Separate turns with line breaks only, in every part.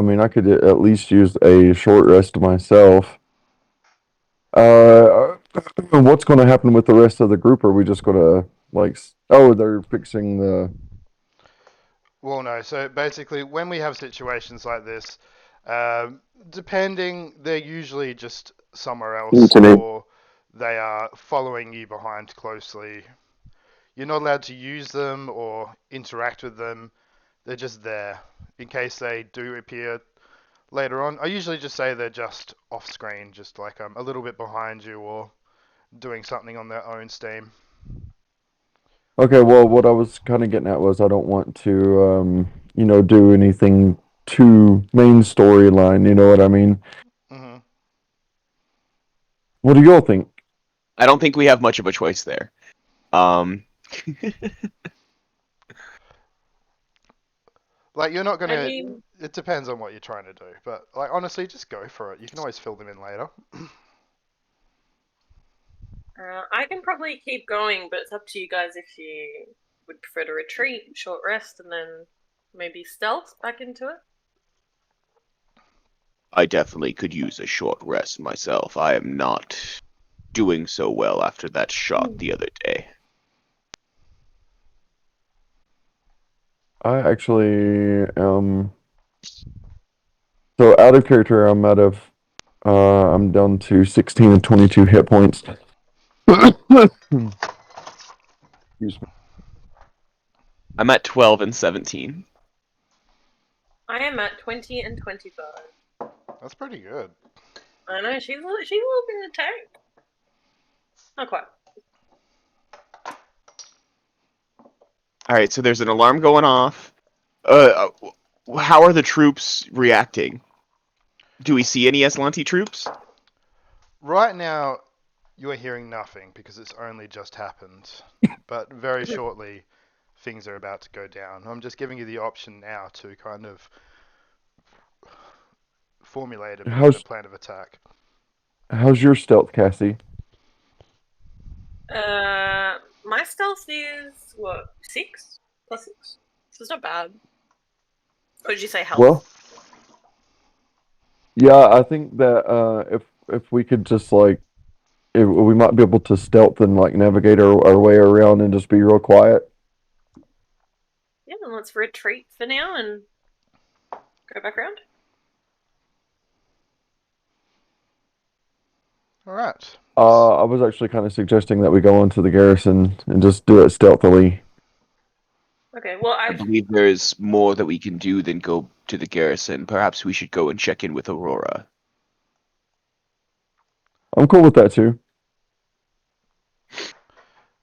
mean, I could at least use a short rest myself. Uh, what's going to happen with the rest of the group? Are we just going to Oh, they're fixing the.
Well, no. So basically, when we have situations like this, depending, they're usually just somewhere else,
Internet.
or they are following you behind closely. You're not allowed to use them or interact with them. They're just there in case they do appear later on. I usually just say they're just off screen, just like a little bit behind you or doing something on their own Steam.
Okay, well, what I was kind of getting at was I don't want to, do anything too main storyline. You know what I mean?
hmm
What do y'all think?
I don't think we have much of a choice there. Um,
Like you're not
I
gonna.
mean,
It depends on what you're trying to do, but like honestly, just go for it. You can always fill them in later.
I can probably keep going, but it's up to you guys if you would prefer to retreat, short rest, and then maybe stealth back into it.
I definitely could use a short rest myself. I am not doing so well after that shot the other day.
I actually so out of character. I'm down to 16 and 22 hit points. Excuse me.
I'm at 12 and 17.
I am at 20 and 25.
That's pretty good.
I know she's a little bit in the tank. Not quite.
All right, so there's an alarm going off. Uh, how are the troops reacting? Do we see any s01e troops?
Right now, you are hearing nothing because it's only just happened. But very shortly, things are about to go down. I'm just giving you the option now to kind of formulate a bit of a
How's
plan of attack.
how's your stealth, Cassie?
My stealth is what, 6 plus 6, so it's not bad. Or did you say
Well,
health?
yeah, I think that if we could just we might be able to stealth and navigate our way around and just be real quiet.
Yeah, then let's retreat for now and go back around.
All right.
I was actually kind of suggesting that we go into the garrison and just do it stealthily.
Okay, well
I believe there's more that we can do than go to the garrison. Perhaps we should go and check in with Aurora.
I'm cool with that too.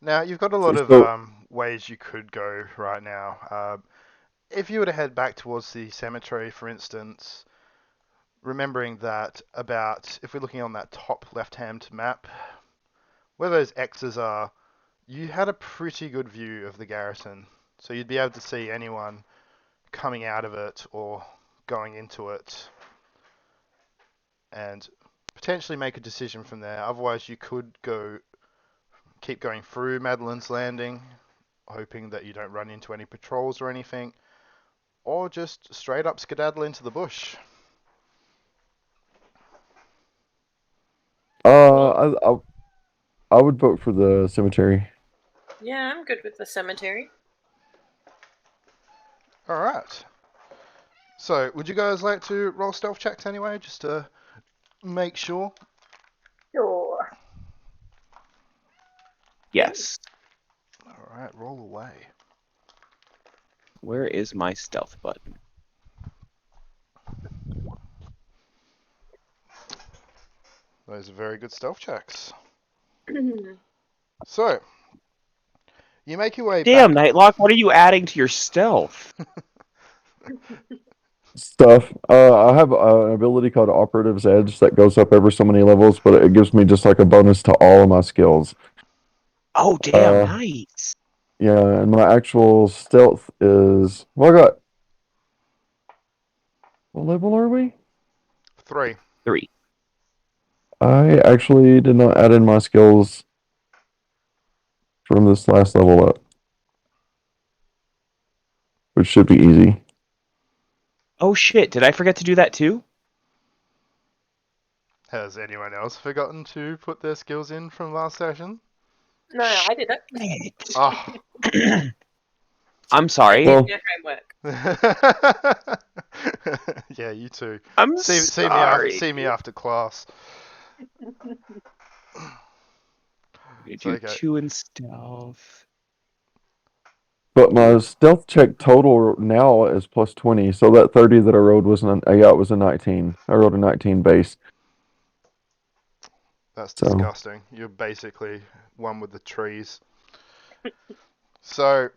Now you've got a lot of
So,
ways you could go right now. If you were to head back towards the cemetery, for instance, remembering that about if we're looking on that top left-hand map, where those X's are, you had a pretty good view of the garrison, so you'd be able to see anyone coming out of it or going into it, and potentially make a decision from there. Otherwise, you could keep going through Madeline's Landing, hoping that you don't run into any patrols or anything, or just straight up skedaddle into the bush.
uh, I would vote for the cemetery.
yeah, I'm good with the cemetery.
All right. So, would you guys like to roll stealth checks anyway, just to make sure?
Sure.
Yes.
All right, roll away.
Where is my stealth button?
Those are very good stealth checks. So, you make your way
Damn,
back.
Nightlock, what are you adding to your stealth?
Stuff. I have an ability called Operative's Edge that goes up every so many levels, but it gives me just like a bonus to all of my skills.
Oh, damn,
Uh,
nice.
yeah, and my actual stealth is I got. What level are we?
3.
3.
I actually did not add in my skills from this last level up, which should be easy.
Oh shit! Did I forget to do that too?
Has anyone else forgotten to put their skills in from last session?
No, I did it.
Shit.
Oh.
I'm sorry.
Well,
Your homework.
Yeah, you too.
I'm
See me after
sorry.
class.
I'm gonna
It's
do
okay.
2 in stealth.
but my stealth check total now is plus 20. So that 30 that I rolled was yeah, it was a 19. I rolled a 19 base.
That's
So
disgusting. You're basically one with the trees. So,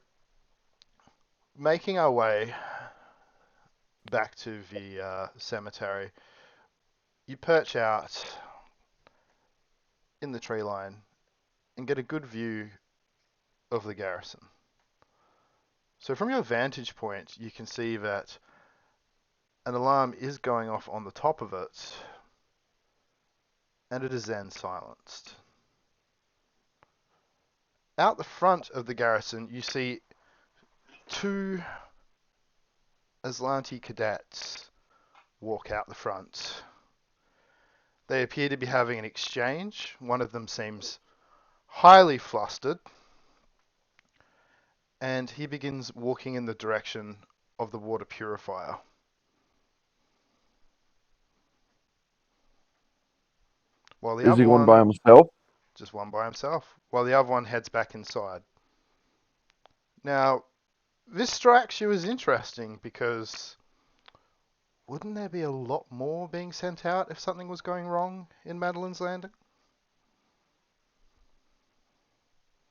making our way back to the cemetery, you perch out in the tree line and get a good view of the garrison. So from your vantage point, you can see that an alarm is going off on the top of it, and it is then silenced. Out the front of the garrison, you see two Aslanti cadets walk out the front. They appear to be having an exchange. One of them seems highly flustered, and he begins walking in the direction of the water purifier. While the
is he
other
going by
one,
himself?
just one by himself, while the other one heads back inside. Now, this strikes you as interesting because wouldn't there be a lot more being sent out if something was going wrong in Madeline's Landing?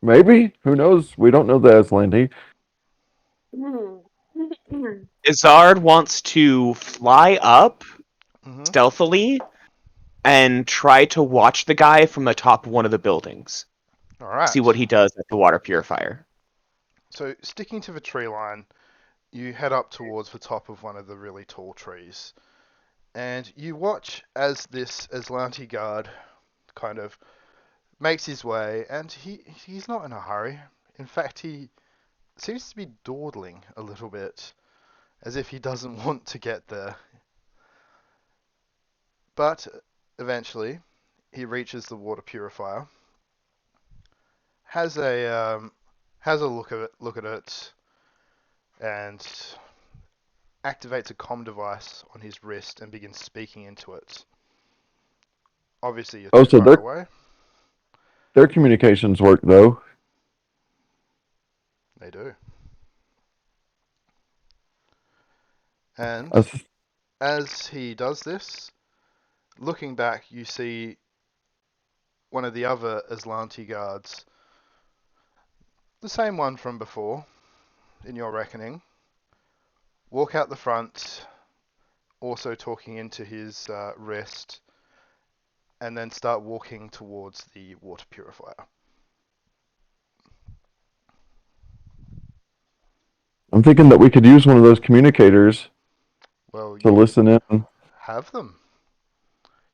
Maybe. Who knows? We don't know the Aslanti.
Izzard wants to fly up
Mm-hmm.
stealthily and try to watch the guy from the top of one of the buildings.
All
See
right.
what he does at the water purifier.
So, sticking to the tree line, you head up towards the top of one of the really tall trees. And you watch as this Aslanti guard kind of makes his way, and he's not in a hurry. In fact, he seems to be dawdling a little bit, as if he doesn't want to get there. But eventually, he reaches the water purifier, has a look at it, and activates a comm device on his wrist and begins speaking into it. Obviously, you're
Oh,
too
so
far away.
their communications work though.
They do. And
I th-
as he does this, looking back, you see one of the other Aslanti guards, the same one from before, in your reckoning, walk out the front, also talking into his wrist, and then start walking towards the water purifier.
I'm thinking that we could use one of those communicators
Well,
to
you
listen in.
have them.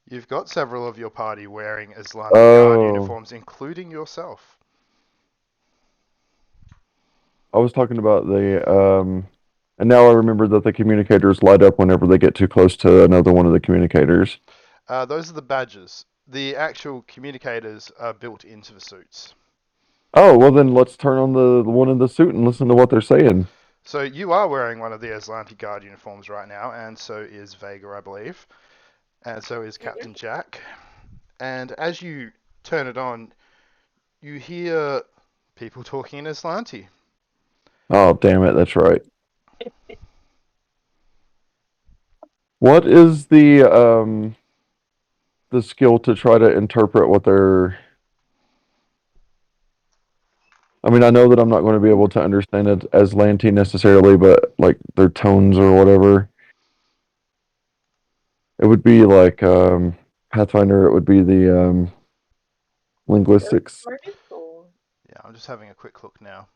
You've got several of your party wearing Aslanti guard
Oh,
uniforms, including yourself.
I was talking about and now I remember that the communicators light up whenever they get too close to another one of the communicators.
Those are the badges. The actual communicators are built into the suits.
Oh, well then let's turn on the one in the suit and listen to what they're saying.
So you are wearing one of the Aslanti Guard uniforms right now, and so is Vega, I believe, and so is Captain Jack. And as you turn it on, you hear people talking in Aslanti.
Oh, damn it, that's right. What is the skill to try to interpret what they're I mean, I know that I'm not going to be able to understand it as Lanty necessarily, but like their tones or whatever. It would be like Pathfinder, it would be the linguistics
Yeah, I'm just having a quick look now.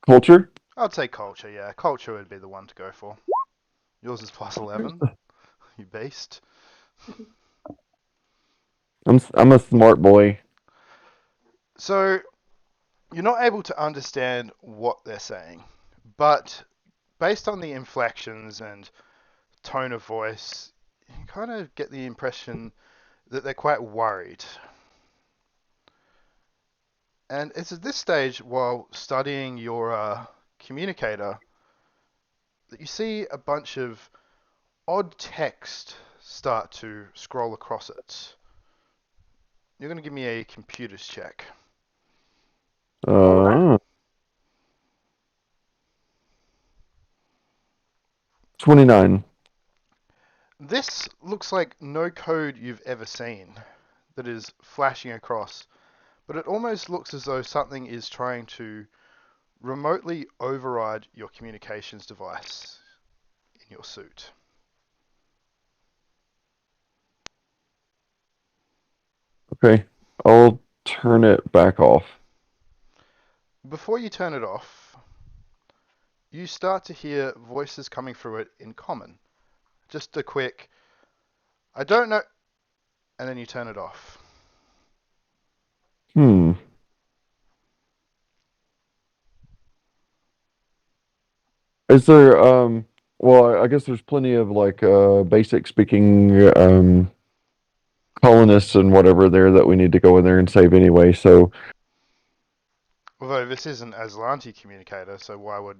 culture.
I'd say culture, yeah. Culture would be the one to go for. Yours is plus 11, you beast.
I'm a smart boy.
So, you're not able to understand what they're saying, but based on the inflections and tone of voice, you kind of get the impression that they're quite worried. And it's at this stage, while studying your communicator, that you see a bunch of odd text start to scroll across it. You're going to give me a computers check.
Uh, 29.
This looks like no code you've ever seen that is flashing across, but it almost looks as though something is trying to remotely override your communications device in your suit.
Okay. I'll turn it back off.
Before you turn it off, you start to hear voices coming through it in common. Just a quick, I don't know, and then you turn it off.
Hmm. Is there well, I guess there's plenty of like basic speaking colonists and whatever there that we need to go in there and save anyway. So,
Although this isn't Aslanti communicator, so why would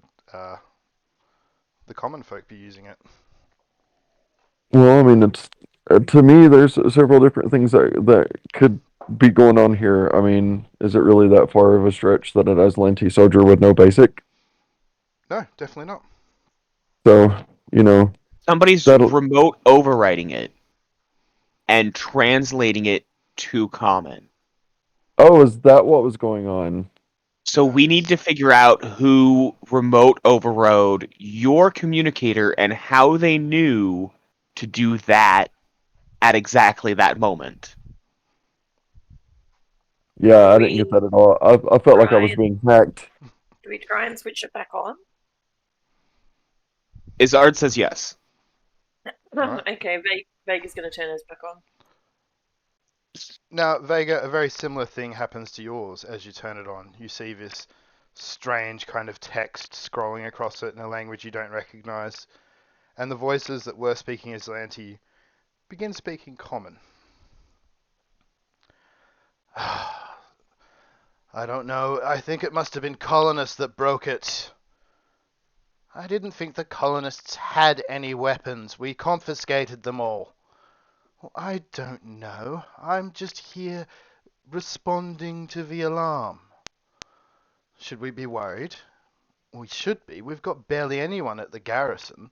the common folk be using it?
well, I mean, it's to me, there's several different things that could be going on here. I mean, is it really that far of a stretch that an Aslanti soldier would know basic?
No, definitely not.
So, you know,
Somebody's
that'll.
remote overwriting it and translating it to common.
Oh, is that what was going on?
So we need to figure out who remote overrode your communicator and how they knew to do that at exactly that moment.
Yeah,
Do
I didn't get
we
that at all. I felt like I
try
was
and
being hacked.
switch it back on?
Izard says yes.
Right.
Okay, Vega's gonna turn his back on.
Now, Vega, a very similar thing happens to yours as you turn it on. You see this strange kind of text scrolling across it in a language you don't recognize, and the voices that were speaking Aslanti begin speaking common. I don't know. I think it must have been colonists that broke it. I didn't think the colonists had any weapons. We confiscated them all. Well, I don't know. I'm just here responding to the alarm. Should we be worried? We should be. We've got barely anyone at the garrison.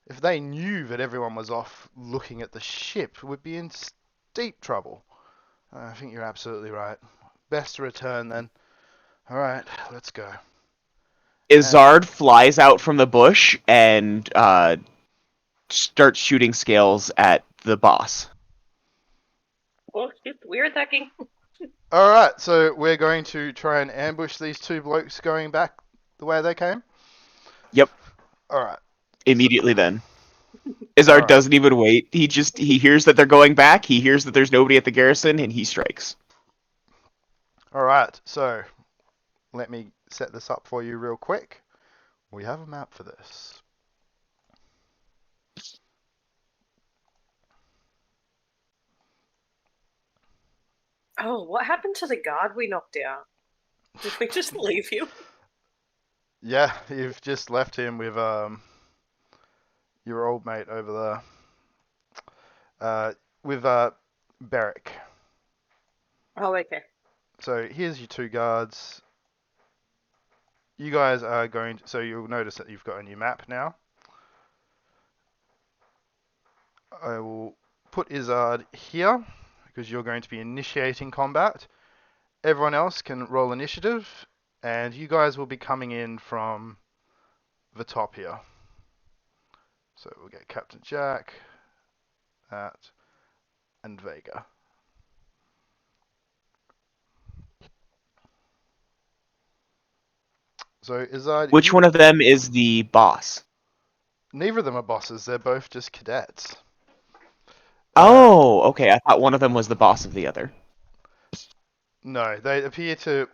If they knew that everyone was off looking at the ship, we'd be in deep trouble. I think you're absolutely right. Best to return then. Alright, let's go.
Izard flies out from the bush and starts shooting scales at the boss.
Oh shit, we're attacking.
Alright, so we're going to try and ambush these two blokes going back the way they came?
Yep.
Alright.
Immediately then. Izard
Alright.
doesn't even wait. He hears that they're going back, he hears that there's nobody at the garrison, and he strikes.
Alright, so let me set this up for you real quick. We have a map for this.
Oh, what happened to the guard we knocked out? Did we just leave you?
Yeah, you've just left him with your old mate over there. With Beric.
Oh, okay.
So here's your two guards. You guys are going to, so you'll notice that you've got a new map now. I will put Izard here because you're going to be initiating combat. Everyone else can roll initiative, and you guys will be coming in from the top here. So we'll get Captain Jack, that, and Vega. So Izard,
Which one of them is the boss?
neither of them are bosses. They're both just cadets.
Oh, okay. I thought one of them was the boss of the other.
No, they appear to,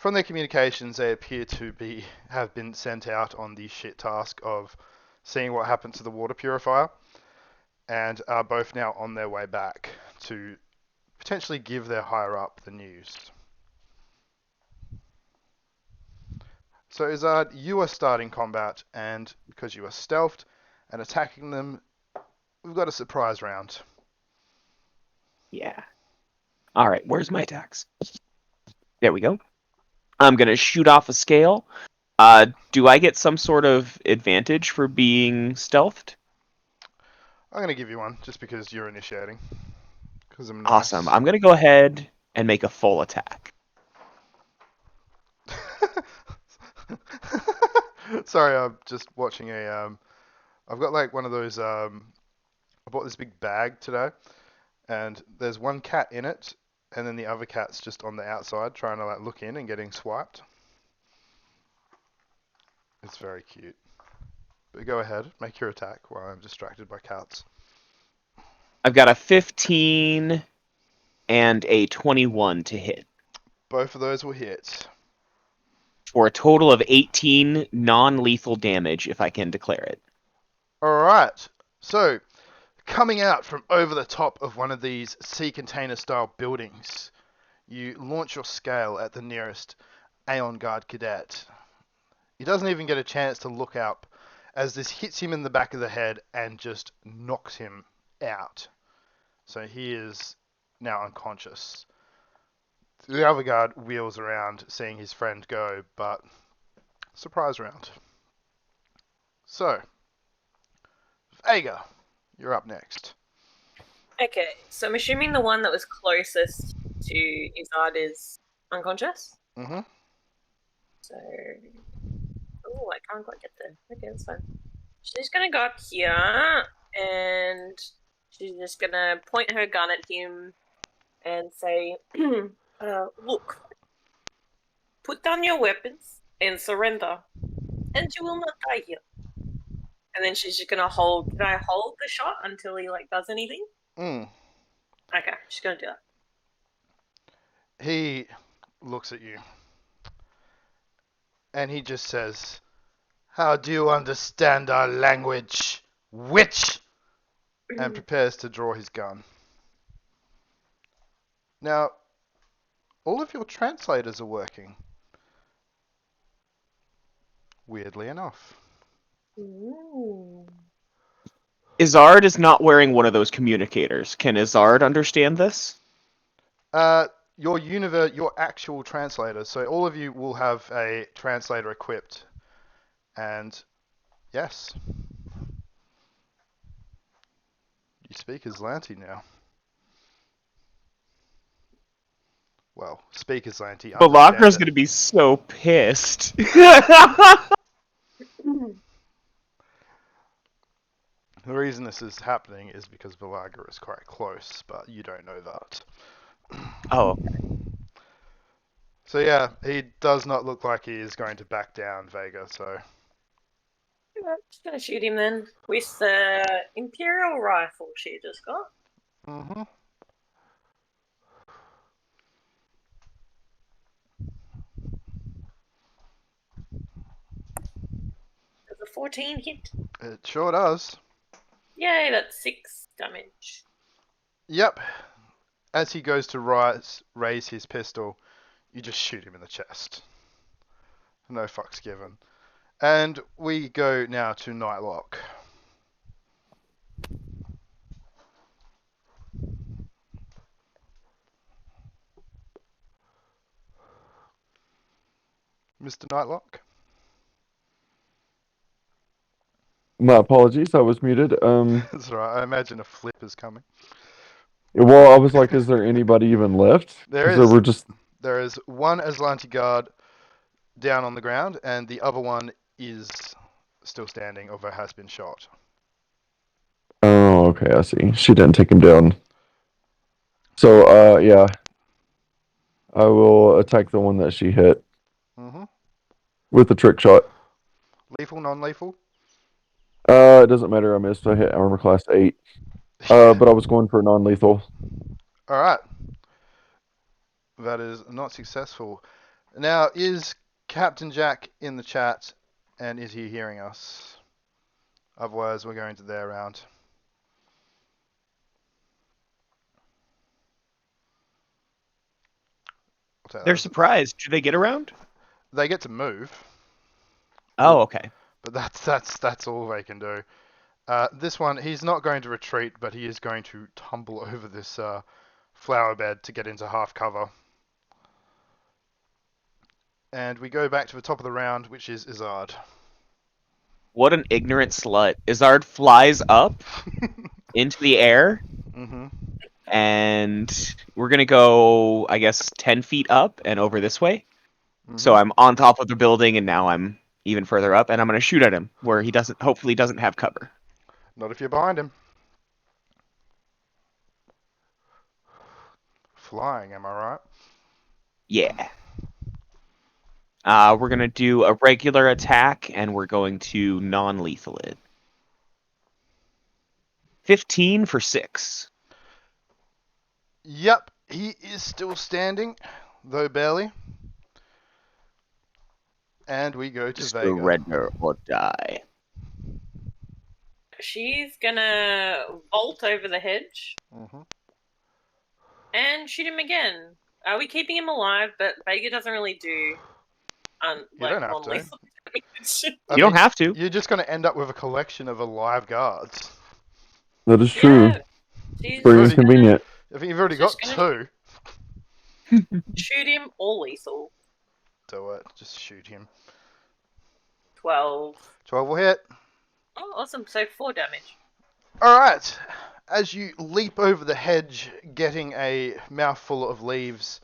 From their communications, they appear to have been sent out on the shit task of seeing what happened to the water purifier, and are both now on their way back to potentially give their higher up the news. So Izard, you are starting combat, and because you are stealthed and attacking them, we've got a surprise round.
Yeah. All right, where's my attacks? There we go. I'm going to shoot off a scale. Do I get some sort of advantage for being stealthed?
I'm going to give you one, just because you're initiating. Because I'm nice.
Awesome. I'm going to go ahead and make a full attack.
Sorry, I'm just watching I've got like one of those, I bought this big bag today, and there's one cat in it, and then the other cat's just on the outside trying to like look in and getting swiped. It's very cute. But go ahead, make your attack while I'm distracted by cats.
I've got a 15 and a 21 to hit,
Both of those will hit.
for a total of 18 non-lethal damage if I can declare it.
Alright, so coming out from over the top of one of these sea container style buildings, you launch your scale at the nearest Aeon Guard cadet. He doesn't even get a chance to look up as this hits him in the back of the head and just knocks him out. So he is now unconscious. The other guard wheels around, seeing his friend go, but surprise round. So, Vega, you're up next.
Okay, so I'm assuming the one that was closest to Izard is unconscious.
Mm-hmm.
So, oh, I can't quite get there. Okay, that's fine. She's gonna go up here, and she's just gonna point her gun at him and say, "Look, put down your weapons and surrender, and you will not die here." And then she's just gonna hold. Can I hold the shot until he like does anything?
Mm.
Okay, she's gonna do that.
He looks at you, and he just says, "How do you understand our language, witch?" and prepares to draw his gun. Now, all of your translators are working. Weirdly enough.
Ooh.
Izard is not wearing one of those communicators. Can Izard understand this?
Your actual translator. So all of you will have a translator equipped. And yes, you speak Aslanti now. Well, speak Aslanti.
Balagra's going to be so pissed.
The reason this is happening is because Balagra is quite close, but you don't know that.
Oh.
So yeah, he does not look like he is going to back down, Vega, so...
I'm just gonna shoot him then with the Imperial rifle she just got.
Mm-hmm.
Does a 14 hit?
It sure does.
Yay, that's 6 damage.
Yep. As he goes to raise his pistol, you just shoot him in the chest. No fucks given. And we go now to Nightlock. Mr. Nightlock?
My apologies, I was muted.
That's right, I imagine a flip is coming.
Well, I was like, is there anybody even left?
There
'Cause
is.
were just...
There is one Aslanti guard down on the ground, and the other one is still standing, although has been shot.
Oh, okay, I see. She didn't take him down. So, yeah. I will attack the one that she hit
Mm-hmm.
with the trick shot.
Lethal, non-lethal?
It doesn't matter, I missed. I hit armor class 8. But I was going for non-lethal.
Alright. That is not successful. Now, is Captain Jack in the chat, and is he hearing us? Otherwise, we're going to their round. I'll take that
They're
as-
surprised. Do they get around?
They get to move,
Oh, okay.
but that's all they can do. This one, he's not going to retreat, but he is going to tumble over this flower bed to get into half cover. And we go back to the top of the round, which is Izzard.
What an ignorant slut. Izzard flies up into the air,
Mm-hmm.
and we're gonna go, I guess, 10 feet up and over this way.
Mm-hmm.
So I'm on top of the building, and now I'm even further up, and I'm gonna shoot at him where he hopefully doesn't have cover.
Not if you're behind him. Flying, am I right?
Yeah. We're gonna do a regular attack, and we're going to non-lethal it. 15 for 6.
Yep, he is still standing, though barely. And we go to Vega.
Surrender or die.
She's gonna vault over the hedge
Mm-hmm.
and shoot him again. Are we keeping him alive? But Vega doesn't really do
You
like
don't have
non-lethal damage.
You don't have to.
You're just going to end up with a collection of alive guards.
That is true.
Yeah, she's
Very
just
inconvenient.
I think you've already got
Just
two.
shoot him or lethal.
Do it. Just shoot him.
12.
12 will hit.
Oh, awesome. So 4 damage.
Alright. As you leap over the hedge, getting a mouthful of leaves,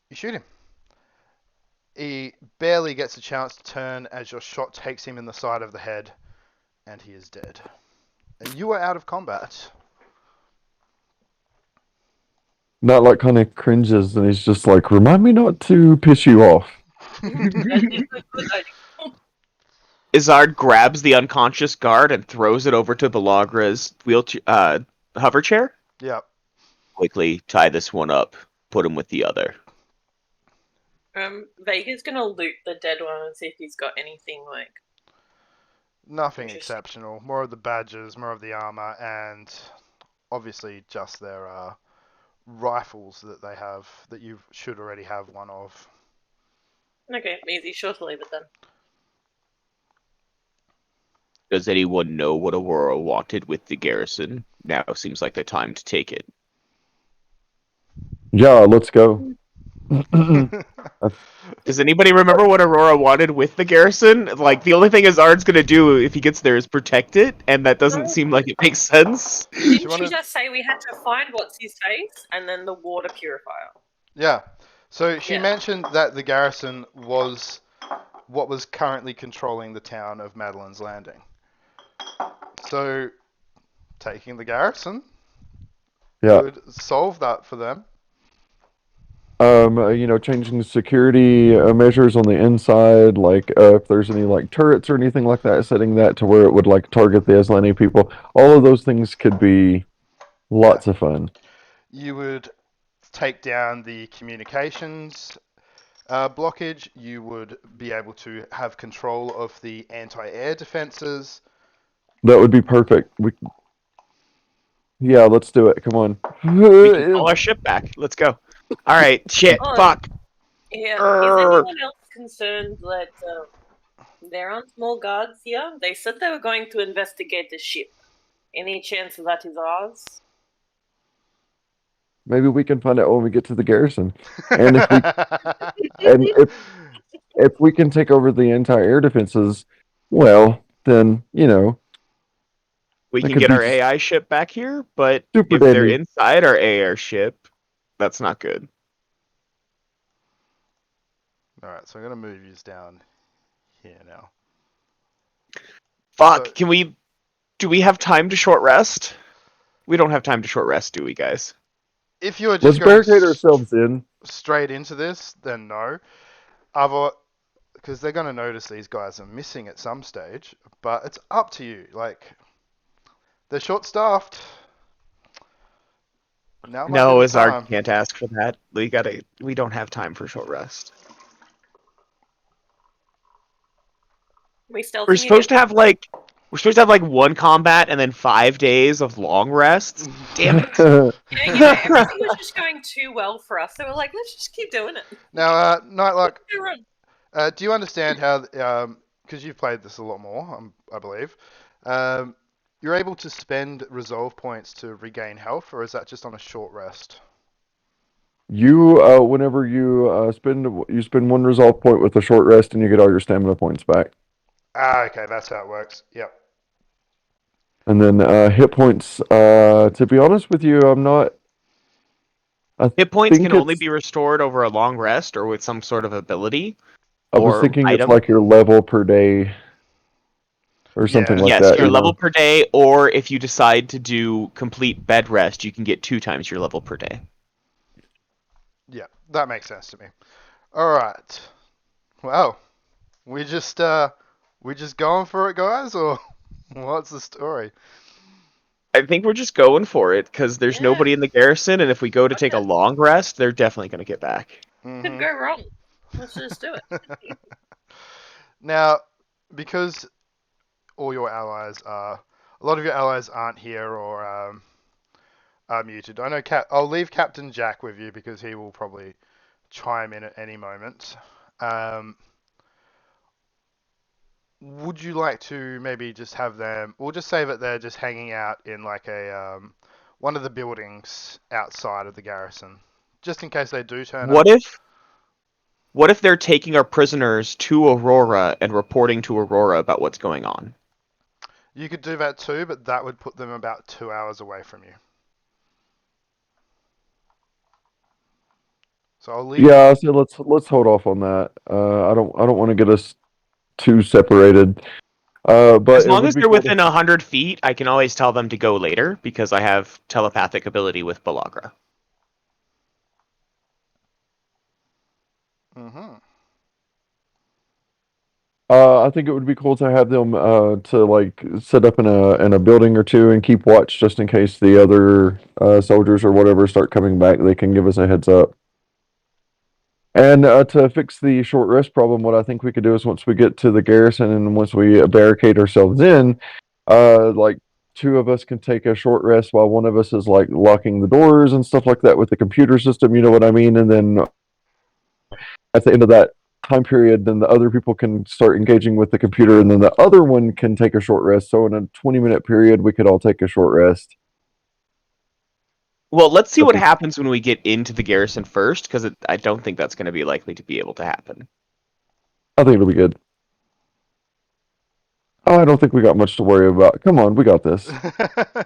you shoot him. He barely gets a chance to turn as your shot takes him in the side of the head, and he is dead. And you are out of combat.
Not like kind of cringes and he's just like, remind me not to piss you off.
That is a good idea.
Izzard grabs the unconscious guard and throws it over to Balagra's hover chair.
Yep.
Quickly tie this one up. Put him with the other.
Vega's gonna loot the dead one and see if he's got anything like.
Nothing
Interesting.
exceptional. More of the badges, more of the armor, and obviously just their rifles that they have that you should already have one of.
Okay, easy. Sure to leave it then.
Does anyone know what Aurora wanted with the garrison? Now seems like the time to take it.
Yeah, let's go.
Does anybody remember what Aurora wanted with the garrison? Like, the only thing Izzard's gonna do if he gets there is protect it, and that doesn't seem like it makes sense.
Didn't she
wanted-
just say we had to find what's his face and then the water purifier?
Yeah. So she
Yeah.
mentioned that the garrison was what was currently controlling the town of Madeline's Landing. So taking the garrison
Yeah.
would solve that for them.
Changing the security measures on the inside, like if there's any like turrets or anything like that, setting that to where it would like target the Islani people. All of those things could be lots of fun.
You would take down the communications blockage. You would be able to have control of the anti-air defenses.
That would be perfect. Yeah, let's do it. Come on.
We can call our ship back. Let's go. All right, shit,
Oh.
fuck.
Yeah.
Err.
Is anyone else concerned that there aren't more guards here? They said they were going to investigate the ship. Any chance that is ours?
Maybe we can find out when we get to the garrison. And if we can take over the entire air defenses, well, then
We
That
can
could
get
be
our AI ship back here, but
super
if they're
dandy.
inside our AI ship, that's not good.
Alright, so I'm going to move you down here now.
Fuck,
So-
do we have time to short rest? We don't have time to short rest, do we, guys?
If you are
Let's
just going
barricade ourselves in.
straight into this, then no. Because they're going to notice these guys are missing at some stage, but it's up to you. Like, they're short-staffed. Now might
No,
be the
Izzard
time.
can't ask for that. We don't have time for short rest.
We stealthing
We're supposed
again?
to have like one combat and then 5 days of long rests. Damn it.
Yeah, you know, everything was just going too well for us. So we're like, let's just keep doing it.
Now, Nightlock,
Do run.
do you understand how? Because you've played this a lot more, I believe. You're able to spend resolve points to regain health, or is that just on a short rest?
You, whenever you spend one resolve point with a short rest, and you get all your stamina points back.
Ah, okay, that's how it works. Yep.
And then hit points. To be honest with you, I'm not. I
Hit points
think
can only
it's.
be restored over a long rest or with some sort of ability
I was
or
thinking it's
item.
like your level per day or something
Yeah.
like
Yes,
that.
your
You
level
know.
per day, or if you decide to do complete bed rest, you can get 2 times your level per day.
Yeah, that makes sense to me. All right. Well, we just going for it, guys, or what's the story?
I think we're just going for it because there's
Yeah,
nobody in the garrison, and if we go to take a
okay.
long rest, they're definitely going to get back.
Could go wrong. Let's just do it.
Now, because all your allies are, a lot of your allies aren't here or are muted. I know I'll leave Captain Jack with you because he will probably chime in at any moment. Um, would you like to maybe just have them? We'll just say that they're just hanging out in like a one of the buildings outside of the garrison, just in case they do turn
What
up.
if what if they're taking our prisoners to Aurora and reporting to Aurora about what's going on?
You could do that too, but that would put them about 2 hours away from you. So I'll leave.
Yeah. So let's hold off on that. I don't want to get us too separated.
As
But it
long
would
as
be
they're
cool to.
within 100 feet, I can always tell them to go later because I have telepathic ability with Balagra.
Mm-hmm.
I think it would be cool to have them to like set up in a building or two and keep watch just in case the other soldiers or whatever start coming back. They can give us a heads up. And to fix the short rest problem, what I think we could do is once we get to the garrison and once we barricade ourselves in, like two of us can take a short rest while one of us is like locking the doors and stuff like that with the computer system. You know what I mean? And then at the end of that time period, then the other people can start engaging with the computer, and then the other one can take a short rest. So in a 20-minute period, we could all take a short rest.
Well, let's see
I
what
think
happens when we get into the garrison first, because I don't think that's going to be likely to be able to happen.
I think it'll be good. Oh, I don't think we got much to worry about. Come on, we got this.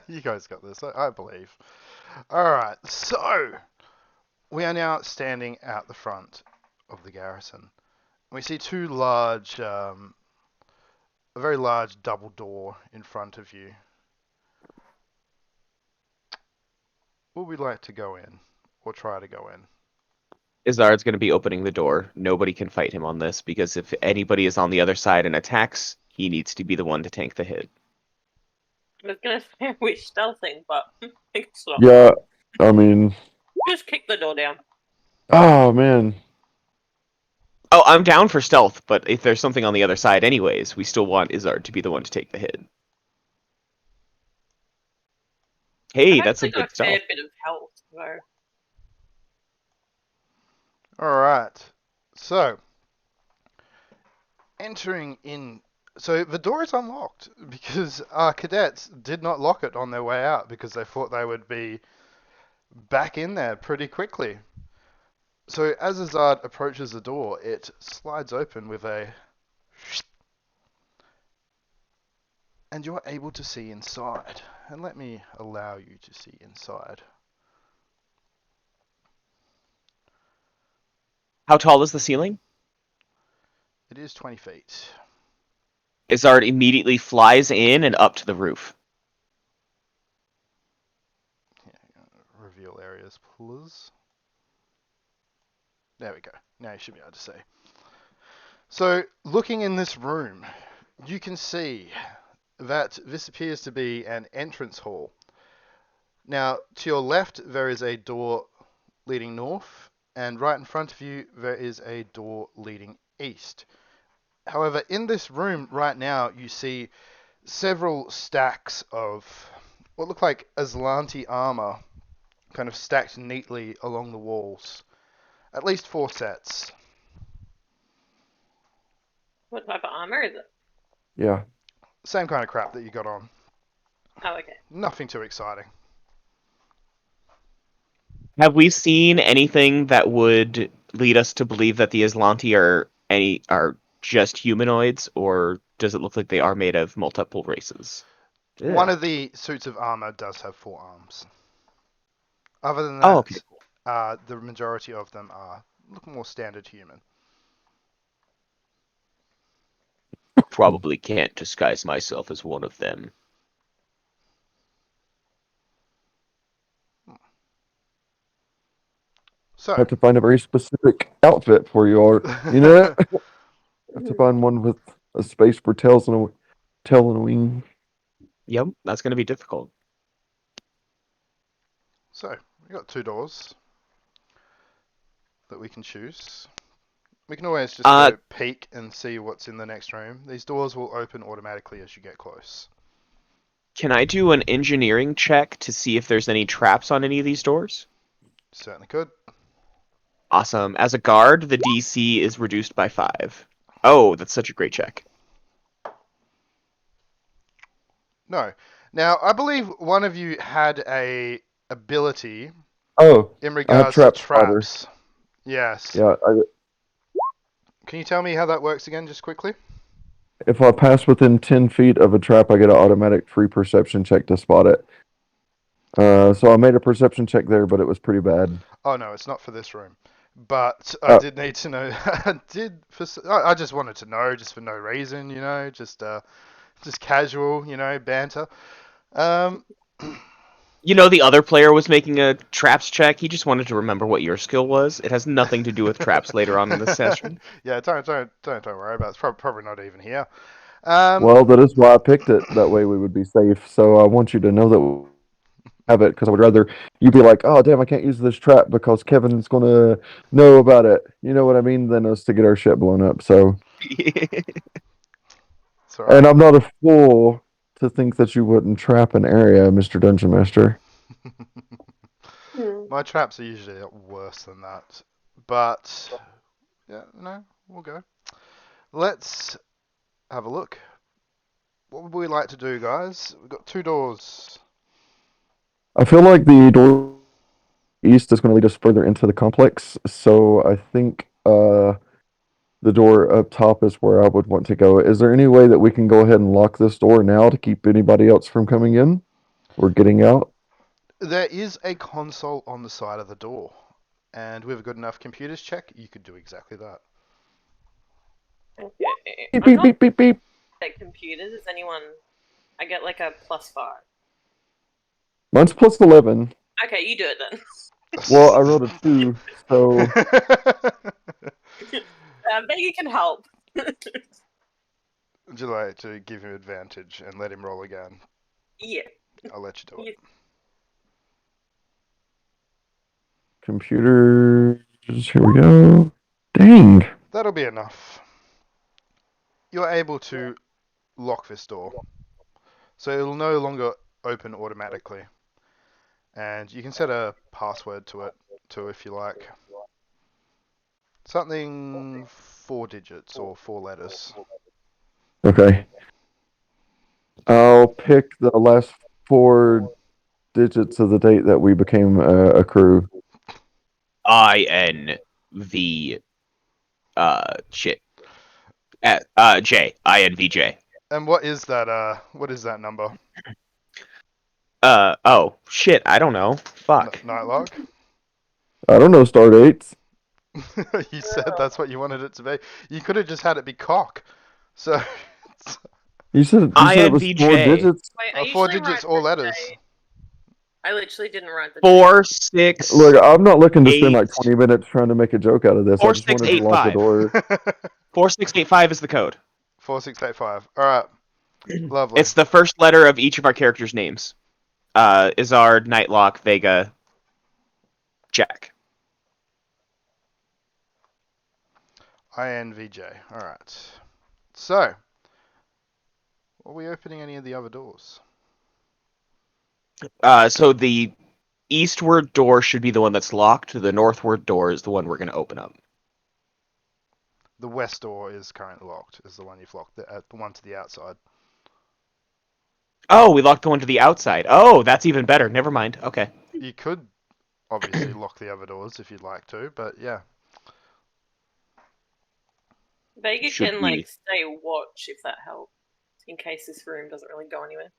You guys got this, I believe. All right, so we are now standing out the front of the garrison. We see a very large double door in front of you. Would we like to go in, or try to go in?
Izard's going to be opening the door. Nobody can fight him on this because if anybody is on the other side and attacks, he needs to be the one to tank the hit.
I was gonna say we're stealthing, but it's not.
Yeah, I mean,
Just kick the door down.
oh man,
Oh, I'm down for stealth, but if there's something on the other side anyways, we still want Izard to be the one to take the hit. Hey,
I've
that's a
actually got
good
a fair
stealth.
bit of health, so
All right, so entering in. So the door is unlocked because our cadets did not lock it on their way out because they thought they would be back in there pretty quickly. So as Azad approaches the door, it slides open with a, and you're able to see inside. And let me allow you to see inside.
How tall is the ceiling?
It is 20 feet.
Izard immediately flies in and up to the roof.
Yeah, reveal areas, please. There we go. Now you should be able to see. So, looking in this room, you can see that this appears to be an entrance hall. Now, to your left, there is a door leading north, and right in front of you, there is a door leading east. However, in this room right now, you see several stacks of what look like Aslanti armor kind of stacked neatly along the walls. At least 4 sets.
What type of armor is it?
Yeah.
Same kind of crap that you got on.
Oh, okay.
Nothing too exciting.
Have we seen anything that would lead us to believe that the Aslanti are just humanoids, or does it look like they are made of multiple races?
One
Ugh.
of the suits of armor does have 4 arms. Other than
Oh, okay.
that, the majority of them look more standard human.
Probably can't disguise myself as one of them.
So,
Have to find a very specific outfit for you, or you know, have to find one with a space for tail and a wing.
Yep, that's going to be difficult.
so we got 2 doors that we can choose. We can always just go peek and see what's in the next room. These doors will open automatically as you get close.
Can I do an engineering check to see if there's any traps on any of these doors?
Certainly could.
Awesome. As a guard, the DC is reduced by 5. Oh, that's such a great check.
No. Now, I believe one of you had a ability
Oh,
in
I have
regards to
trap spotter.
traps. Yes.
Yeah,
Can you tell me how that works again, just quickly?
if I pass within 10 feet of a trap, I get an automatic free perception check to spot it. So I made a perception check there, but it was pretty bad.
Oh no, it's not for this room. But I did need to know. I just wanted to know, just for no reason, just casual, banter.
The other player was making a traps check. He just wanted to remember what your skill was. It has nothing to do with traps later on in the session.
Yeah, don't worry about it. It's probably not even here.
Well, that is why I picked it. That way we would be safe. So I want you to know that we have it, because I would rather you be like, oh, damn, I can't use this trap because Kevin's going to know about it. You know what I mean? Than us to get our shit blown up. So, and I'm not a fool to think that you wouldn't trap an area, Mr. Dungeon Master.
My traps are usually worse than that. But, yeah, no, we'll go. Let's have a look. What would we like to do, guys? We've got 2 doors.
I feel like the door east is going to lead us further into the complex. So I think the door up top is where I would want to go. Is there any way that we can go ahead and lock this door now to keep anybody else from coming in or getting out?
There is a console on the side of the door. And with a good enough computers check, you could do exactly that.
Okay.
Beep,
I'm
beep,
not
beep, beep, beep.
at computers. Is anyone? I get like a +5.
Mine's plus 11.
Okay, you do it then.
Well, I rolled a 2, so
I bet you can help.
Would you like to give him advantage and let him roll again?
Yeah.
I'll let you do it.
computers. Here we go. Dang.
That'll be enough. You're able to lock this door. So it'll no longer open automatically. And you can set a password to it too if you like. Something 4 digits or 4 letters.
Okay. I'll pick the last 4 digits of the date that we became a crew.
INV. Shit. J. INVJ.
And what is that number?
Oh, shit, I don't know. Fuck.
Nightlock?
I don't know star dates.
You said that's what you wanted it to be. You could have just had it be cock. So
You said it was 4
INVJ.
digits.
Wait, I
4
usually
digits
write
or
the
letters.
date. I literally didn't write the
4, 6.
Look, I'm not looking to spend
8.
like 20 minutes trying to make a joke out of this. I just wanted to lock the
4685.
door.
4685 is the code.
4685. All right. Lovely.
It's the first letter of each of our characters' names. Izard, Nightlock, Vega, Jack.
INVJ. All right. So, are we opening any of the other doors?
So the eastward door should be the one that's locked. The northward door is the one we're going to open up.
The west door is currently locked, is the one you've locked, the one to the outside.
Oh, we locked the one to the outside. Oh, that's even better. Never mind. Okay.
You could obviously lock the other doors if you'd like to, but yeah.
Vega
Should
can
we?
stay watch if that helps, in case this room doesn't really go anywhere.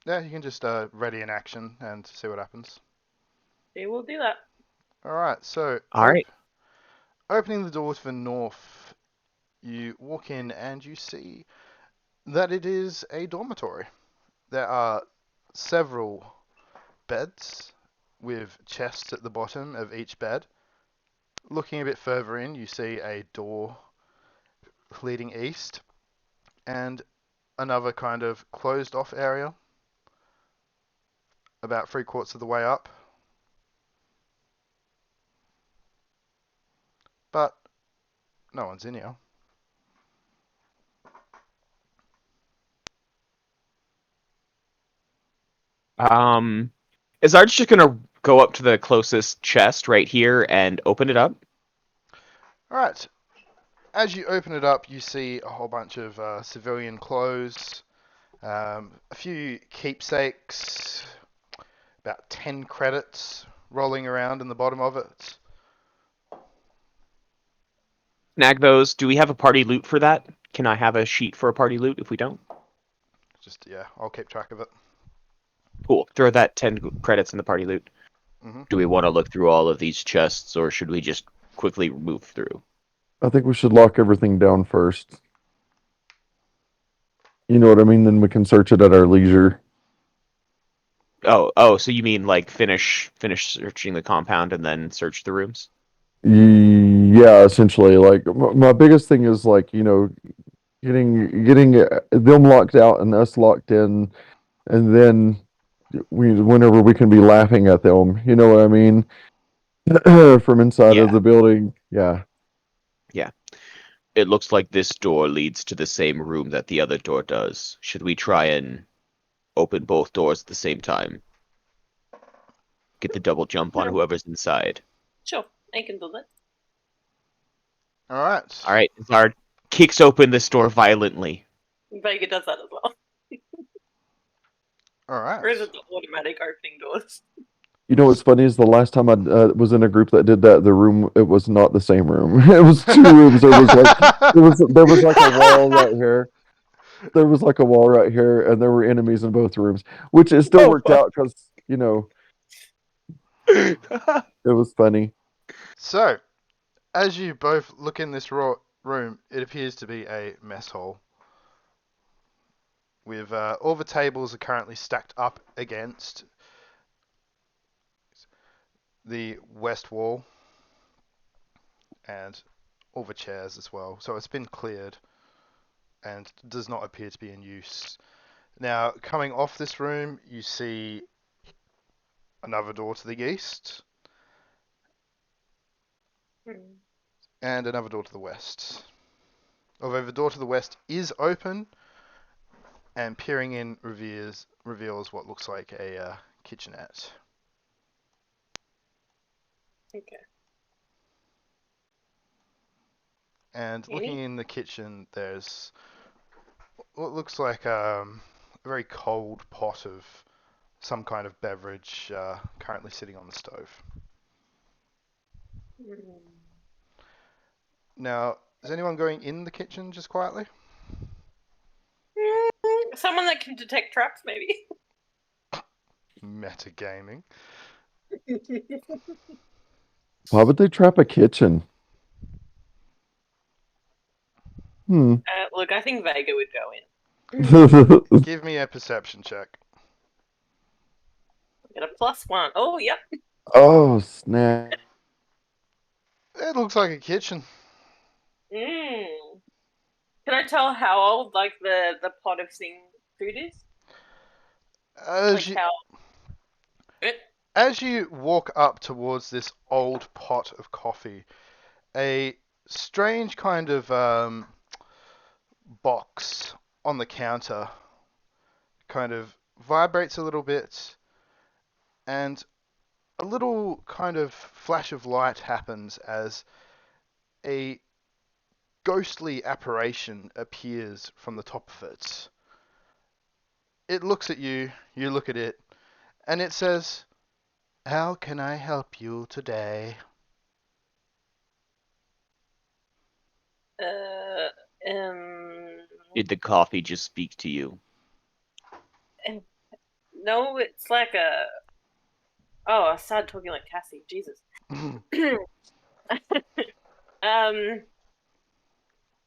Yeah, you can just ready an action and see what happens.
We will do that.
Alright, so
All right.
opening the door to the north, you walk in and you see that it is a dormitory. There are several beds with chests at the bottom of each bed. Looking a bit further in, you see a door leading east and another kind of closed off area about 3/4 of the way up. But no one's in here.
Is Arch just gonna go up to the closest chest right here and open it up?
Alright, as you open it up, you see a whole bunch of civilian clothes, a few keepsakes, about 10 credits rolling around in the bottom of it.
Snag those. Do we have a party loot for that? Can I have a sheet for a party loot if we don't?
Just, yeah, I'll keep track of it.
Cool. Throw that 10 credits in the party loot.
Mm-hmm.
Do we want to look through all of these chests, or should we just quickly move through?
I think we should lock everything down first. You know what I mean? Then we can search it at our leisure.
Oh, so you mean like finish searching the compound and then search the rooms?
Yeah, essentially. Like my biggest thing is like, getting them locked out and us locked in, and then whenever we can be laughing at them, you know what I mean? From inside of
Yeah.
the building. Yeah.
Yeah. It looks like this door leads to the same room that the other door does. Should we try and open both doors at the same time? Get the double jump on whoever's inside.
Sure, I can do that.
Alright.
All right, Zard kicks open this door violently.
Vega does that as well.
Alright.
Or is it the automatic opening doors?
You know what's funny is the last time I was in a group that did that, the room, it was not the same room. It was two rooms. There was like a wall right here. There was like a wall right here, and there were enemies in both rooms, which it still worked out because it was funny.
So, as you both look in this room, it appears to be a mess hall. With all the tables are currently stacked up against the west wall, and all the chairs as well. So it's been cleared and does not appear to be in use. Now, coming off this room, you see another door to the east and another door to the west. Although the door to the west is open, and peering in reveals what looks like a kitchenette.
Okay.
And looking in the kitchen, there's what looks like a very cold pot of some kind of beverage currently sitting on the stove. Now, is anyone going in the kitchen just quietly?
Someone that can detect traps, maybe.
Metagaming.
Why would they trap a kitchen?
Look, I think Vega would go in.
Give me a perception check.
Get a +1. Oh, yep.
Oh, snap.
It looks like a kitchen.
Can I tell how old, like, the pot of thing food is?
As you walk up towards this old pot of coffee, a strange kind of box on the counter kind of vibrates a little bit, and a little kind of flash of light happens as a ghostly apparition appears from the top of it. It looks at you, you look at it, and it says, "How can I help you today?"
Uh, um,
Did the coffee just speak to you?
no, it's like a. Oh, I started talking like Cassie. Jesus.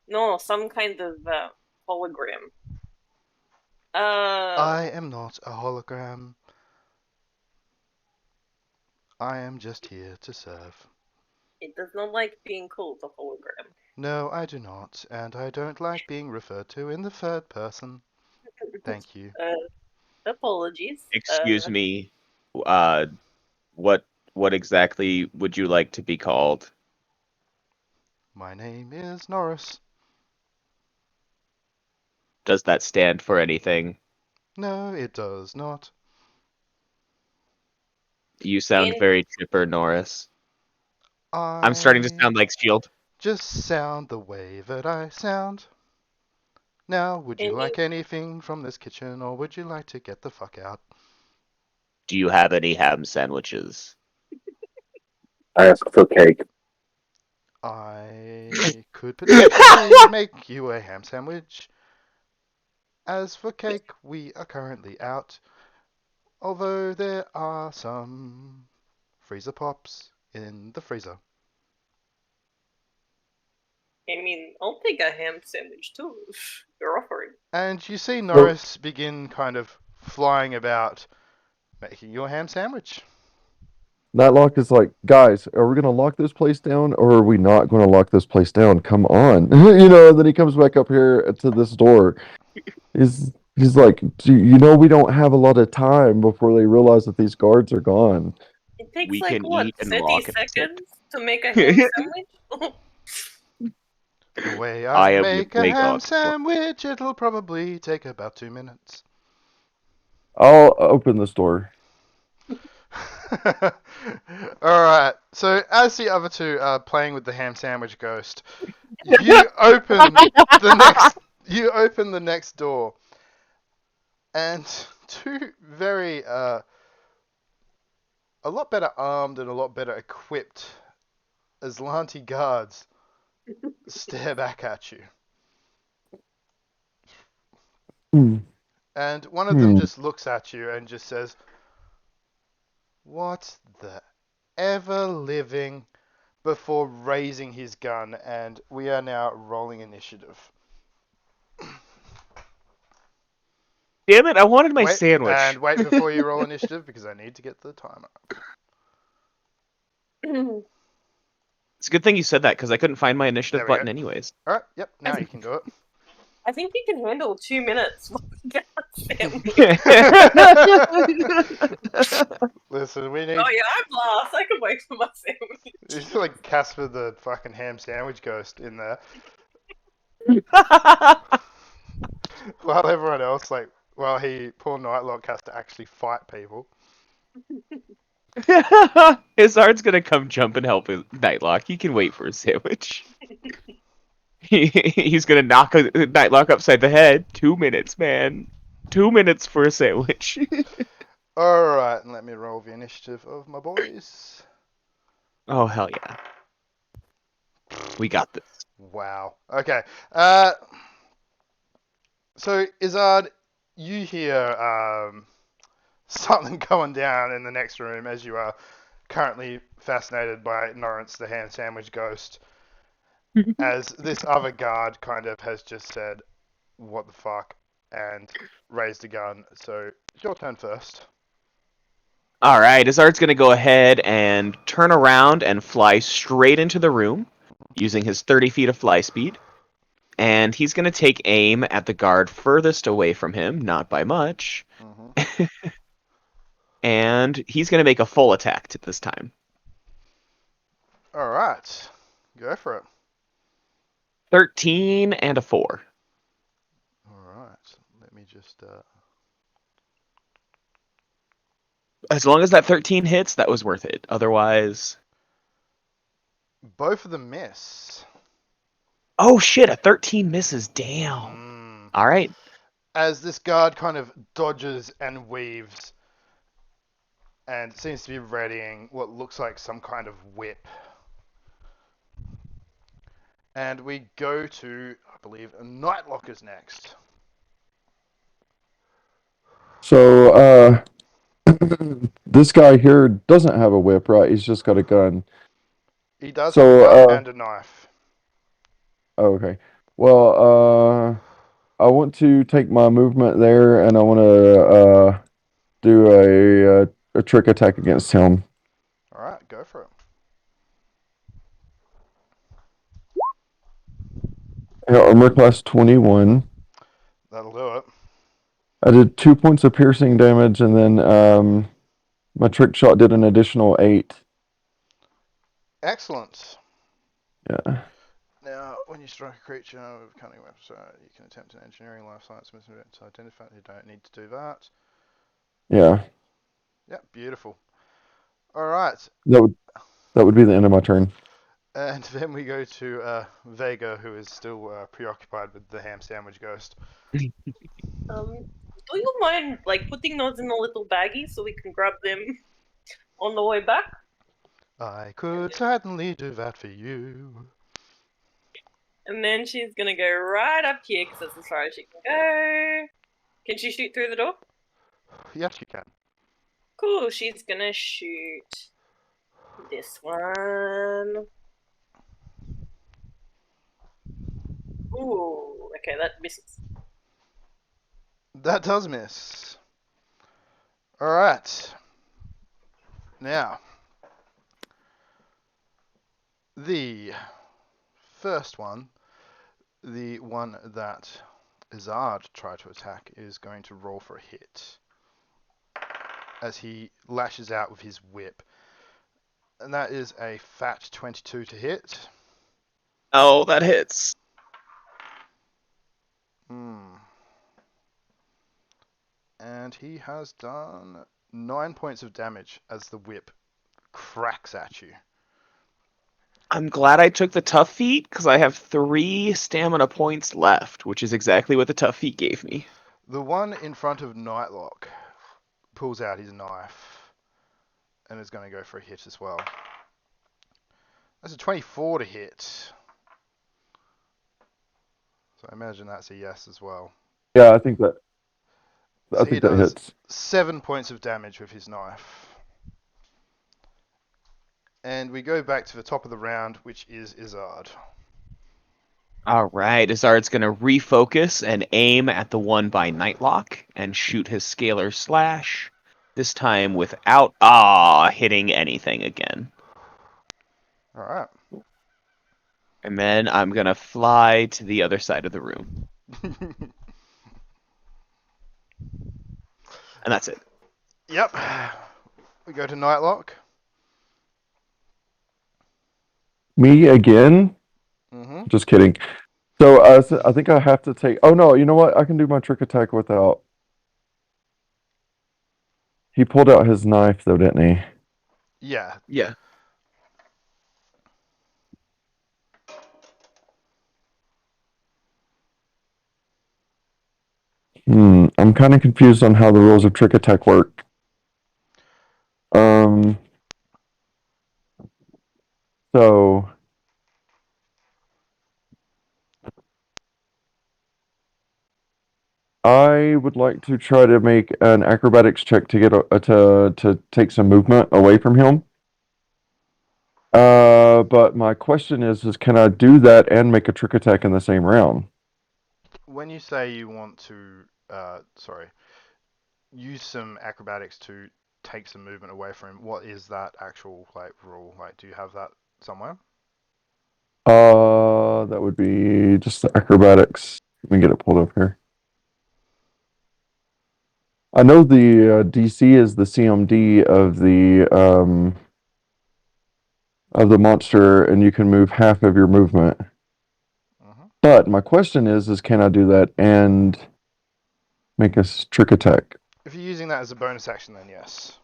No, some kind of hologram.
I am not a hologram. I am just here to serve.
It does not like being called a hologram.
No, I do not, and I don't like being referred to in the third person. Thank you.
Apologies.
Excuse me. Uh, what exactly would you like to be called?
My name is Norris.
Does that stand for anything?
No, it does not.
You sound
In
very chipper, Norris. I'm starting to
I
sound like Shield.
just sound the way that I sound. Now, would you
in
like anything from this kitchen, or would you like to get the fuck out?
Do you have any ham sandwiches?
I ask for cake.
I could potentially make you a ham sandwich. As for cake, we are currently out, although there are some freezer pops in the freezer.
I'll take a ham sandwich too if you're offering.
And you see Norris begin kind of flying about, making you a ham sandwich.
Nightlock is like, guys, are we gonna lock this place down or are we not gonna lock this place down? Come on. And then he comes back up here to this door. He's like, we don't have a lot of time before they realize that these guards are gone.
It takes
We
like
can
what,
eat and
30
walk and sip.
seconds to make a ham sandwich?
The way
I
I
am your
make a ham
playground.
sandwich, it'll probably take about 2 minutes.
I'll open this door.
Alright, so as the other two are playing with the ham sandwich ghost, you open the next door, and two very a lot better armed and a lot better equipped Aslanti guards stare back at you.
Hmm.
And one of them just looks at you and just says, "What the ever living," before raising his gun, and we are now rolling initiative.
Damn it, I wanted my
Wait,
sandwich.
and wait before you roll initiative because I need to get the timer up.
It's a good thing you said that because I couldn't find my initiative
There we
button
go.
anyways.
Alright, yep, now you can do it.
I think you can handle 2 minutes while you get a sandwich.
Listen, we need.
Oh yeah, I'm last. I can wait for my sandwich.
You should like Casper the fucking ham sandwich ghost in there. While everyone else, poor Nightlock has to actually fight people.
Izzard's gonna come jump and help Nightlock. He can wait for a sandwich. He's gonna knock a Nightlock upside the head. 2 minutes, man. 2 minutes for a sandwich.
Alright, and let me roll the initiative of my boys.
Oh, hell yeah. We got this.
Wow. Okay. So, Izzard, you hear something going down in the next room as you are currently fascinated by Norrance the ham sandwich ghost. As this other guard kind of has just said, "What the fuck?" and raised a gun. So, it's your turn first.
Alright, Izzard's gonna go ahead and turn around and fly straight into the room using his 30 feet of fly speed. And he's gonna take aim at the guard furthest away from him, not by much.
Mm-hmm.
And he's gonna make a full attack this time.
Alright. Go for it.
13 and a 4.
just.
As long as that 13 hits, that was worth it. Otherwise,
Both of them miss.
oh shit, a 13 misses. Damn. All right.
As this guard kind of dodges and weaves and seems to be readying what looks like some kind of whip. And we go to, I believe, Nightlocker's next.
So, this guy here doesn't have a whip, right? He's just got a gun.
He does have a
So,
gun and a knife.
oh, okay. Well, I want to take my movement there, and I want to do a trick attack against him.
All right, go for it.
Yeah, armor class 21.
That'll do it.
I did 2 points of piercing damage, and then my trick shot did an additional 8.
Excellent.
Yeah.
Now, when you strike a creature with a cunning weapon, you can attempt an engineering life science mission to identify. You don't need to do that.
Yeah.
Yep, beautiful. All right,
That would be the end of my turn.
and then we go to Vega, who is still preoccupied with the ham sandwich ghost.
Do you mind like putting those in a little baggie so we can grab them on the way back?
I could certainly do that for you.
And then she's gonna go right up here because that's as far as she can go. Can she shoot through the door?
Yes, you can.
Cool, she's gonna shoot this one. Ooh, okay, that misses.
That does miss. All right. Now, the first one, the one that Izard tried to attack, is going to roll for a hit as he lashes out with his whip. And that is a fat 22 to hit.
Oh, that hits.
And he has done 9 points of damage as the whip cracks at you.
I'm glad I took the tough feat because I have 3 stamina points left, which is exactly what the tough feat gave me.
The one in front of Nightlock pulls out his knife and is going to go for a hit as well. That's a 24 to hit. So I imagine that's a yes as well.
Yeah, I think that
So he does
hits.
7 points of damage with his knife. And we go back to the top of the round, which is Izard.
All right, Izard's going to refocus and aim at the one by Nightlock and shoot his scalar slash. This time without hitting anything again.
All right.
And then I'm going to fly to the other side of the room. And that's it.
Yep. We go to Nightlock.
Me again?
Mm-hmm.
Just kidding. So, I think I have to take. Oh no, you know what? I can do my trick attack without. He pulled out his knife, though, didn't he?
Yeah.
Yeah.
I'm kind of confused on how the rules of trick attack work. So I would like to try to make an acrobatics check to get to take some movement away from him. But my question is can I do that and make a trick attack in the same round?
When you say you want to, use some acrobatics to take some movement away from him, what is that actual rule? Do you have that somewhere?
That would be just the acrobatics. Let me get it pulled up here. I know the DC is the CMD of the monster, and you can move half of your movement.
Mm-hmm.
But my question is can I do that and make a trick attack.
If you're using that as a bonus action, then yes.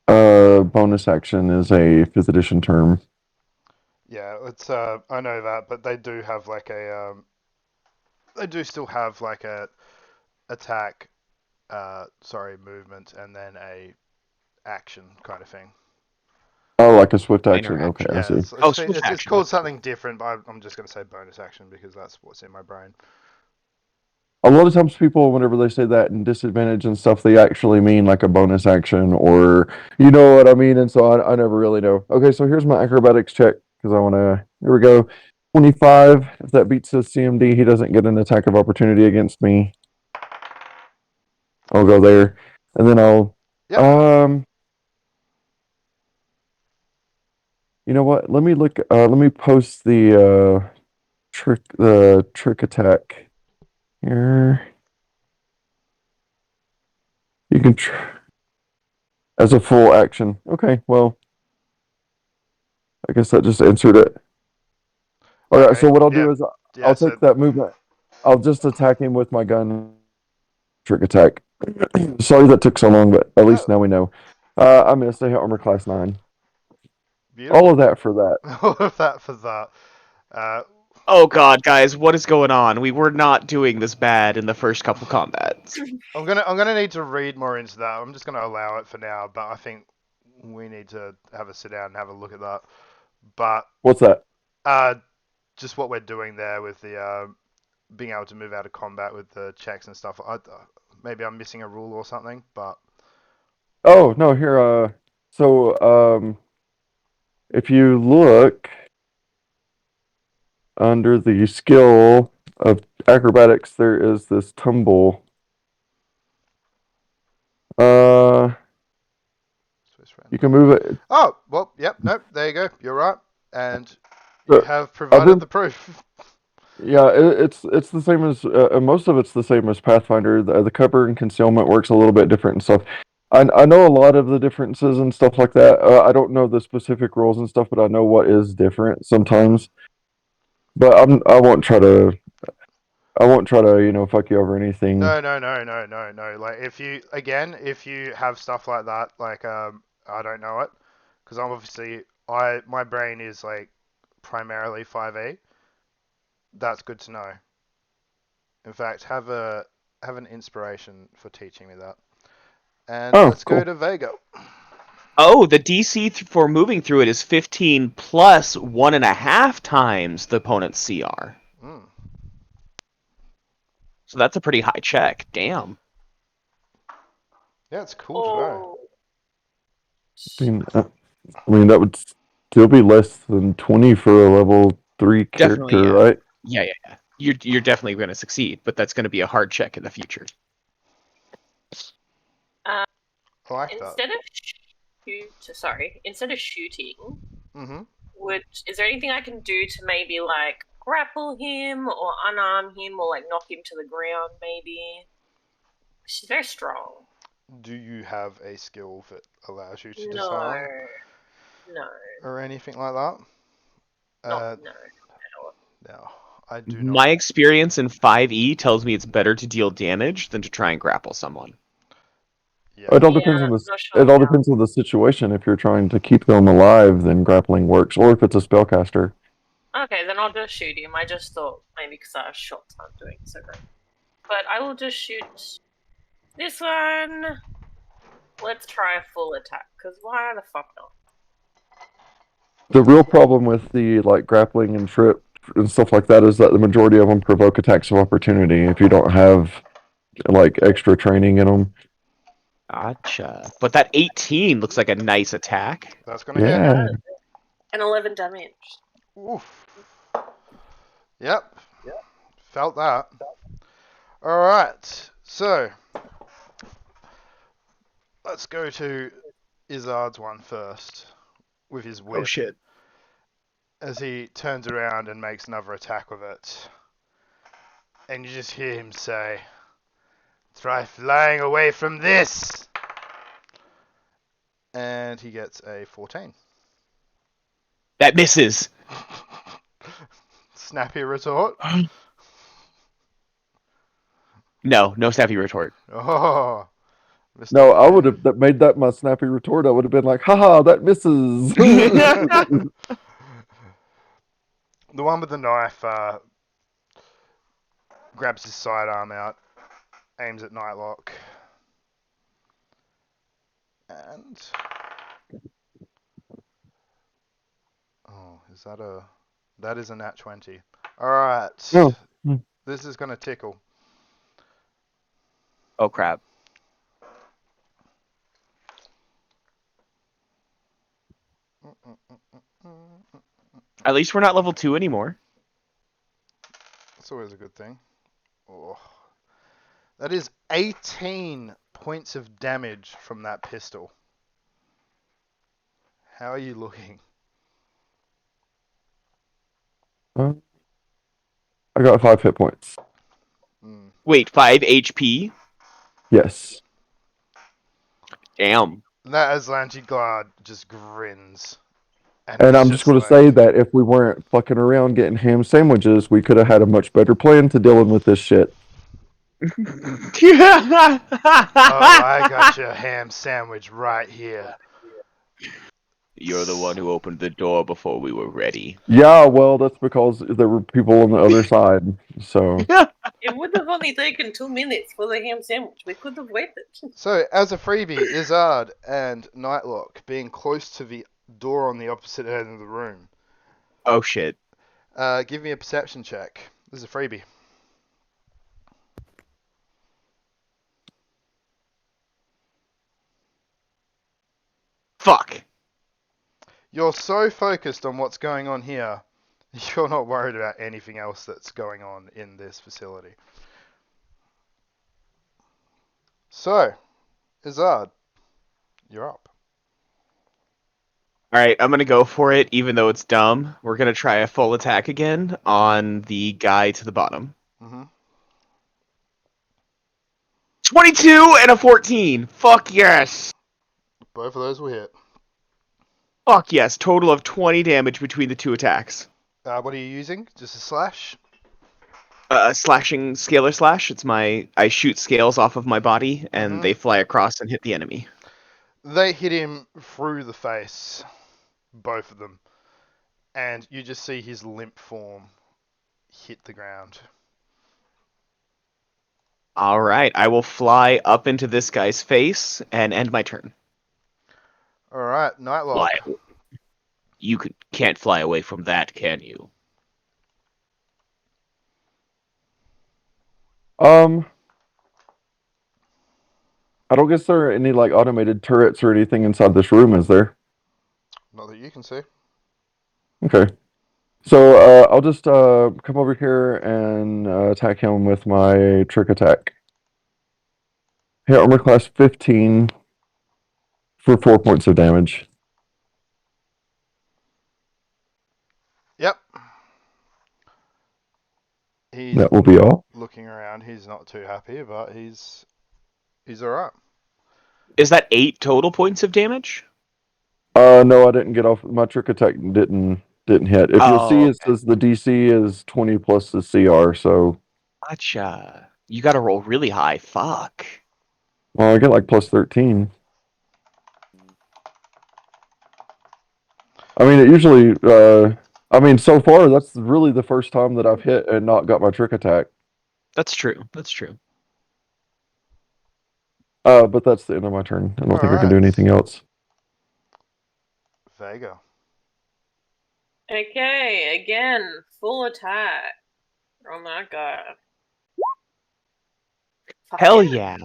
Bonus action is a 5th edition term.
Yeah, it's I know that, but they do have like a they do still have like a attack, movement, and then a action kind of thing.
Oh, like a swift
Minor
action. Okay,
action.
I
Yeah,
see.
Oh, swift
it's
action.
called something different, but I'm just going to say bonus action because that's what's in my brain.
A lot of times people, whenever they say that in disadvantage and stuff, they actually mean like a bonus action or you know what I mean. And so I never really know. Okay, so here's my acrobatics check because I want to. Here we go. 25. If that beats his CMD, he doesn't get an attack of opportunity against me. I'll go there, and then I'll.
Yep.
You know what? Let me look. Let me post the trick attack here. You can as a full action. Okay, well, I guess that just answered it. All right,
Okay.
so what I'll
Yeah.
do is
Yeah.
I'll
So
take that movement. I'll just attack him with my gun. Trick attack. Sorry that took so long, but at least now we know. I missed. I hit armor class 9. All
beautiful.
of that for that.
All of that for that. Uh,
Oh god, guys, what is going on? We were not doing this bad in the first couple combats.
I'm gonna need to read more into that. I'm just gonna allow it for now, but I think we need to have a sit down and have a look at that. But
What's that?
just what we're doing there with the being able to move out of combat with the checks and stuff. Maybe I'm missing a rule or something, but
Oh no, here. So if you look under the skill of acrobatics, there is this tumble. You can move it.
Oh, well, yep, nope, there you go. You're right, and you
Uh,
have
I've
provided
been
the proof.
Yeah, it's the same as most of it's the same as Pathfinder. The cover and concealment works a little bit different and stuff. I know a lot of the differences and stuff like that. I don't know the specific rules and stuff, but I know what is different sometimes. But I won't try to fuck you over anything.
No, no, no, no, no, no. Like if you have stuff like that, like I don't know it, because I'm obviously my brain is like primarily 5e. That's good to know. In fact, have an inspiration for teaching me that. And
Oh,
let's go
cool.
to Vega.
Oh, the DC for moving through it is 15 plus 1.5 times the opponent's CR.
Mm.
So that's a pretty high check. Damn.
Yeah, it's cool to know.
Oh.
I mean that would still be less than 20 for a level 3
Definitely,
character,
yeah.
right?
Yeah. You're definitely going to succeed, but that's going to be a hard check in the future.
I like that.
Instead of shooting,
Mm-hmm.
is there anything I can do to maybe like grapple him or unarm him or like knock him to the ground? Maybe she's very strong.
Do you have a skill that allows you to
No,
disarm
no,
or anything like that?
no. At all.
No, I do not.
My experience in 5e tells me it's better to deal damage than to try and grapple someone.
Yeah.
It all
Yeah,
depends on
not sure
it all
now.
depends on the situation. If you're trying to keep them alive, then grappling works, or if it's a spellcaster.
Okay, then I'll just shoot him. I just thought maybe because I have shots I'm doing so great. But I will just shoot this one. Let's try a full attack, because why the fuck not?
The real problem with the like grappling and trip and stuff like that is that the majority of them provoke attacks of opportunity if you don't have like extra training in them.
Gotcha. But that 18 looks like a nice attack.
That's gonna hit.
Yeah.
And 11 damage.
Oof. Yep. Felt that. All right. So let's go to Izzard's one first with his whip.
Oh shit.
As he turns around and makes another attack with it. And you just hear him say, "Try flying away from this!" And he gets a 14.
That misses.
Snappy retort.
No snappy retort.
Oh, Mr.
No, I would have made that my snappy retort. I would have been like, haha, that misses.
The one with the knife grabs his sidearm out, aims at Nightlock, and that is a nat 20. All right,
No.
this is gonna tickle.
Oh crap. At least we're not level 2 anymore.
That's always a good thing. Oh. That is 18 points of damage from that pistol. How are you looking?
I got 5 hit points.
Wait, 5 HP?
Yes.
Damn.
That Aslanti guard just grins.
And I'm just going to say that if we weren't fucking around getting ham sandwiches, we could have had a much better plan to dealing with this shit.
Oh, I got your ham sandwich right here.
You're the one who opened the door before we were ready.
Yeah, well, that's because there were people on the other side. So
It would have only taken 2 minutes for the ham sandwich. We could have waited.
So, as a freebie, Izzard and Nightlock being close to the door on the opposite end of the room.
Oh shit.
Give me a perception check. This is a freebie.
Fuck.
You're so focused on what's going on here, you're not worried about anything else that's going on in this facility. So, Izzard, you're up.
Alright, I'm gonna go for it, even though it's dumb. We're gonna try a full attack again on the guy to the bottom.
Mm-hmm.
22 and a 14! Fuck yes!
Both of those will hit.
Fuck yes, total of 20 damage between the two attacks.
What are you using? Just a slash?
Slashing scalar slash. I shoot scales off of my body and they fly across and hit the enemy.
They hit him through the face, both of them, and you just see his limp form hit the ground.
Alright, I will fly up into this guy's face and end my turn.
Alright, Nightlock.
You can't fly away from that, can you?
I don't guess there are any like automated turrets or anything inside this room, is there?
Not that you can see.
Okay. So I'll just come over here and attack him with my trick attack. Hit armor class 15 for 4 points of damage.
Yep. He's
That will be all.
looking around. He's not too happy, but he's alright.
Is that 8 total points of damage?
No, I didn't get off. My trick attack didn't hit. If you'll see, it says the DC is 20 plus the CR. So
Gotcha. You got to roll really high. Fuck.
well, I get like plus 13. I mean, it usually. I mean, so far that's really the first time that I've hit and not got my trick attack.
That's true. That's true.
But that's the end of my turn. I don't think I can do anything else.
Vega.
Okay, again, full attack. Oh my god. Fuck
Hell yeah.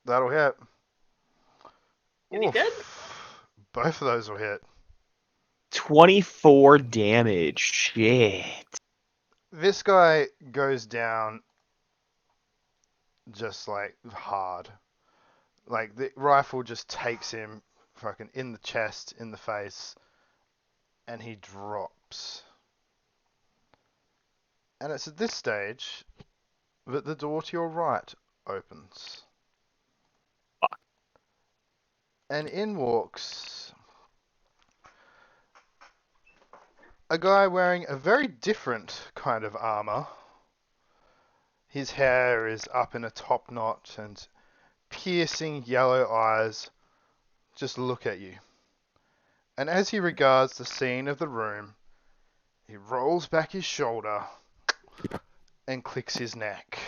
That'll hit.
Is he dead?
Both of those will hit.
24 damage. Shit.
This guy goes down just like hard. Like the rifle just takes him fucking in the chest, in the face, and he drops. And it's at this stage that the door to your right opens.
Fuck.
And in walks a guy wearing a very different kind of armor. His hair is up in a top knot and piercing yellow eyes just look at you. And as he regards the scene of the room, he rolls back his shoulder and clicks his neck.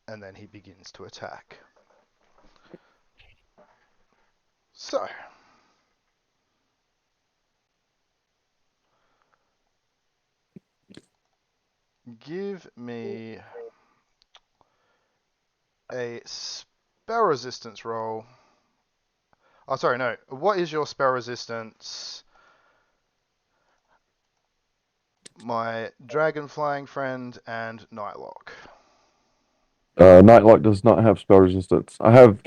And then he begins to attack. So, give me a spell resistance roll. Oh, sorry, no. What is your spell resistance? My dragon flying friend and Nightlock.
Nightlock does not have spell resistance. I have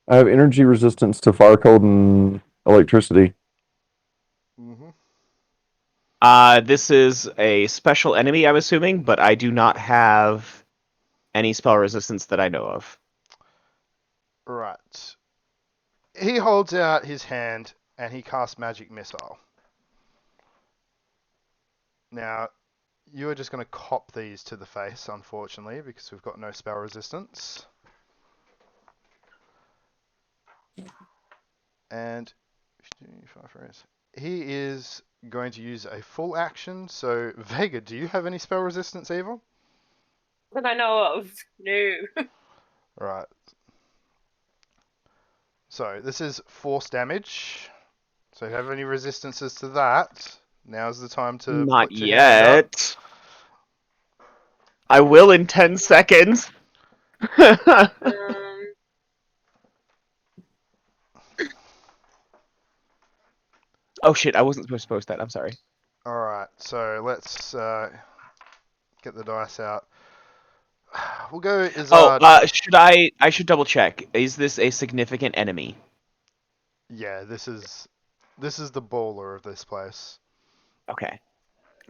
energy resistance to fire, cold, and electricity.
Mm-hmm.
This is a special enemy, I'm assuming, but I do not have any spell resistance that I know of.
Right. He holds out his hand and he casts Magic Missile. Now, you are just going to cop these to the face, unfortunately, because we've got no spell resistance. And he is going to use a full action. So, Vega, do you have any spell resistance, Eva?
That I know of. No.
Right. So, this is force damage. So, if you have any resistances to that, now's the time to
Not
put your hand up.
yet. I will in 10 seconds. Oh shit, I wasn't supposed to post that. I'm sorry.
Alright, so let's get the dice out. We'll go Izzard.
I should double check. Is this a significant enemy?
Yeah, this is the baller of this place.
Okay.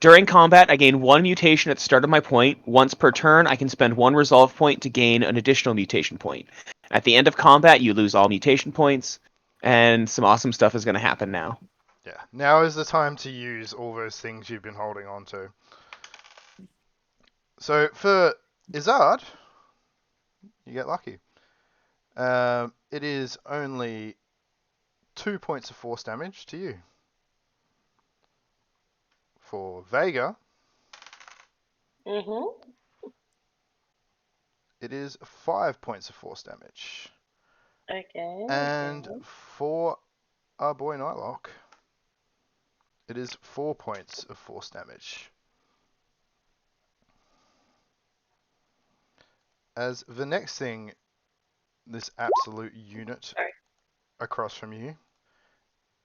During combat, I gain 1 mutation at the start of my point. Once per turn, I can spend 1 resolve point to gain an additional mutation point. At the end of combat, you lose all mutation points, and some awesome stuff is going to happen now.
Yeah, now is the time to use all those things you've been holding on to. So for Izzard, you get lucky. It is only 2 points of force damage to you. For Vega, it is 5 points of force damage.
Okay.
And for our boy Nightlock, it is 4 points of force damage. As the next thing, this absolute unit across from you,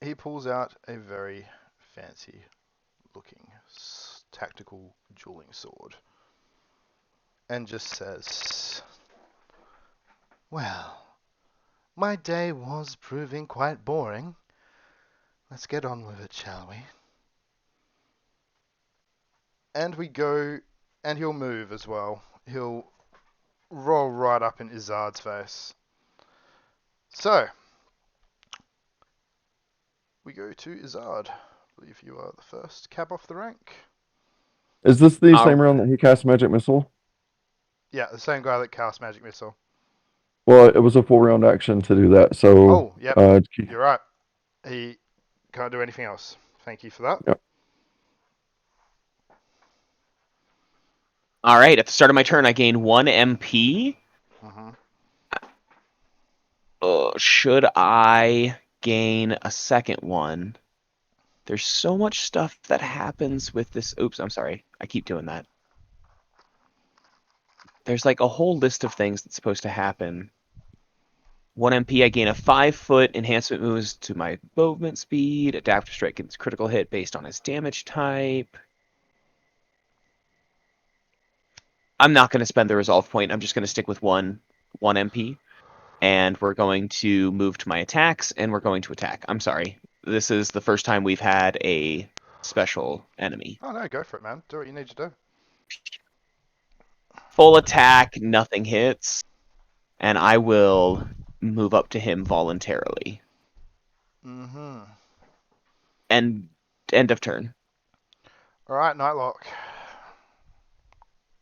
he pulls out a very fancy looking tactical dueling sword and just says, "Well, my day was proving quite boring. Let's get on with it, shall we?" And we go, and he'll move as well. He'll roll right up in Izzard's face. So, we go to Izzard. I believe you are the first cab off the rank.
Is this the same round that he cast Magic Missile?
Yeah, the same guy that cast Magic Missile.
Well, it was a full round action to do that, so...
Oh, yep, you're right. He can't do anything else. Thank you for that.
Yep.
Alright, at the start of my turn, I gain 1 MP. Should I gain a second one? There's so much stuff that happens with this. Oops, I'm sorry. I keep doing that. There's like a whole list of things that's supposed to happen. 1 MP, I gain a 5-foot enhancement moves to my movement speed. Adaptive strike gets critical hit based on its damage type. I'm not going to spend the resolve point. I'm just going to stick with 1 MP. And we're going to move to my attacks, and we're going to attack. I'm sorry. This is the first time we've had a special enemy.
Oh no, go for it, man. Do what you need to do.
Full attack, nothing hits. And I will move up to him voluntarily.
Mm-hmm.
And end of turn.
All right, Nightlock.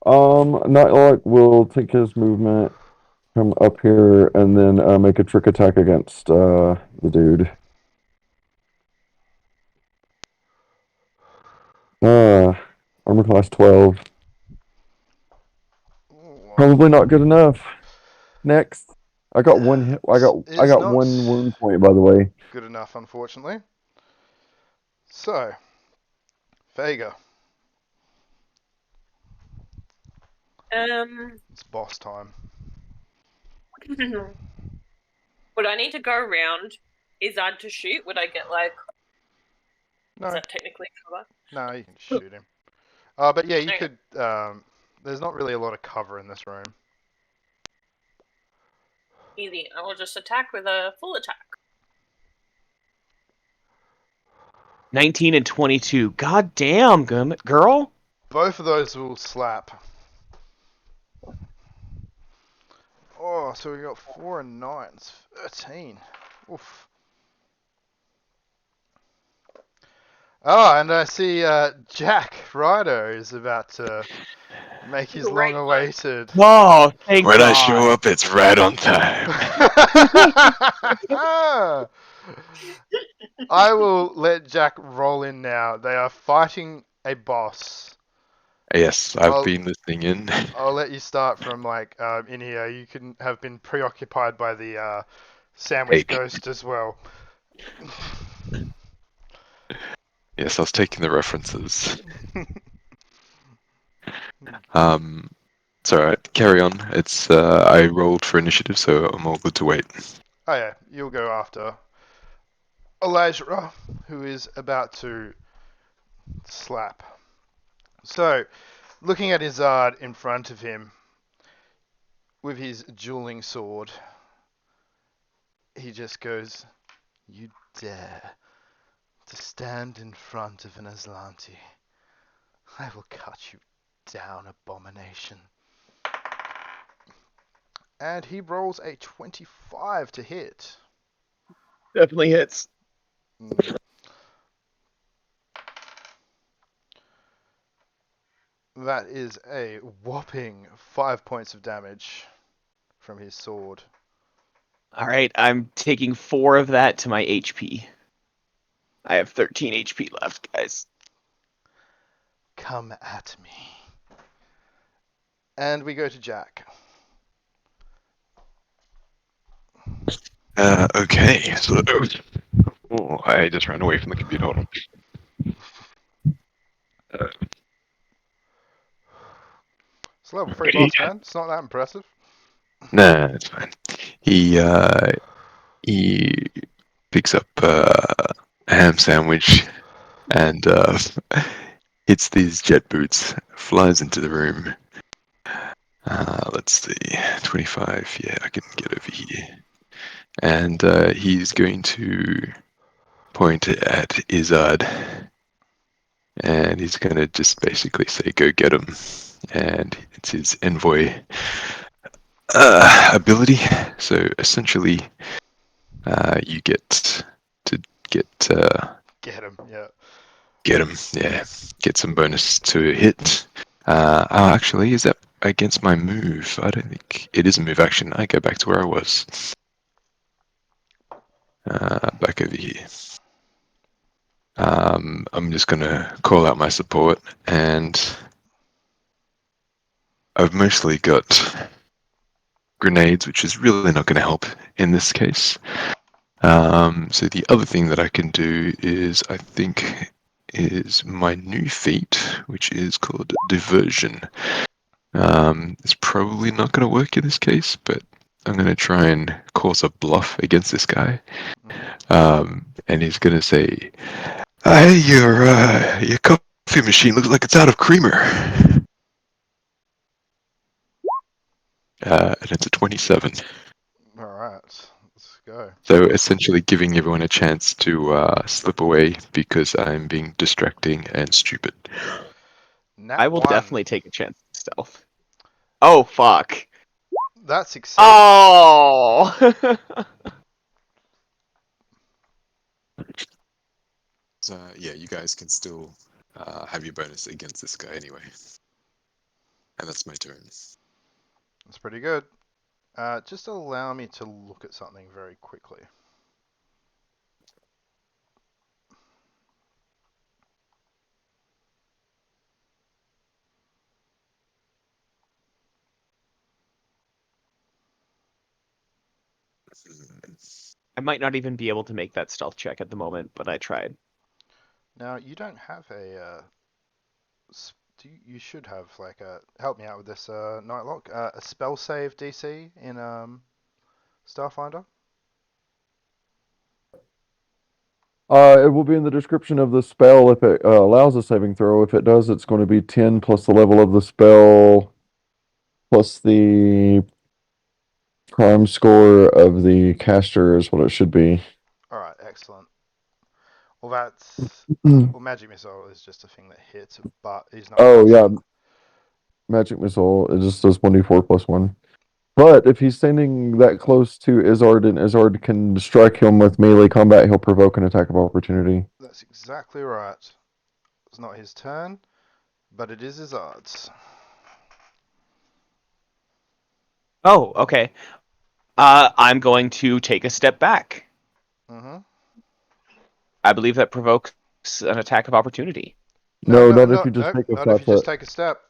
Nightlock will take his movement, come up here, and then make a trick attack against the dude. Armor class 12.
Ooh,
Probably not good enough. Next. I got
yeah,
one hit. I
it's
got
not
one wound point, by the way.
good enough, unfortunately. So, Vega, it's boss time.
Would I need to go around Izzard to shoot? Would I get like?
No,
Is that technically cover?
no, you can shoot him. But yeah, you
Okay.
could. There's not really a lot of cover in this room.
Easy. I will just attack with a full attack.
19 and 22. God damn, girl.
Both of those will slap. Oh, so we got 4 and 9. It's 13. Oof. Oh, and I see Jack Ryder is about to make his
Great
long-awaited.
Oh, thank
When
God.
I show up, it's right on time.
I will let Jack roll in now. They are fighting a boss.
Yes, I've
I'll-
been listening in.
I'll let you start from like in here. You can have been preoccupied by the sandwich
Cake.
ghost as well.
Yes, I was taking the references. It's alright, carry on. It's I rolled for initiative, so I'm all good to wait.
Oh yeah, you'll go after Elijah, who is about to slap. So, looking at Izzard in front of him with his dueling sword, he just goes, "You dare to stand in front of an Aslanti? I will cut you down, abomination." And he rolls a 25 to hit.
Definitely hits.
That is a whopping 5 points of damage from his sword.
All right, I'm taking 4 of that to my HP. I have 13 HP left, guys.
Come at me. And we go to Jack.
Okay, so oh, I just ran away from the computer. Hold on.
It's level 3 boss, man. It's not that impressive.
Nah, it's fine. He picks up a ham sandwich and hits these jet boots, flies into the room. Let's see, 25. Yeah, I can get over here. And he's going to point at Izzard. And he's going to just basically say, "Go get him." And it's his envoy ability. So essentially, you get to get
Get him, yeah.
get him. Yeah, get some bonus to hit. Oh, actually, is that against my move? I don't think it is a move action. I go back to where I was. Back over here. I'm just gonna call out my support, and I've mostly got grenades, which is really not going to help in this case. So the other thing that I can do is, I think, is my new feat, which is called diversion. It's probably not going to work in this case, but I'm going to try and cause a bluff against this guy. And he's going to say, "Hey, your coffee machine looks like it's out of creamer." And it's a 27.
Alright, let's go.
So essentially giving everyone a chance to slip away because I'm being distracting and stupid.
Nat
I will
1.
definitely take a chance at stealth. Oh, fuck.
That succeeds.
Oh!
So yeah, you guys can still have your bonus against this guy anyway. And that's my turn.
That's pretty good. Just allow me to look at something very quickly.
I might not even be able to make that stealth check at the moment, but I tried.
Now, you don't have a... you should have, like, help me out with this, Nightlock. A spell save DC in Starfinder?
It will be in the description of the spell if it allows a saving throw. If it does, it's going to be 10 plus the level of the spell plus the crime score of the caster is what it should be.
Alright, excellent. Well, that's...
Oh
Well, Magic Missile is just a thing that hits, but he's not close
yeah,
enough.
magic missile. It just does 1d4 plus 1. But if he's standing that close to Izzard and Izzard can strike him with melee combat, he'll provoke an attack of opportunity.
That's exactly right. It's not his turn, but it is his odds.
Oh, okay. I'm going to take a step back.
Mm-hmm.
I believe that provokes an attack of opportunity.
No, not if you just take a
not if
5
you just
foot.
take a step.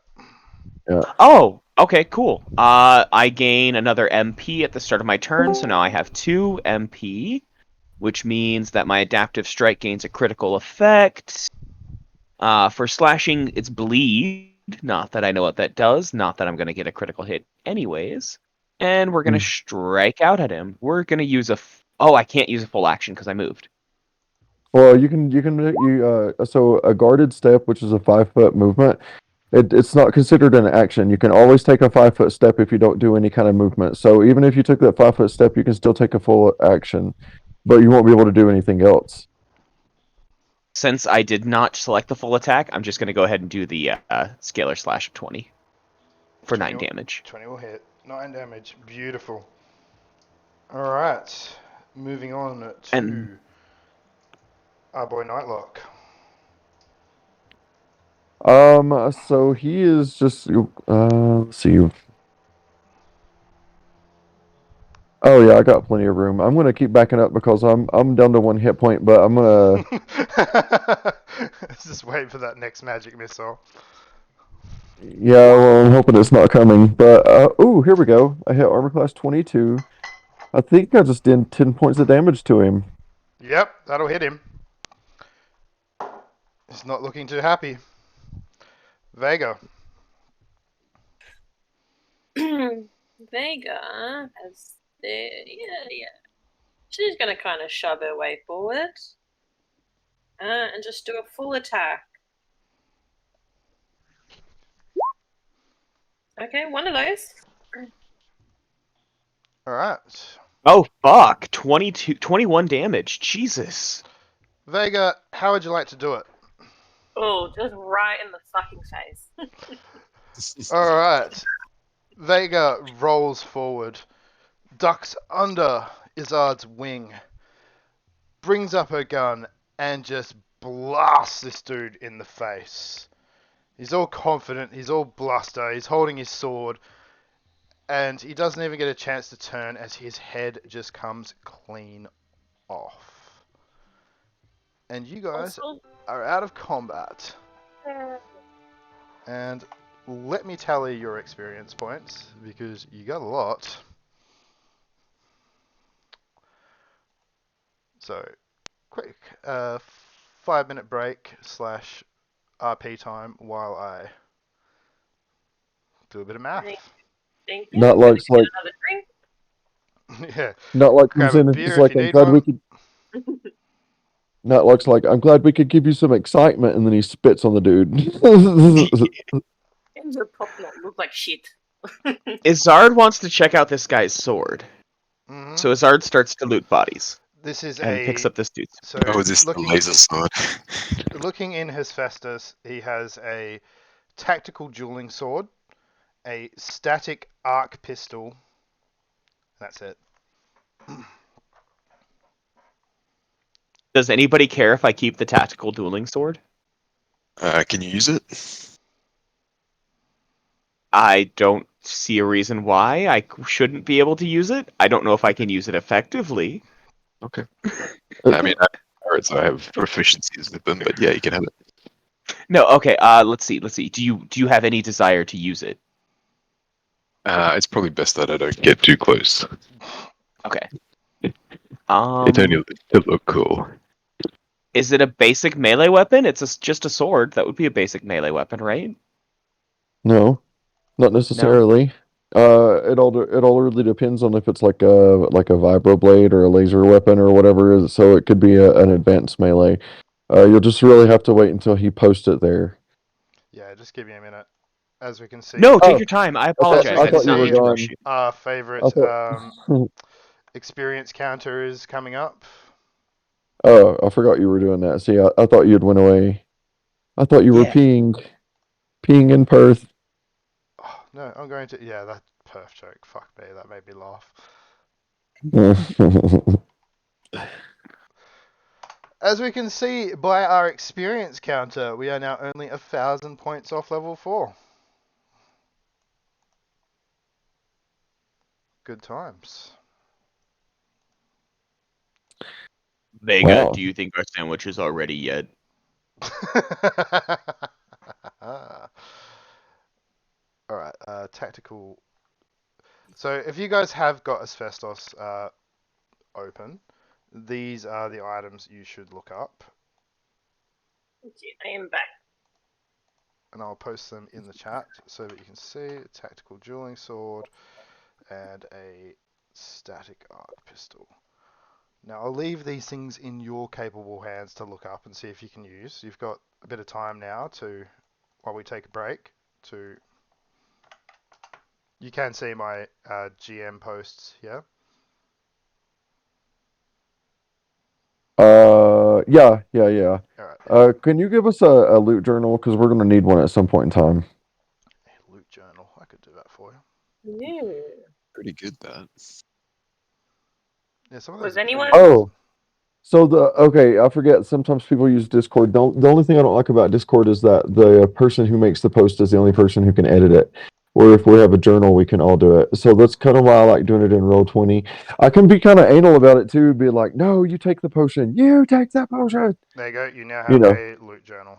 Yeah.
Oh, okay, cool. I gain another MP at the start of my turn, so now I have 2 MP, which means that my adaptive strike gains a critical effect. For slashing, it's bleed. Not that I know what that does. Not that I'm going to get a critical hit anyways. And we're going to strike out at him. We're going to use a... Oh, I can't use a full action because I moved.
Well, so a guarded step, which is a 5 foot movement, it's not considered an action. You can always take a 5 foot step if you don't do any kind of movement. So even if you took that 5 foot step, you can still take a full action, but you won't be able to do anything else.
Since I did not select the full attack, I'm just going to go ahead and do the scalar slash of 20 for 9 damage.
20 will hit. 9 damage. Beautiful. Alright. Moving on to our boy Nightlock.
So he is just let's see. Oh yeah, I got plenty of room. I'm gonna keep backing up because I'm down to 1 hit point, but I'm gonna
Let's just wait for that next magic missile.
yeah, well, I'm hoping it's not coming. But here we go. I hit armor class 22. I think I just did 10 points of damage to him.
Yep, that'll hit him. He's not looking too happy. Vega.
Vega has yeah. She's gonna kind of shove her way forward and just do a full attack. Okay, one of those.
Alright.
Oh, fuck. 21 damage. Jesus.
Vega, how would you like to do it?
Oh, just right in the fucking face.
Alright. Vega rolls forward, ducks under Izzard's wing, brings up her gun, and just blasts this dude in the face. He's all confident, he's all bluster, he's holding his sword, and he doesn't even get a chance to turn as his head just comes clean off. And you guys are out of combat. And let me tally your experience points, because you got a lot. So, quick 5-minute break / RP time while I do a bit of math.
Thank you.
Not like
Another drink.
Yeah,
not like
grab
comes
a
in and
beer
he's
if
like,
you
I'm
need
glad we
one.
could. Not looks like I'm glad we could give you some excitement, and then he spits on the dude.
Games are pop not look like shit.
Izzard wants to check out this guy's sword.
Mhm.
So Izzard starts to loot bodies
This is
and picks up this dude's.
So
Oh, is this the laser sword?
looking in his Festus, he has a tactical dueling sword, a static arc pistol. That's it.
Does anybody care if I keep the tactical dueling sword?
Can you use it?
I don't see a reason why I shouldn't be able to use it. I don't know if I can use it effectively.
Okay.
Uh,
I mean, so I have proficiencies with them, but yeah, you can have it.
No, okay. Let's see. Do you have any desire to use it?
It's probably best that I don't get too close.
Okay.
It's only to look cool.
Is it a basic melee weapon? Just a sword. That would be a basic melee weapon, right?
no, not necessarily. It all really depends on if it's like a vibroblade or a laser weapon or whatever. So it could be an advanced melee. You'll just really have to wait until he posts it there.
Yeah, just give me a minute. As we can see,
No, take
Oh,
your time. I
as we
apologize.
I
I
can
did
thought you
not
were
mean to
see,
rush
gone.
you.
our
I
favorite
thought.
experience counter is coming up.
Oh, I forgot you were doing that. See, I thought you'd went away. I thought you were
Yeah.
peeing in Perth.
Oh, no, I'm going to. Yeah, that perf joke. Fuck me, that made me laugh. As we can see by our experience counter, we are now only 1,000 points off level 4. Good times.
Vega,
Wow.
do you think our sandwich is already yet?
Alright, tactical. So if you guys have got asbestos open, these are the items you should look up.
Okay, I am back.
And I'll post them in the chat so that you can see a tactical dueling sword and a static arc pistol. Now I'll leave these things in your capable hands to look up and see if you can use. You've got a bit of time now to, while we take a break, to. You can see my GM posts here.
Yeah.
All right,
Can you give us a loot journal? Because we're gonna need one at some point in time.
a loot journal. I could do that for you.
Yeah.
Pretty good, that.
Yeah, some of those
Was
are pretty
anyone?
awesome.
Oh, so okay, I forget. Sometimes people use Discord. The only thing I don't like about Discord is that the person who makes the post is the only person who can edit it. Or if we have a journal, we can all do it. So that's kind of why I like doing it in Roll20. I can be kind of anal about it too. Be like, no, you take the potion. You take that potion.
There you go. You now
You
have
know.
a loot journal.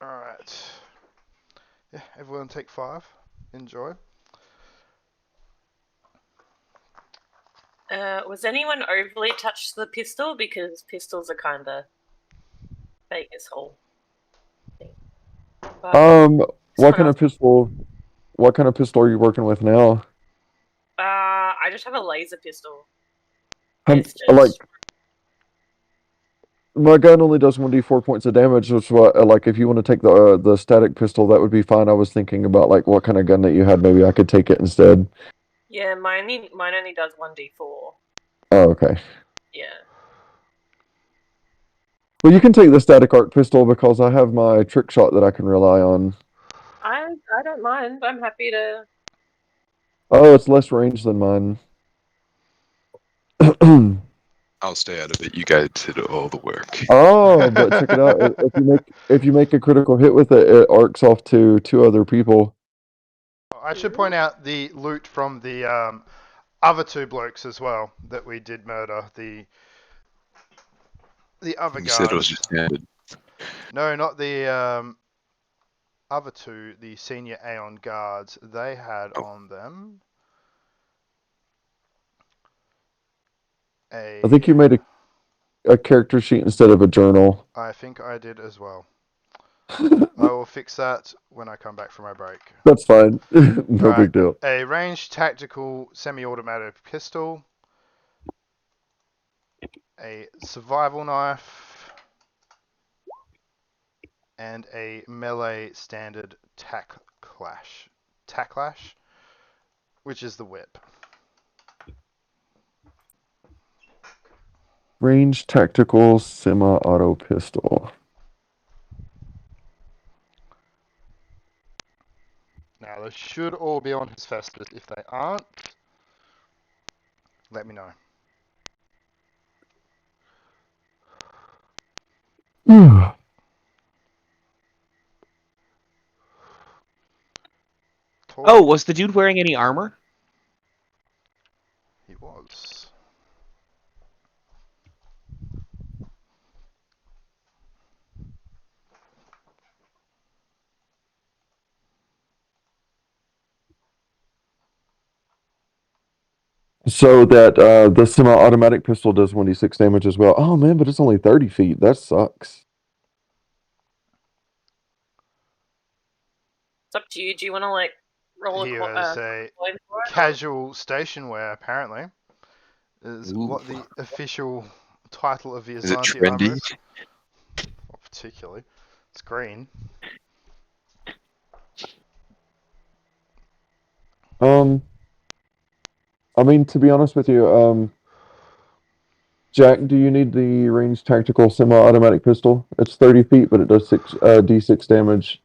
All right. Yeah, everyone take 5. Enjoy.
Was anyone overly touched the pistol? Because pistols are kind of fake as whole thing. But
Um, what
someone
kind
else.
of pistol? What kind of pistol are you working with now?
I just have a laser pistol.
Um,
It's
like
just
my gun only does 1d4 points of damage, which what like if you want to take the static pistol, that would be fine. I was thinking about like what kind of gun that you had. Maybe I could take it instead.
yeah. Mine only does 1d4.
Oh, okay.
Yeah.
Well, you can take the static arc pistol because I have my trick shot that I can rely on.
I don't mind. I'm happy to.
Oh, it's less range than mine.
I'll stay out of it. You guys did all the work.
Oh, but check it out. If you make a critical hit with it, it arcs off to 2 other people.
I should point out the loot from the other 2 blokes as well that we did murder. The other
You said it was
guards.
just standard.
No, not the other 2, the senior Aeon guards. They had
Oh.
on them
I think
a.
you made a character sheet instead of a journal.
I think I did as well. I will fix that when I come back from my break.
That's fine. No
Alright,
big deal.
a ranged tactical semi-automatic pistol, a survival knife, and a melee standard tacklash, which is the whip.
Range tactical semi-auto pistol.
Now, they should all be on his Festus. If they aren't, let me know. call.
Oh, was the dude wearing any armor?
He was.
So that the semi-automatic pistol does 1d6 damage as well. Oh man, but it's only 30 feet. That sucks.
It's up to you. Do you want to like roll
He
a
was a
coin for it?
casual station wear, apparently. Is
Ooh.
what the official title of the
Is it
Asante armor
trendy?
is. Not particularly. It's green.
I mean, to be honest with you, Jack, do you need the ranged tactical semi-automatic pistol? It's 30 feet, but it does d6 damage.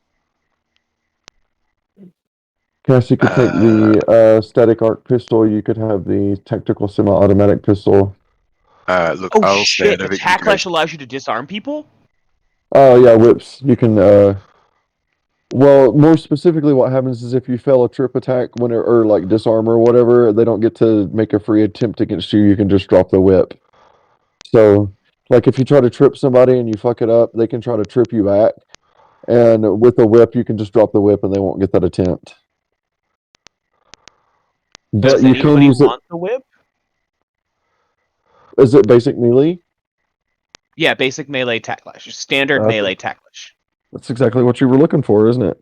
Cassie could take the static arc pistol. You could have the tactical semi-automatic pistol.
Look,
Oh
I'll stay
shit!
out of it. You
Attack
guys.
Lash allows you to disarm people?
Oh yeah, whips. You can. Well, more specifically, what happens is if you fail a trip attack or like disarm or whatever, they don't get to make a free attempt against you. You can just drop the whip. So, like if you try to trip somebody and you fuck it up, they can try to trip you back. And with a whip, you can just drop the whip and they won't get that attempt. But
Does
you can
anybody
use it.
want the whip?
Is it basic melee?
Yeah, basic melee attack lash. Standard
Okay.
melee attack lash.
That's exactly what you were looking for, isn't it?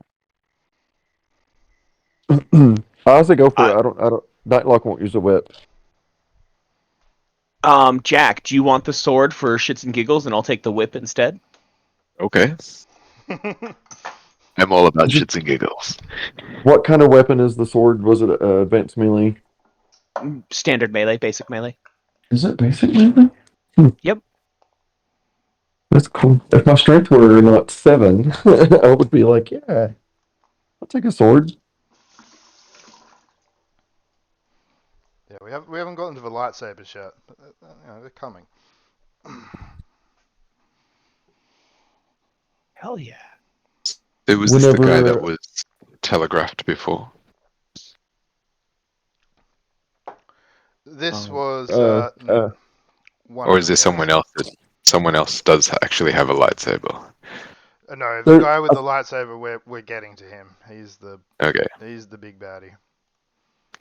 I honestly go for it. I don't. Nightlock won't use a whip.
Jack, do you want the sword for shits and giggles, and I'll take the whip instead?
Okay. I'm all about shits and giggles.
What kind of weapon is the sword? Was it advanced melee?
Standard melee, basic melee.
Is it basic melee?
Yep.
That's cool. If my strength were not 7, I would be like, yeah, I'll take a sword.
Yeah, we haven't gotten to the lightsabers yet, but they're coming.
Hell yeah.
So was this the guy that
Whenever,
was telegraphed before?
This
Oh.
was one
Or
of
is
the
there
guys.
someone else does actually have a lightsaber?
No, the
there,
guy with the lightsaber. We're getting to him. He's the
Okay.
big baddie.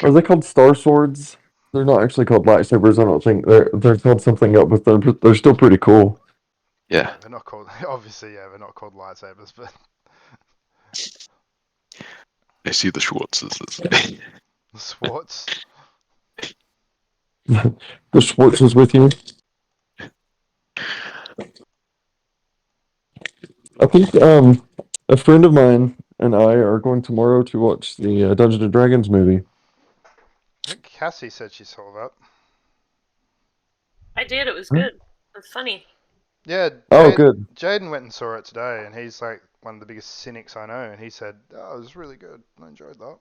are they called star swords? They're not actually called lightsabers. I don't think they're called something else, but they're still pretty cool.
Yeah.
They're not called. Obviously, yeah, they're not called lightsabers, but
I see the Schwartzes.
Swartz.
The Schwartz is with you. I think a friend of mine and I are going tomorrow to watch the Dungeons and Dragons movie.
I think Cassie said she saw that.
I did. It was
Huh?
good. It was funny.
Yeah.
Oh, good.
Jaden went and saw it today, and he's like one of the biggest cynics I know, and he said, "Oh, it was really good. I enjoyed that."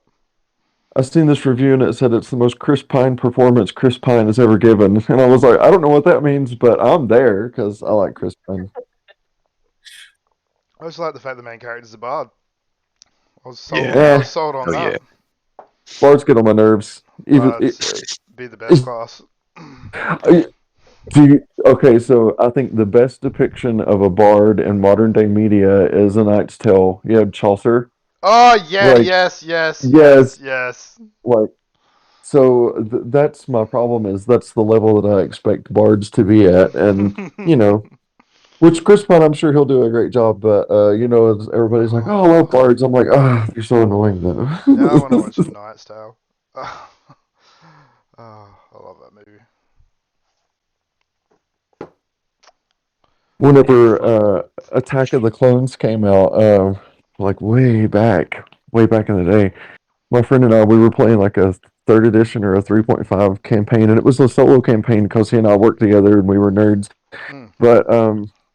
I seen this review and it said it's the most Chris Pine performance Chris Pine has ever given, and I was like, I don't know what that means, but I'm there because I like Chris Pine.
I just like the fact the main character's a bard. I was sold.
Yeah.
I was sold on
Hell
that.
Bards get on my nerves. Even
Bards be the best class.
okay, so I think the best depiction of a bard in modern day media is A Knight's Tale. You had Chaucer.
Oh yeah,
Like, yes,
yes.
like so that's my problem is that's the level that I expect bards to be at, and which Chris Pine, I'm sure he'll do a great job, but everybody's like, oh, I love bards. I'm like, ah, you're so annoying though.
Now I want to watch A Knight's Tale. Oh, I love that movie.
Whenever Attack of the Clones came out, like way back in the day, my friend and I, we were playing like a third edition or a 3.5 campaign, and it was a solo campaign because he and I worked together and we were nerds. But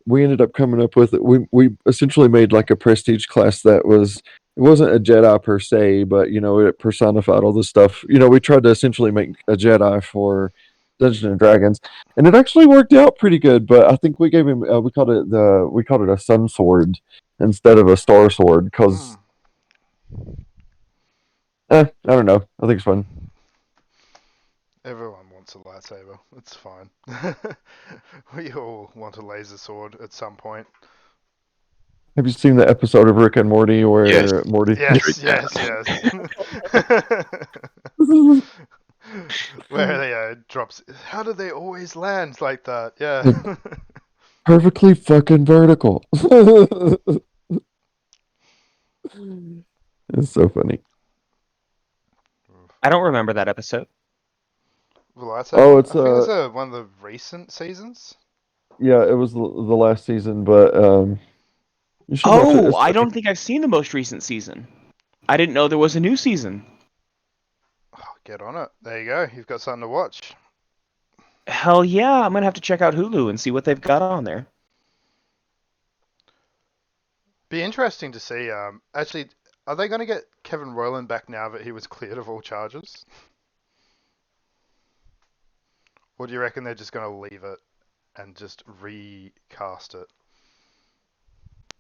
we ended up coming up with it. We essentially made like a prestige class that it wasn't a Jedi per se, but it personified all this stuff. We tried to essentially make a Jedi for Dungeons and Dragons, and it actually worked out pretty good. But I think we gave him we called it a sun sword instead of a star sword because I don't know. I think it's fun.
Everyone wants a lightsaber. It's fine. We all want a laser sword at some point.
Have you seen the episode of Rick and Morty
Yes.
where Morty?
Yes,
Yeah.
yes, Where they drops. How do they always land like that? Yeah.
Perfectly fucking vertical. It's so funny.
I don't remember that episode.
The lightsaber.
Oh,
I
it's
think it's one of the recent seasons.
yeah, it was the last season, but you should watch it.
Oh,
It's
I
funny.
don't think I've seen the most recent season. I didn't know there was a new season.
Oh, get on it. There you go. You've got something to watch.
Hell yeah, I'm gonna have to check out Hulu and see what they've got on there.
Be interesting to see. Actually, are they going to get Kevin Rowland back now that he was cleared of all charges? Or do you reckon they're just going to leave it and just recast it?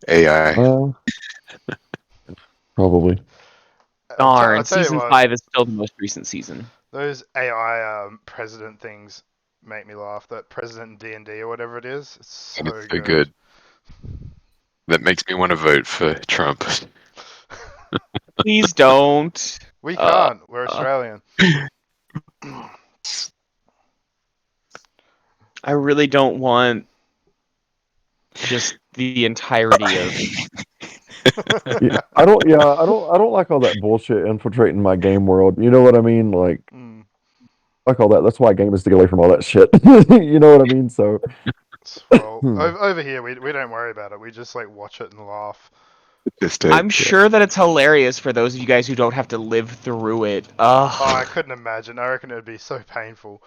AI.
Probably.
I'll
Darn,
tell you
season
what,
5 is still the most recent season.
those AI president things make me laugh. That President D&D or whatever it is, it's so
And it's so
good.
good. That makes me want to vote for Trump.
Please don't.
We
Uh,
can't. We're Australian.
I really don't want just the entirety of.
Yeah, I don't. Yeah, I don't. I don't like all that bullshit infiltrating my game world. You know what I mean? Like,
Mm.
like all that. That's why game is to get away from all that shit. You know what I mean? So,
Well,
hmm.
over here we don't worry about it. We just like watch it and laugh.
Just
I'm sure that it's hilarious for those of you guys who don't have to live through it.
Oh, I
Ugh.
couldn't imagine. I reckon it would be so painful.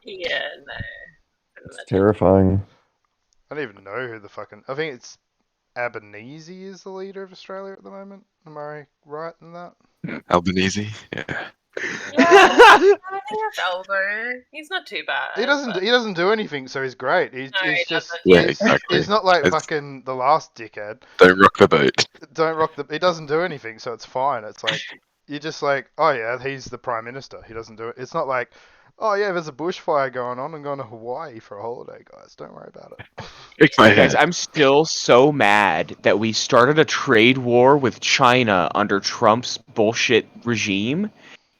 Yeah, no.
It's
Couldn't imagine.
terrifying.
I don't even know who the fucking. I think it's Albanese is the leader of Australia at the moment. Am I right in that?
Albanese. Yeah.
Yeah, I think that's Albo. He's not too bad.
He doesn't.
but-
He doesn't do anything, so he's great. He's,
No,
he's
he
just.
doesn't.
Yeah,
Yeah.
exactly.
He's not like
It's-
fucking the last dickhead.
Don't rock the boat.
Don't rock the. He doesn't do anything, so it's fine. It's like you're just like, oh yeah, he's the prime minister. He doesn't do it. It's not like, oh yeah, there's a bushfire going on. I'm going to Hawaii for a holiday, guys. Don't worry about it.
Shake my
Guys,
head.
I'm still so mad that we started a trade war with China under Trump's bullshit regime,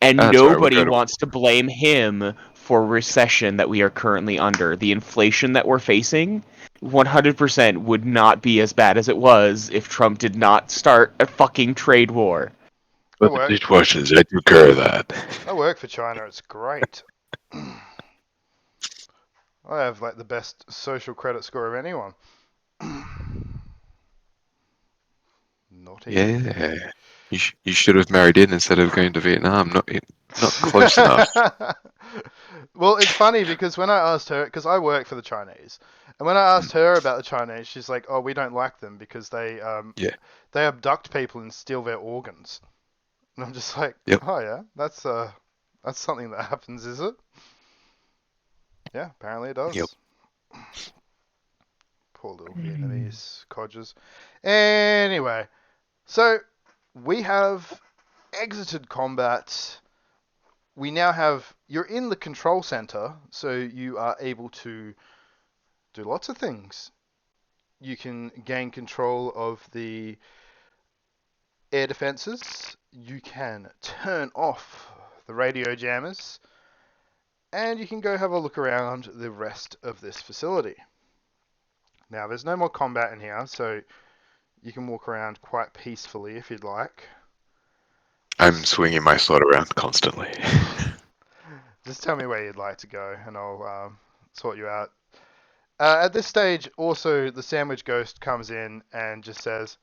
and
That's right, we'll
nobody
go to-
wants to blame him for recession that we are currently under. The inflation that we're facing, 100% would not be as bad as it was if Trump did not start a fucking trade war.
I
But the
work.
dishwashers, I concur that.
I work for China. It's great. I have like the best social credit score of anyone. Not easy.
Yeah. You should have married in instead of going to Vietnam. Not close enough.
Well, it's funny because when I asked her, because I work for the Chinese, and when I asked her about the Chinese, she's like, "Oh, we don't like them because
Yeah.
they abduct people and steal their organs." And I'm just like,
Yep.
"Oh yeah, that's something that happens, is it?" Yeah, apparently it does.
Yep.
Poor little Vietnamese codgers. Anyway, so we have exited combat. We now have, you're in the control center, so you are able to do lots of things. You can gain control of the air defenses. You can turn off the radio jammers. And you can go have a look around the rest of this facility. Now, there's no more combat in here, so you can walk around quite peacefully if you'd like.
I'm swinging my sword around constantly.
Just tell me where you'd like to go, and I'll sort you out. At this stage, also, the sandwich ghost comes in and just says,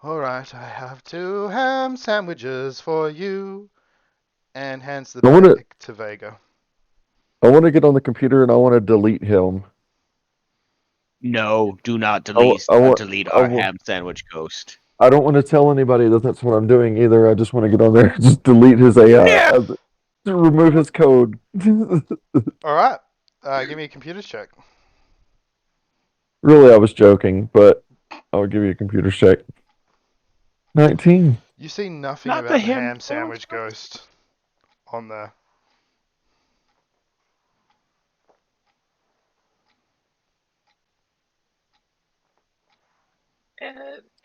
"Alright, I have 2 ham sandwiches for you," and hands the
I wanna-
bag to Vega.
I want to get on the computer and I want to delete him.
No, do not
delete
our ham sandwich ghost.
I don't want to tell anybody that that's what I'm doing either. I just want to get on there and just delete his AI.
Yeah.
To remove his code.
Alright, give me a computer's check.
Really, I was joking, but I'll give you a computer check. 19.
You see nothing
Not the
about the
ham
ham sandwich ghost on there.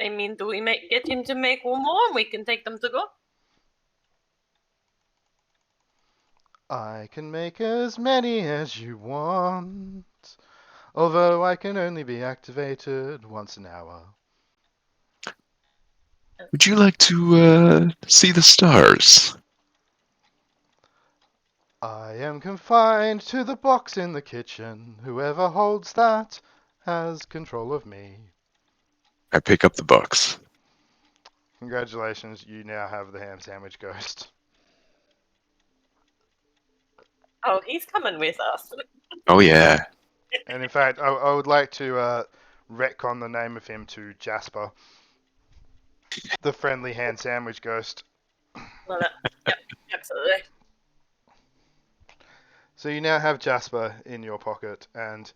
I mean, do we get him to make one more and we can take them to go?
I can make as many as you want, although I can only be activated once an hour.
Would you like to see the stars?
I am confined to the box in the kitchen. Whoever holds that has control of me.
I pick up the box.
Congratulations, you now have the ham sandwich ghost.
Oh, he's coming with us.
Oh yeah.
And in fact, I would like to retcon the name of him to Jasper, the friendly ham sandwich ghost.
Well, yep, absolutely.
So you now have Jasper in your pocket, and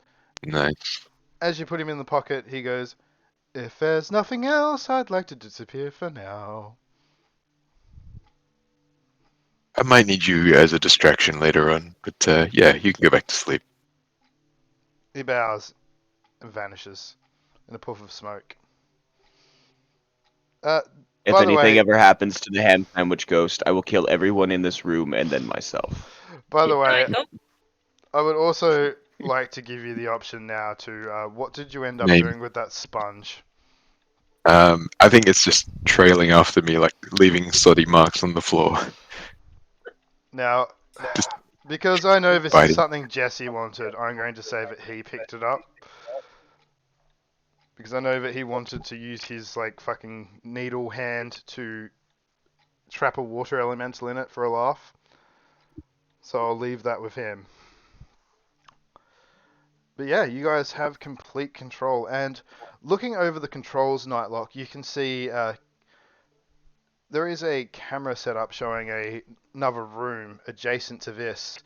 Nice.
as you put him in the pocket, he goes, "If there's nothing else, I'd like to disappear for now."
I might need you as a distraction later on, but yeah, you can go back to sleep.
He bows and vanishes in a puff of smoke.
If
By the
anything
way,
ever happens to the ham sandwich ghost, I will kill everyone in this room and then myself.
by the way,
Right, go.
I would also like to give you the option now to what did you end up
Name.
doing with that sponge?
I think it's just trailing after me, like leaving soddy marks on the floor.
Now,
Just
because I know this is
biting.
something Jesse wanted, I'm going to say that he picked it up. Because I know that he wanted to use his like fucking needle hand to trap a water elemental in it for a laugh. So I'll leave that with him. But yeah, you guys have complete control. And looking over the controls, Nightlock, you can see there is a camera set up showing another room adjacent to this,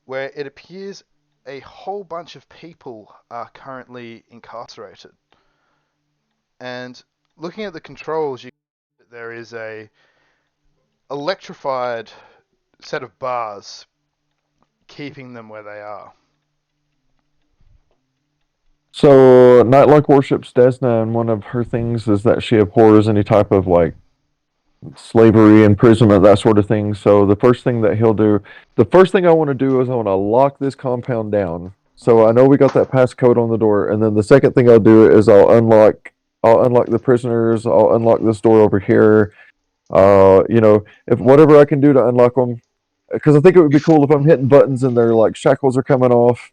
where it appears a whole bunch of people are currently incarcerated. And looking at the controls, there is a electrified set of bars keeping them where they are.
So Nightlock worships Desna, and one of her things is that she abhors any type of like slavery, imprisonment, that sort of thing. So the first thing that he'll do, the first thing I want to do is I want to lock this compound down. So I know we got that passcode on the door, and then the second thing I'll do is I'll unlock the prisoners. I'll unlock this door over here. If whatever I can do to unlock them, because I think it would be cool if I'm hitting buttons and their like shackles are coming off.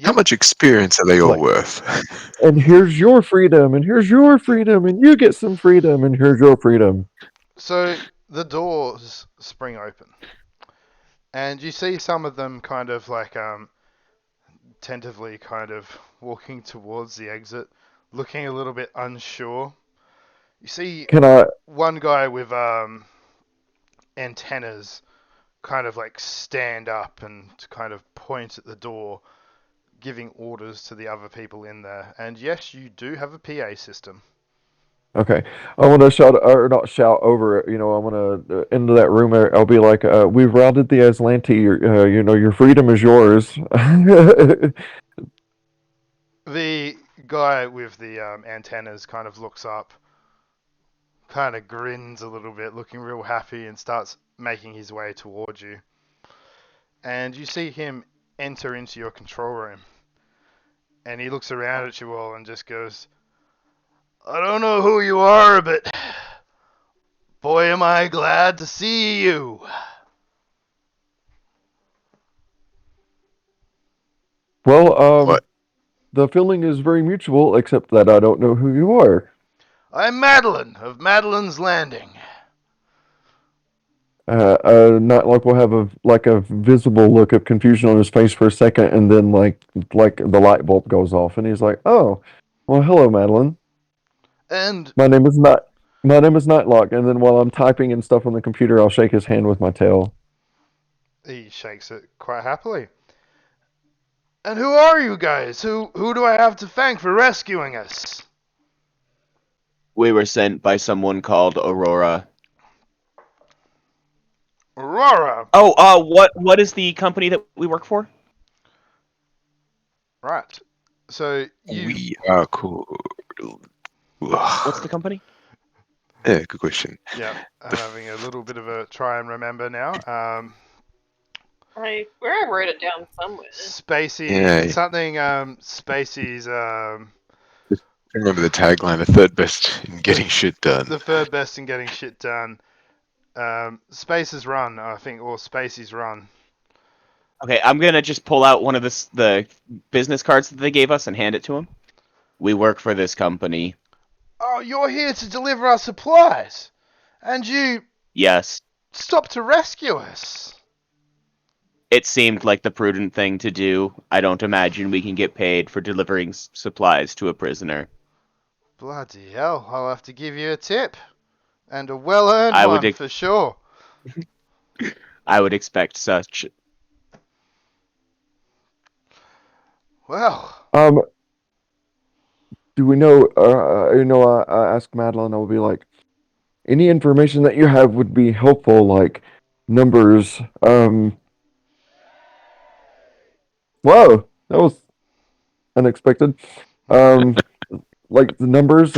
How
Yep.
much experience are they all
Like-
worth?
And here's your freedom, and here's your freedom, and you get some freedom, and here's your freedom.
So the doors spring open, and you see some of them kind of like tentatively kind of walking towards the exit, looking a little bit unsure. You see
Can I?
one guy with antennas kind of like stand up and kind of point at the door, giving orders to the other people in there. And yes, you do have a PA system.
Okay, I want to shout or not shout over it. I want to into that room. I'll be like, "We've routed the Aslanti. Your freedom is yours."
The guy with the antennas kind of looks up, kind of grins a little bit, looking real happy, and starts making his way towards you. And you see him enter into your control room. And he looks around at you all and just goes, "I don't know who you are, but boy, am I glad to see you."
Well,
What?
the feeling is very mutual, except that I don't know who you are.
I'm Madeline of Madeline's Landing.
Not will have a visible look of confusion on his face for a second, and then like the light bulb goes off, and he's like, "Oh, well, hello, Madeline.
And
My name is Nightlock." And then while I'm typing and stuff on the computer, I'll shake his hand with my tail.
he shakes it quite happily. And who are you guys? Who do I have to thank for rescuing us?
We were sent by someone called Aurora.
Aurora!
Oh, what is the company that we work for?
Right. So you.
We are cool.
What's the company?
Yeah, good question.
Yeah,
The
I'm having a little bit of a try and remember now.
I wrote it down somewhere.
Spacey.
Yeah.
It's something. Spacey's.
remember the tagline: "The third best in getting shit done."
The third best in getting shit done. Space's Run, I think, or Spacey's Run.
Okay, I'm gonna just pull out one of the business cards that they gave us and hand it to him. We work for this company.
Oh, you're here to deliver our supplies, and you
Yes,
stopped to rescue us.
it seemed like the prudent thing to do. I don't imagine we can get paid for delivering supplies to a prisoner.
Bloody hell! I'll have to give you a tip, and a well-earned
I
one
would
for sure.
I would expect such.
Well,
Um, do we know? I ask Madeline. I will be like, any information that you have would be helpful, like numbers. Whoa, that was unexpected. Um, like the numbers.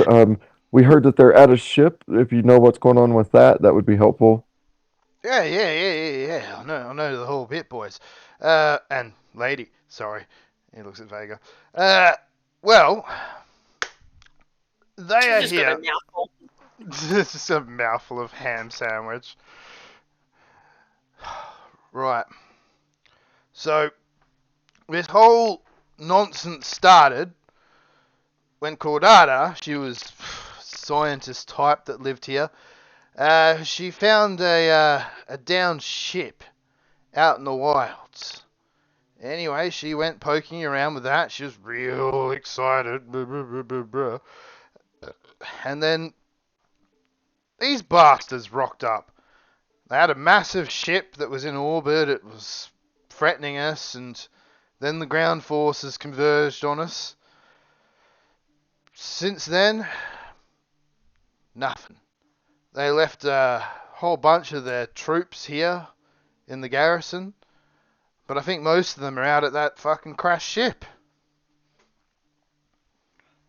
We heard that they're at a ship. If you know what's going on with that, that would be helpful.
yeah. I know the whole bit, boys. And lady, sorry. He looks at Vega. Well, they
She's
are
just got a
here.
mouthful.
This is a mouthful of ham sandwich. Right. So, this whole nonsense started when Cordata, she was scientist type that lived here, she found a downed ship out in the wilds. Anyway, she went poking around with that. She was real excited. And then these bastards rocked up. They had a massive ship that was in orbit. It was threatening us, and then the ground forces converged on us. Since then, nothing. They left a whole bunch of their troops here in the garrison, but I think most of them are out at that fucking crashed ship.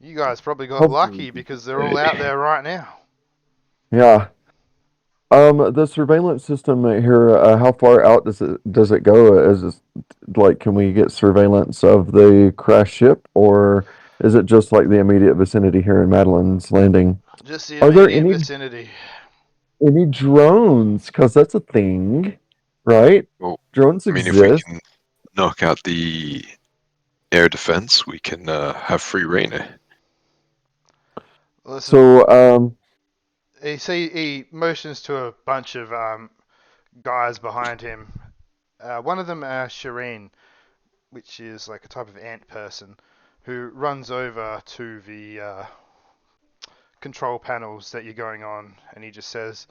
You guys probably got lucky because they're all out there right now.
Yeah. The surveillance system here, how far out does it go? Is it like, can we get surveillance of the crash ship, or is it just like the immediate vicinity here in Madeline's Landing?
Just the
Are there
immediate
any
vicinity.
drones? Because that's a thing, right?
Well,
Drones
I mean, if we
exist.
can knock out the air defense, we can have free reign.
Listen,
So,
he motions to a bunch of guys behind him. One of them, Shireen, which is like a type of ant person, who runs over to the control panels that you're going on, and he just says,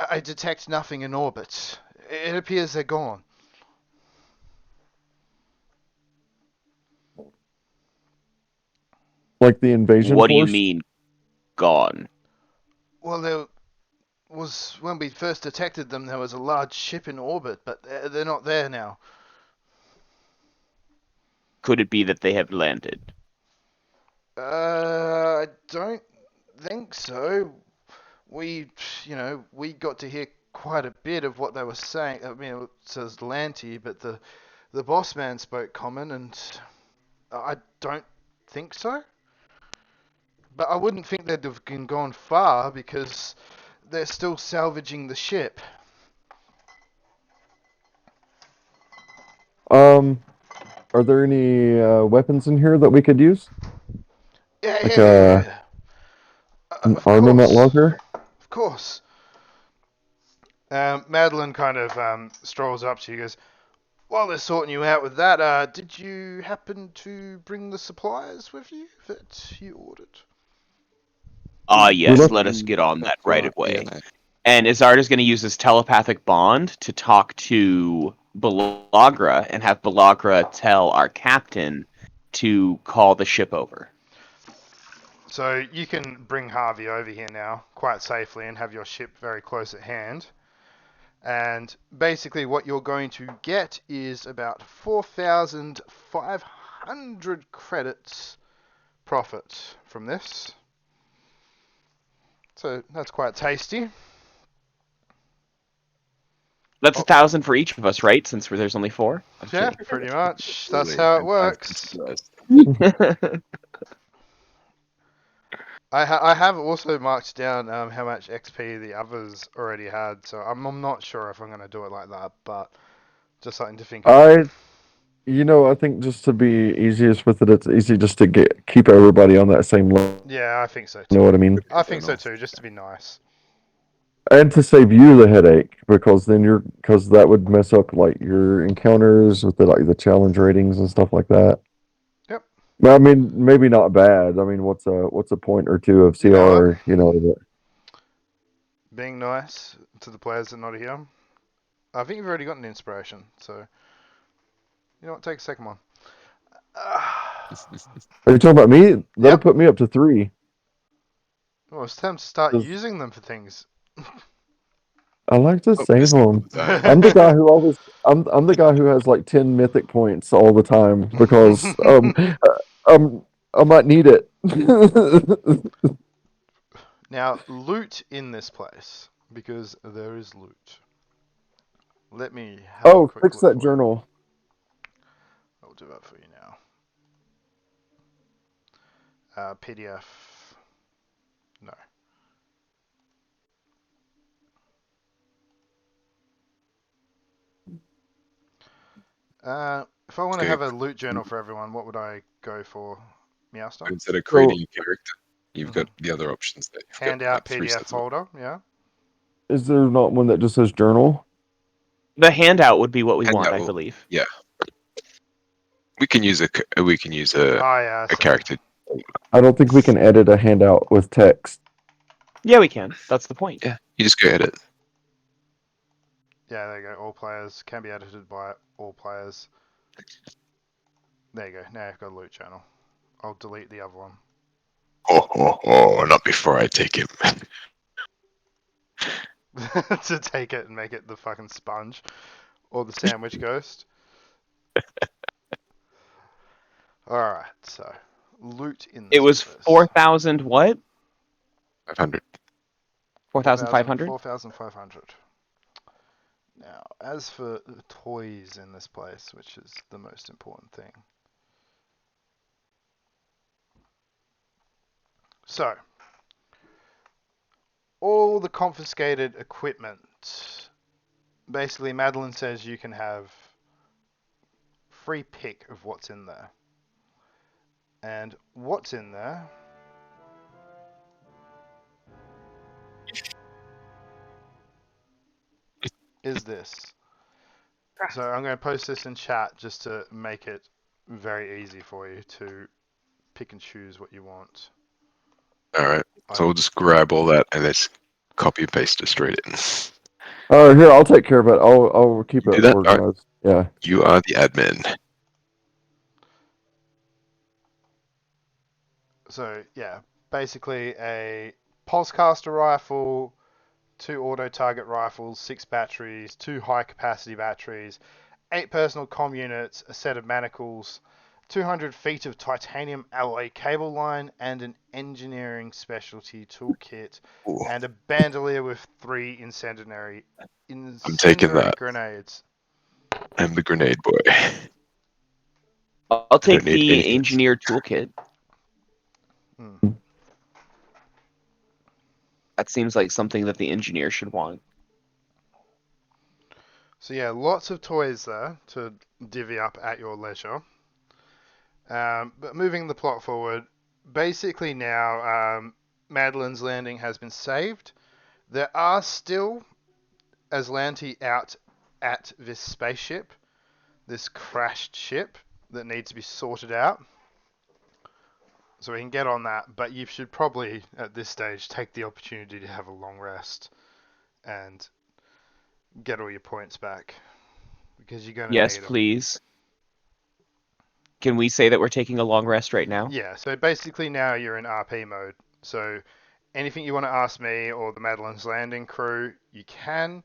I detect nothing in orbit. It appears they're gone.
like the invasion
What do you
force.
mean, gone?
Well, there was, when we first detected them, there was a large ship in orbit, but they're not there now.
Could it be that they have landed?
I don't think so. We got to hear quite a bit of what they were saying. I mean, it says Lanty, but the boss man spoke common, and I don't think so. But I wouldn't think they'd have gone far because they're still salvaging the ship.
Um, are there any weapons in here that we could use?
Yeah,
Like
yeah, yeah, yeah.
an
Of
armament
course,
locker?
of course. Madeline kind of strolls up to you, goes, while they're sorting you out with that, did you happen to bring the supplies with you that you ordered?
Ah,
We
yes,
left.
let us get on that right away.
Yeah.
And Izard is going to use his telepathic bond to talk to Balagra and have Balagra tell our captain to call the ship over.
So you can bring Harvey over here now quite safely and have your ship very close at hand. And basically what you're going to get is about 4,500 credits profit from this. So that's quite tasty.
That's
Oh.
1,000 for each of us, right? Since there's only 4. I'm
Yeah,
kidding.
pretty much. That's
Absolutely.
how it
And 5
works.
for us.
I have also marked down how much XP the others already had, so I'm not sure if I'm going to do it like that, but just something to think about.
I think just to be easiest with it, it's easy just to keep everybody on that same level.
Yeah, I think so
You know
too.
what I mean?
I think so too, just to be nice.
And to save you the headache, because because that would mess up like your encounters with the challenge ratings and stuff like that.
Yep.
Well, I mean, maybe not bad. I mean, what's a point or two of CR?
You know what?
But
Being nice to the players that are not here. I think you've already got an inspiration, so you know what? Take a second one.
are you talking about me? That'll
Yep.
put me up to 3.
Well, it's time to start
'Cause
using them for things.
I like to
Oh,
save
missed all
them.
the time.
I'm the guy who always I'm the guy who has like 10 mythic points all the time because I might need it.
Now, loot in this place, because there is loot. Let me have a
Oh,
quick
fix
look
that
for you.
journal.
I'll do that for you now. PDF. No. If I want to
Okay.
have a loot journal for everyone, what would I go for, Meowster?
Instead of
So
creating a character, you've got the other options there. You've got
Handout
like 3
PDF
sets of
folder, yeah.
is there not one that just says journal?
The handout would be what we want,
handout.
I
Will,
believe.
yeah, we can use
Oh yeah, I
a
see.
character.
I don't think we can edit a handout with text.
Yeah, we can. That's the point.
Yeah, you just go edit.
Yeah, there you go. All players can be edited by all players. There you go. Now I've got a loot journal. I'll delete the other one.
Oh, not before I take him.
To take it and make it the fucking sponge. Or the sandwich ghost. Alright, so loot in this
It was
place.
4,000 what?
500.
4,500?
4,500. Now, as for the toys in this place, which is the most important thing. So, all the confiscated equipment. Basically, Madeline says you can have free pick of what's in there. And what's in there is this. So I'm going to post this in chat just to make it very easy for you to pick and choose what you want.
All right. So we'll just grab all that and let's copy and paste it straight in.
Here, I'll take care of it. I'll keep
You
it
do that? All right.
organized. Yeah.
You are the admin.
So yeah, basically a pulsecaster rifle, 2 auto target rifles, 6 batteries, 2 high capacity batteries, 8 personal comm units, a set of manacles, 200 feet of titanium alloy cable line, and an engineering specialty toolkit,
Ooh,
and a bandolier with 3 incendiary
I'm taking that.
grenades.
I'm the grenade boy.
I'll
I don't
take
need
the
anything else.
engineer toolkit.
Hmm.
That seems like something that the engineer should want.
So yeah, lots of toys there to divvy up at your leisure. But moving the plot forward, basically now Madeline's landing has been saved. There are still Aslanti out at this spaceship, this crashed ship that needs to be sorted out. So we can get on that, but you should probably, at this stage, take the opportunity to have a long rest and get all your points back, because you're going to
Yes,
need them.
please. Can we say that we're taking a long rest right now?
Yeah, so basically now you're in RP mode. So anything you want to ask me or the Madeline's Landing crew, you can.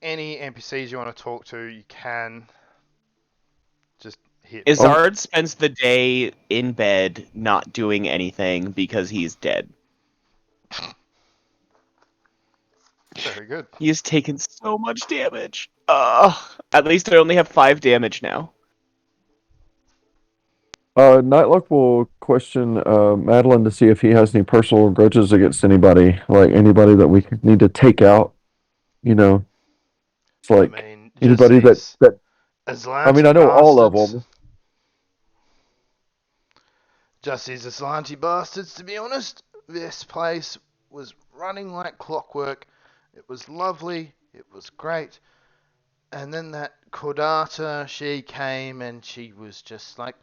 Any NPCs you want to talk to, you can. Just hit.
Izard spends the day in bed not doing anything because he's dead.
Very good.
He's taken so much damage. At least I only have 5 damage now.
Nightlock will question Madeline to see if he has any personal grudges against anybody, like anybody that we need to take out. You know, it's
I
like
mean, just
anybody
these
that. I mean,
Aslanti
I know all of
bastards.
them.
Just these Aslanti bastards, to be honest. This place was running like clockwork. It was lovely. It was great. And then that Cordata, she came and she was just like,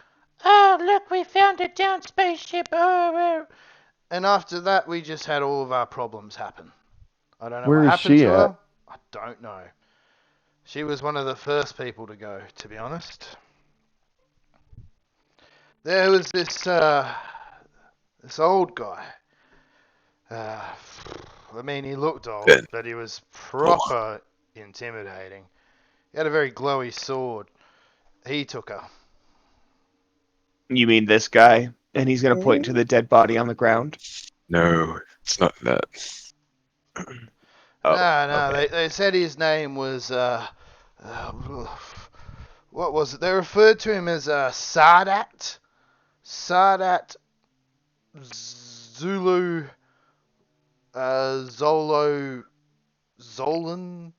"Oh, look, we found a downed spaceship. Oh. And after that, we just had all of our problems happen. I don't know what
Where is
happened
she
to
at?
her. I don't know. She was one of the first people to go, to be honest. There was this old guy. I mean, he looked old,
Ben.
but he was
Oh,
proper intimidating. He had a very glowy sword. He took her.
You mean this guy? And he's gonna point to the dead body on the ground?
no, it's not that.
Oh,
No,
okay.
they said his name was, what was it? They referred to him as Sardat. Sardat Zulu Zolo Zolan.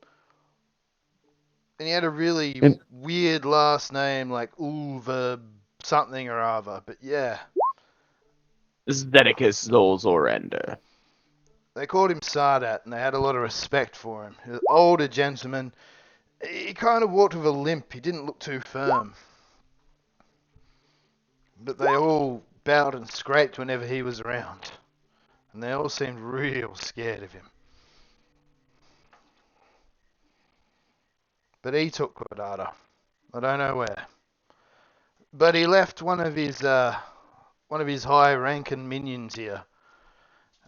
And he had a really
And
weird last name, like Ulva something or other. But yeah,
Zedicus Zolzorenda.
they called him Sardat, and they had a lot of respect for him. He was an older gentleman. He kind of walked with a limp. He didn't look too firm. But they all bowed and scraped whenever he was around. And they all seemed real scared of him. But he took Cordata. I don't know where. But he left one of his high-ranking minions here.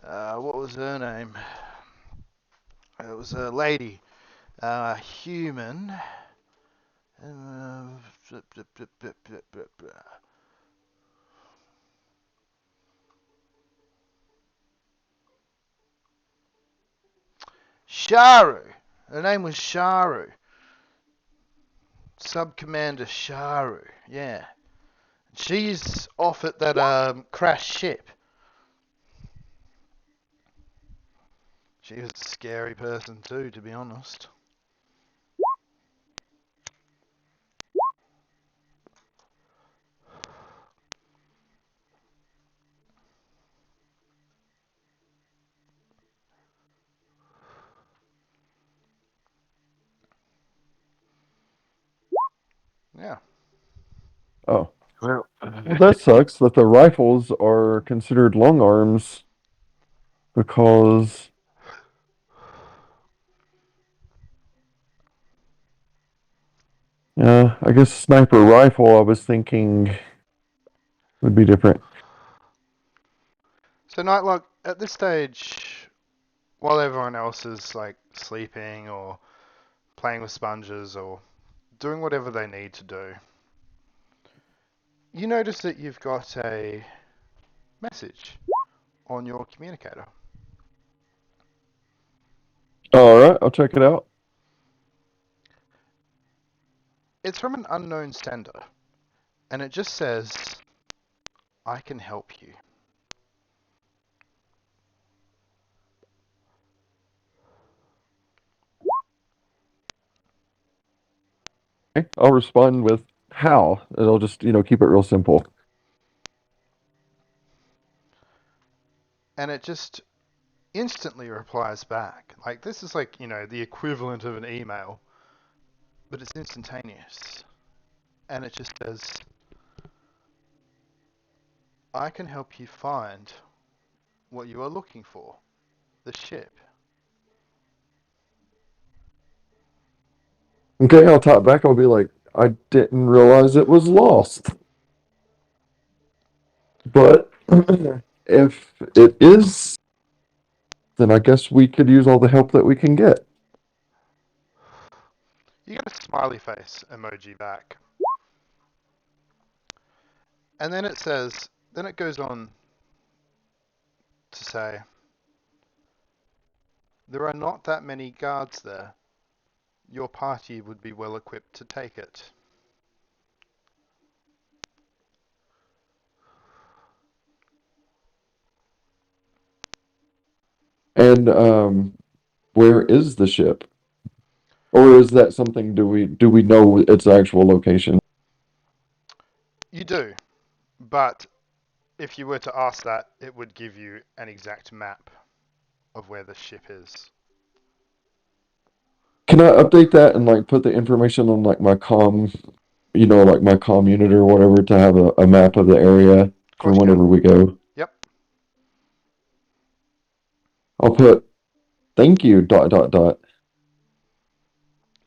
What was her name? It was a lady. Human. Sharu. Her name was Sharu. Sub-Commander Sharu. Yeah. She's off at that crashed ship. She was a scary person too, to be honest. Yeah.
oh,
Well,
well, that sucks that the rifles are considered long arms because, I guess sniper rifle. I was thinking would be different.
So Nightlock, at this stage, while everyone else is like sleeping or playing with sponges or doing whatever they need to do, you notice that you've got a message on your communicator.
All right, I'll check it out.
It's from an unknown sender, and it just says, "I can help you."
Okay, I'll respond with how. It'll just keep it real simple.
And it just instantly replies back. Like, this is like, the equivalent of an email, but it's instantaneous. And it just says, "I can help you find what you are looking for, the ship."
Okay, I'll talk back. I'll be like, I didn't realize it was lost. But if it is, then I guess we could use all the help that we can get.
You get a smiley face emoji back. And then it goes on to say, there are not that many guards there. Your party would be well equipped to take it.
And where is the ship? Or is that something, do we know its actual location?
You do, but if you were to ask that, it would give you an exact map of where the ship is.
Can I update that and like put the information on like my like my comm unit or whatever to have a map of the area
Of
for
course you can.
whenever we go?
Yep.
I'll put thank you dot dot dot.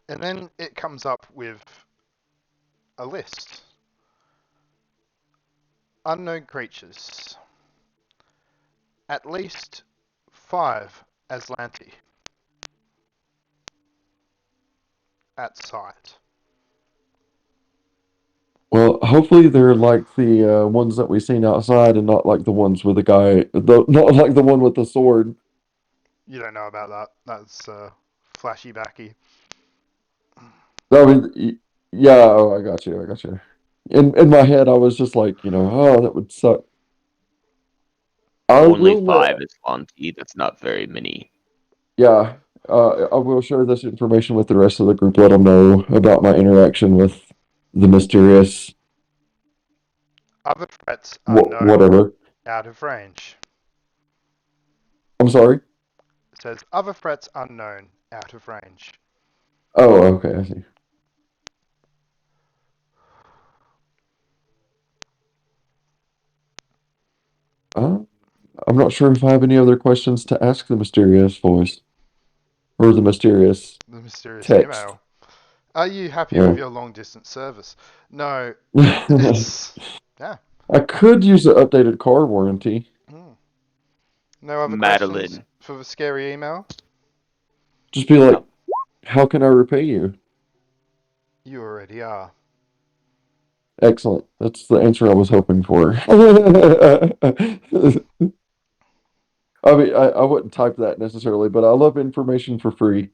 And then it comes up with a list. Unknown creatures. At least 5 Aslanti. At sight.
Well, hopefully they're like the ones that we seen outside and not like the ones with not like the one with the sword.
You don't know about that. That's flashy backy.
I mean, yeah, oh, I got you, I got you. In my head, I was just like, oh, that would suck. I
Only
will,
5 is Lonti. That's not very many.
yeah, I will share this information with the rest of the group. Let them know about my interaction with the mysterious
Other threats unknown.
whatever.
Out of range.
I'm sorry.
It says other threats unknown. Out of range.
Oh, okay, I see. Uh, I'm not sure if I have any other questions to ask the mysterious voice or the mysterious
The mysterious
text.
email. Are you happy with
Yeah.
your long distance service? No.
I
It's... Yeah.
could use an updated car warranty.
Hmm. No other questions
Madeline.
for the scary email?
Just be like,
No.
how can I repay you?
You already are.
Excellent. That's the answer I was hoping for. I mean, I wouldn't type that necessarily, but I love information for free.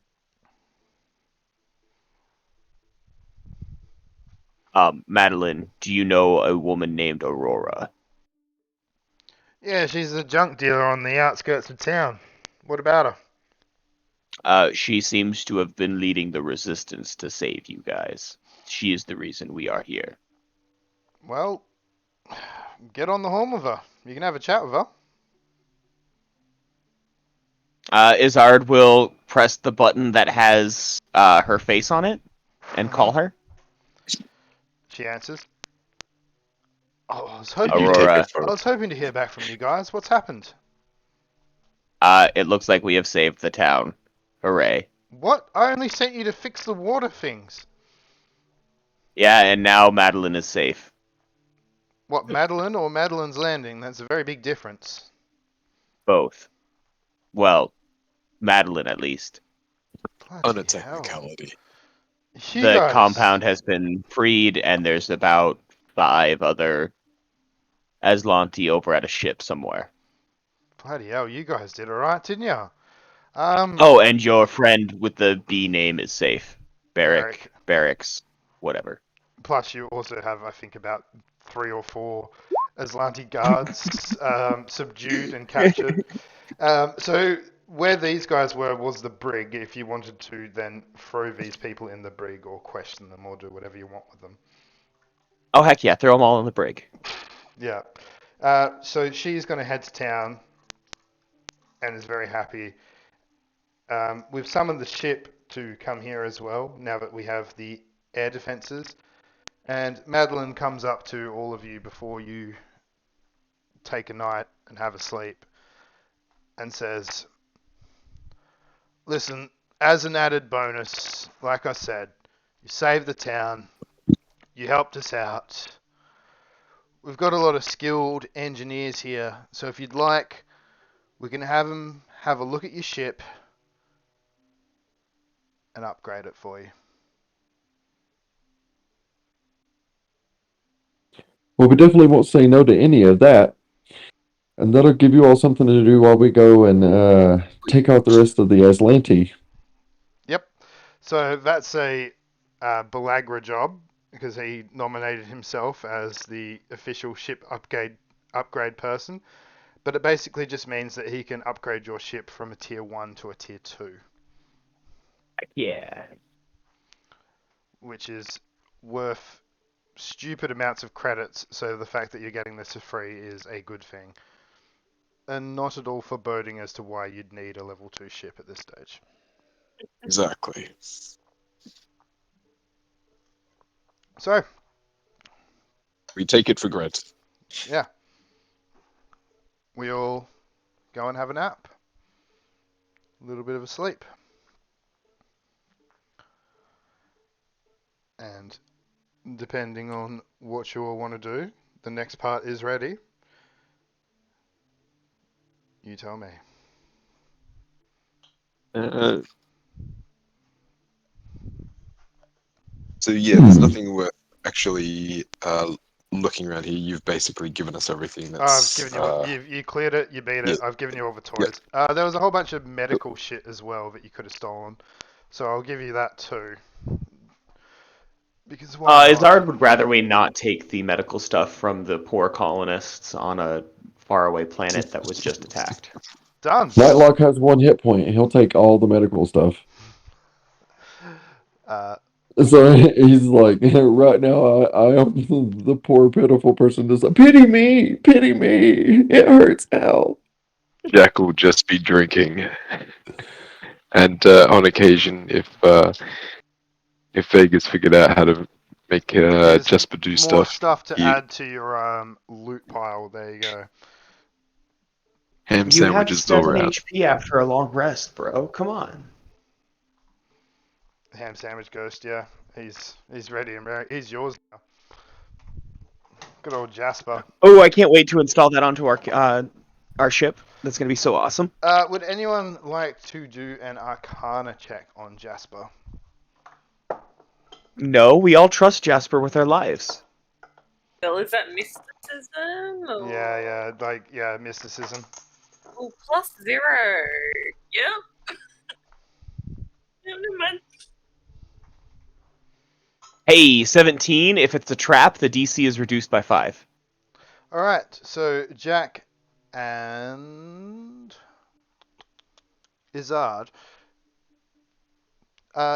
Madeline, do you know a woman named Aurora?
Yeah, she's a junk dealer on the outskirts of town. What about her?
She seems to have been leading the resistance to save you guys. She is the reason we are here.
Well, get on the horn with her. You can have a chat with her.
Izard will press the button that has her face on it and call her.
She answers. Oh,
Did you take a
Aurora,
I
photo?
was hoping to hear back from you guys. What's happened?
it looks like we have saved the town. Hooray.
What? I only sent you to fix the water things.
Yeah, and now Madeline is safe.
What, Madeline or Madeline's Landing? That's a very big difference.
Both. Well, Madeline at least.
On a
Bloody hell.
technicality.
You
The
guys.
compound has been freed, and there's about 5 other Aslanti over at a ship somewhere.
Bloody hell, you guys did alright, didn't ya?
Oh, and your friend with the B name is safe.
Barrack.
Barracks, whatever.
Plus, you also have, I think, about 3 or 4 Aslanti guards subdued and captured. So, where these guys were was the brig, if you wanted to then throw these people in the brig or question them or do whatever you want with them.
Oh, heck yeah, throw them all in the brig.
Yeah. So, she's going to head to town and is very happy. We've summoned the ship to come here as well, now that we have the air defenses. And Madeline comes up to all of you before you take a night and have a sleep and says, listen, as an added bonus, like I said, you saved the town, you helped us out. we've got a lot of skilled engineers here, so if you'd like, we can have them have a look at your ship and upgrade it for you.
Well, we definitely won't say no to any of that. And that'll give you all something to do while we go and take out the rest of the Aslanti.
Yep. So that's a Balagra job because he nominated himself as the official ship upgrade person. But it basically just means that he can upgrade your ship from a tier 1 to a tier 2,
Yeah.
which is worth stupid amounts of credits. So the fact that you're getting this for free is a good thing. And not at all foreboding as to why you'd need a level 2 ship at this stage.
Exactly.
So,
We take it for granted.
yeah. We all go and have a nap. A little bit of a sleep. And depending on what you all want to do, the next part is ready. You tell me.
Uh, so yeah, there's nothing worth actually looking around here. You've basically given us everything
I've
that's
given you, you cleared it, you beat
yeah,
it. I've given you all the
yeah.
toys. There was a whole bunch of medical shit as well that you could have stolen, so I'll give you that too. Because why not?
Izard would rather we not take the medical stuff from the poor colonists on a faraway planet that was just attacked.
Done.
Nightlock has 1 hit point, and he'll take all the medical stuff.
Uh,
So he's like, right now, I am the poor, pitiful person. Just like, pity me, it hurts, Al.
Jack will just be drinking, and on occasion, if Vegas figured out how to make
here's
Jasper do
more
stuff,
stuff to
he
add to your loot pile. There you go.
ham
You have
sandwiches all
7
around.
HP after a long rest, bro. Come on.
Ham sandwich ghost. Yeah, he's ready and ready. He's yours now. Good old Jasper.
Oh, I can't wait to install that onto our ship. That's gonna be so awesome.
Would anyone like to do an Arcana check on Jasper?
No, we all trust Jasper with our lives.
Bill, is that mysticism? Or...
Yeah, mysticism.
Oh, +0. Yeah. Yeah, never mind.
Hey, 17. If it's a trap, the DC is reduced by 5.
All right, so Jack and Izard.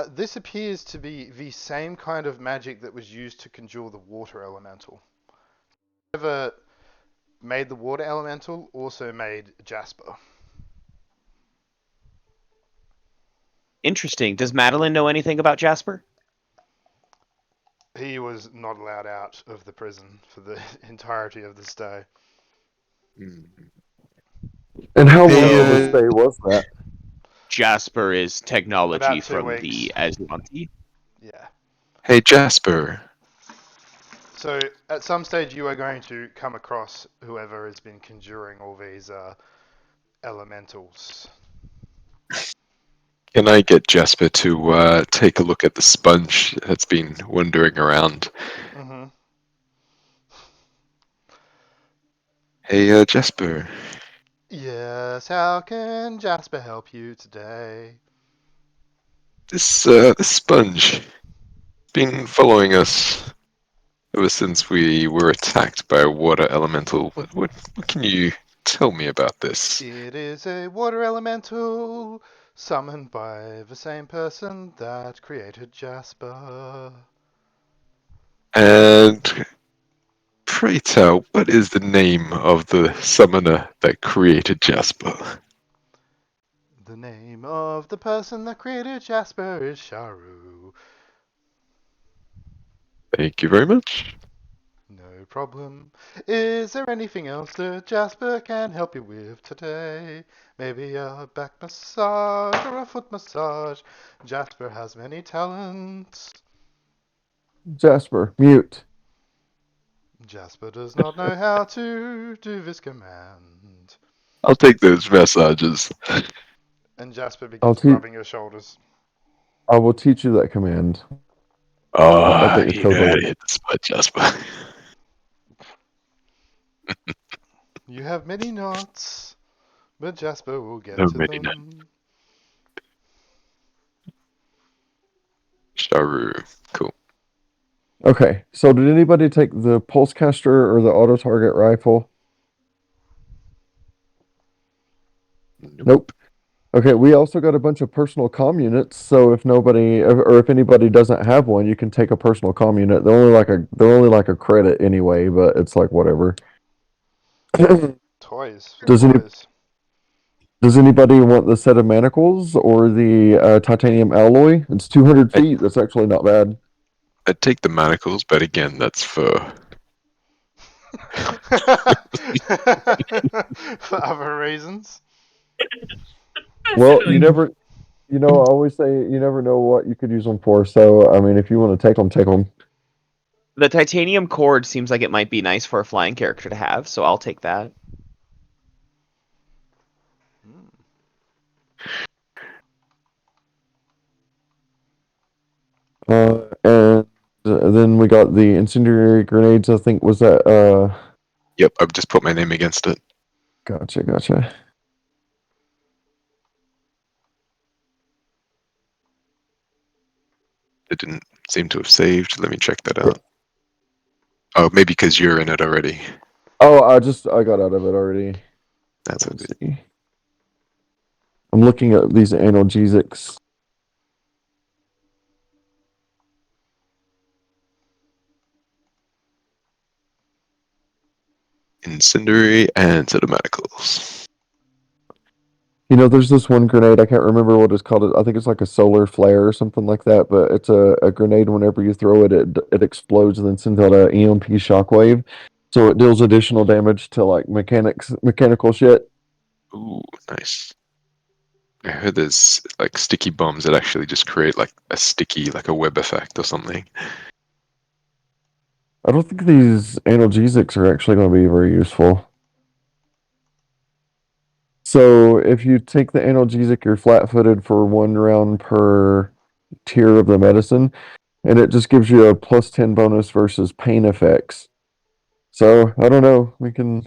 This appears to be the same kind of magic that was used to conjure the water elemental. Whoever made the water elemental also made Jasper.
Interesting. Does Madeline know anything about Jasper?
He was not allowed out of the prison for the entirety of the stay.
And how
Hey,
long of a stay was that?
Jasper is technology
About 2
from
weeks.
the Azuanti.
Yeah.
Hey Jasper,
So at some stage you are going to come across whoever has been conjuring all these elementals.
can I get Jasper to take a look at the sponge that's been wandering around?
Mm-hmm.
Hey Jasper,
Yes, how can Jasper help you today?
this sponge been following us ever since we were attacked by a water elemental. What can you tell me about this?
It is a water elemental summoned by the same person that created Jasper.
And pray tell, what is the name of the summoner that created Jasper?
The name of the person that created Jasper is Sharu.
Thank you very much.
No problem. Is there anything else that Jasper can help you with today? Maybe a back massage or a foot massage. Jasper has many talents.
Jasper, mute.
Jasper does not know how to do this command.
I'll take those massages.
And Jasper
I'll
begins
teach.
rubbing your shoulders.
I will teach you that command.
Oh,
bet
you
you're
know how to
totally.
hit the spot, Jasper.
You have many knots, but Jasper will get
So
to
many now.
them.
Sharu. Cool.
Okay, so did anybody take the pulse caster or the auto target rifle? Nope. Okay, we also got a bunch of personal comm units, so if nobody or if anybody doesn't have one, you can take a personal comm unit. They're only like a credit anyway, but it's like whatever.
Toys for
Does any
toys.
does anybody want the set of manacles or the titanium alloy? It's 200
I,
feet. That's actually not bad.
I'd take the manacles, but again, that's for
For other reasons.
Well,
Definitely.
I always say you never know what you could use them for. So, I mean, if you want to take them, take them.
The titanium cord seems like it might be nice for a flying character to have, so I'll take that.
And then we got the incendiary grenades. I think was that.
Yep, I've just put my name against it.
Gotcha.
It didn't seem to have saved. Let me check that
Yeah.
out. Oh, maybe because you're in it already.
Oh, I got out of it already.
That's
Let's
okay.
see. I'm looking at these analgesics.
Incendiary and Cinematicals.
There's this one grenade. I can't remember what it's called. I think it's like a solar flare or something like that. But it's a grenade. Whenever you throw it, it explodes and then sends out a EMP shockwave. So it deals additional damage to like mechanical shit.
Ooh, nice. I heard there's like sticky bombs that actually just create like a sticky, like a web effect or something.
I don't think these analgesics are actually going to be very useful. So if you take the analgesic, you're flat-footed for 1 round per tier of the medicine, and it just gives you a +10 bonus versus pain effects. So I don't know. We can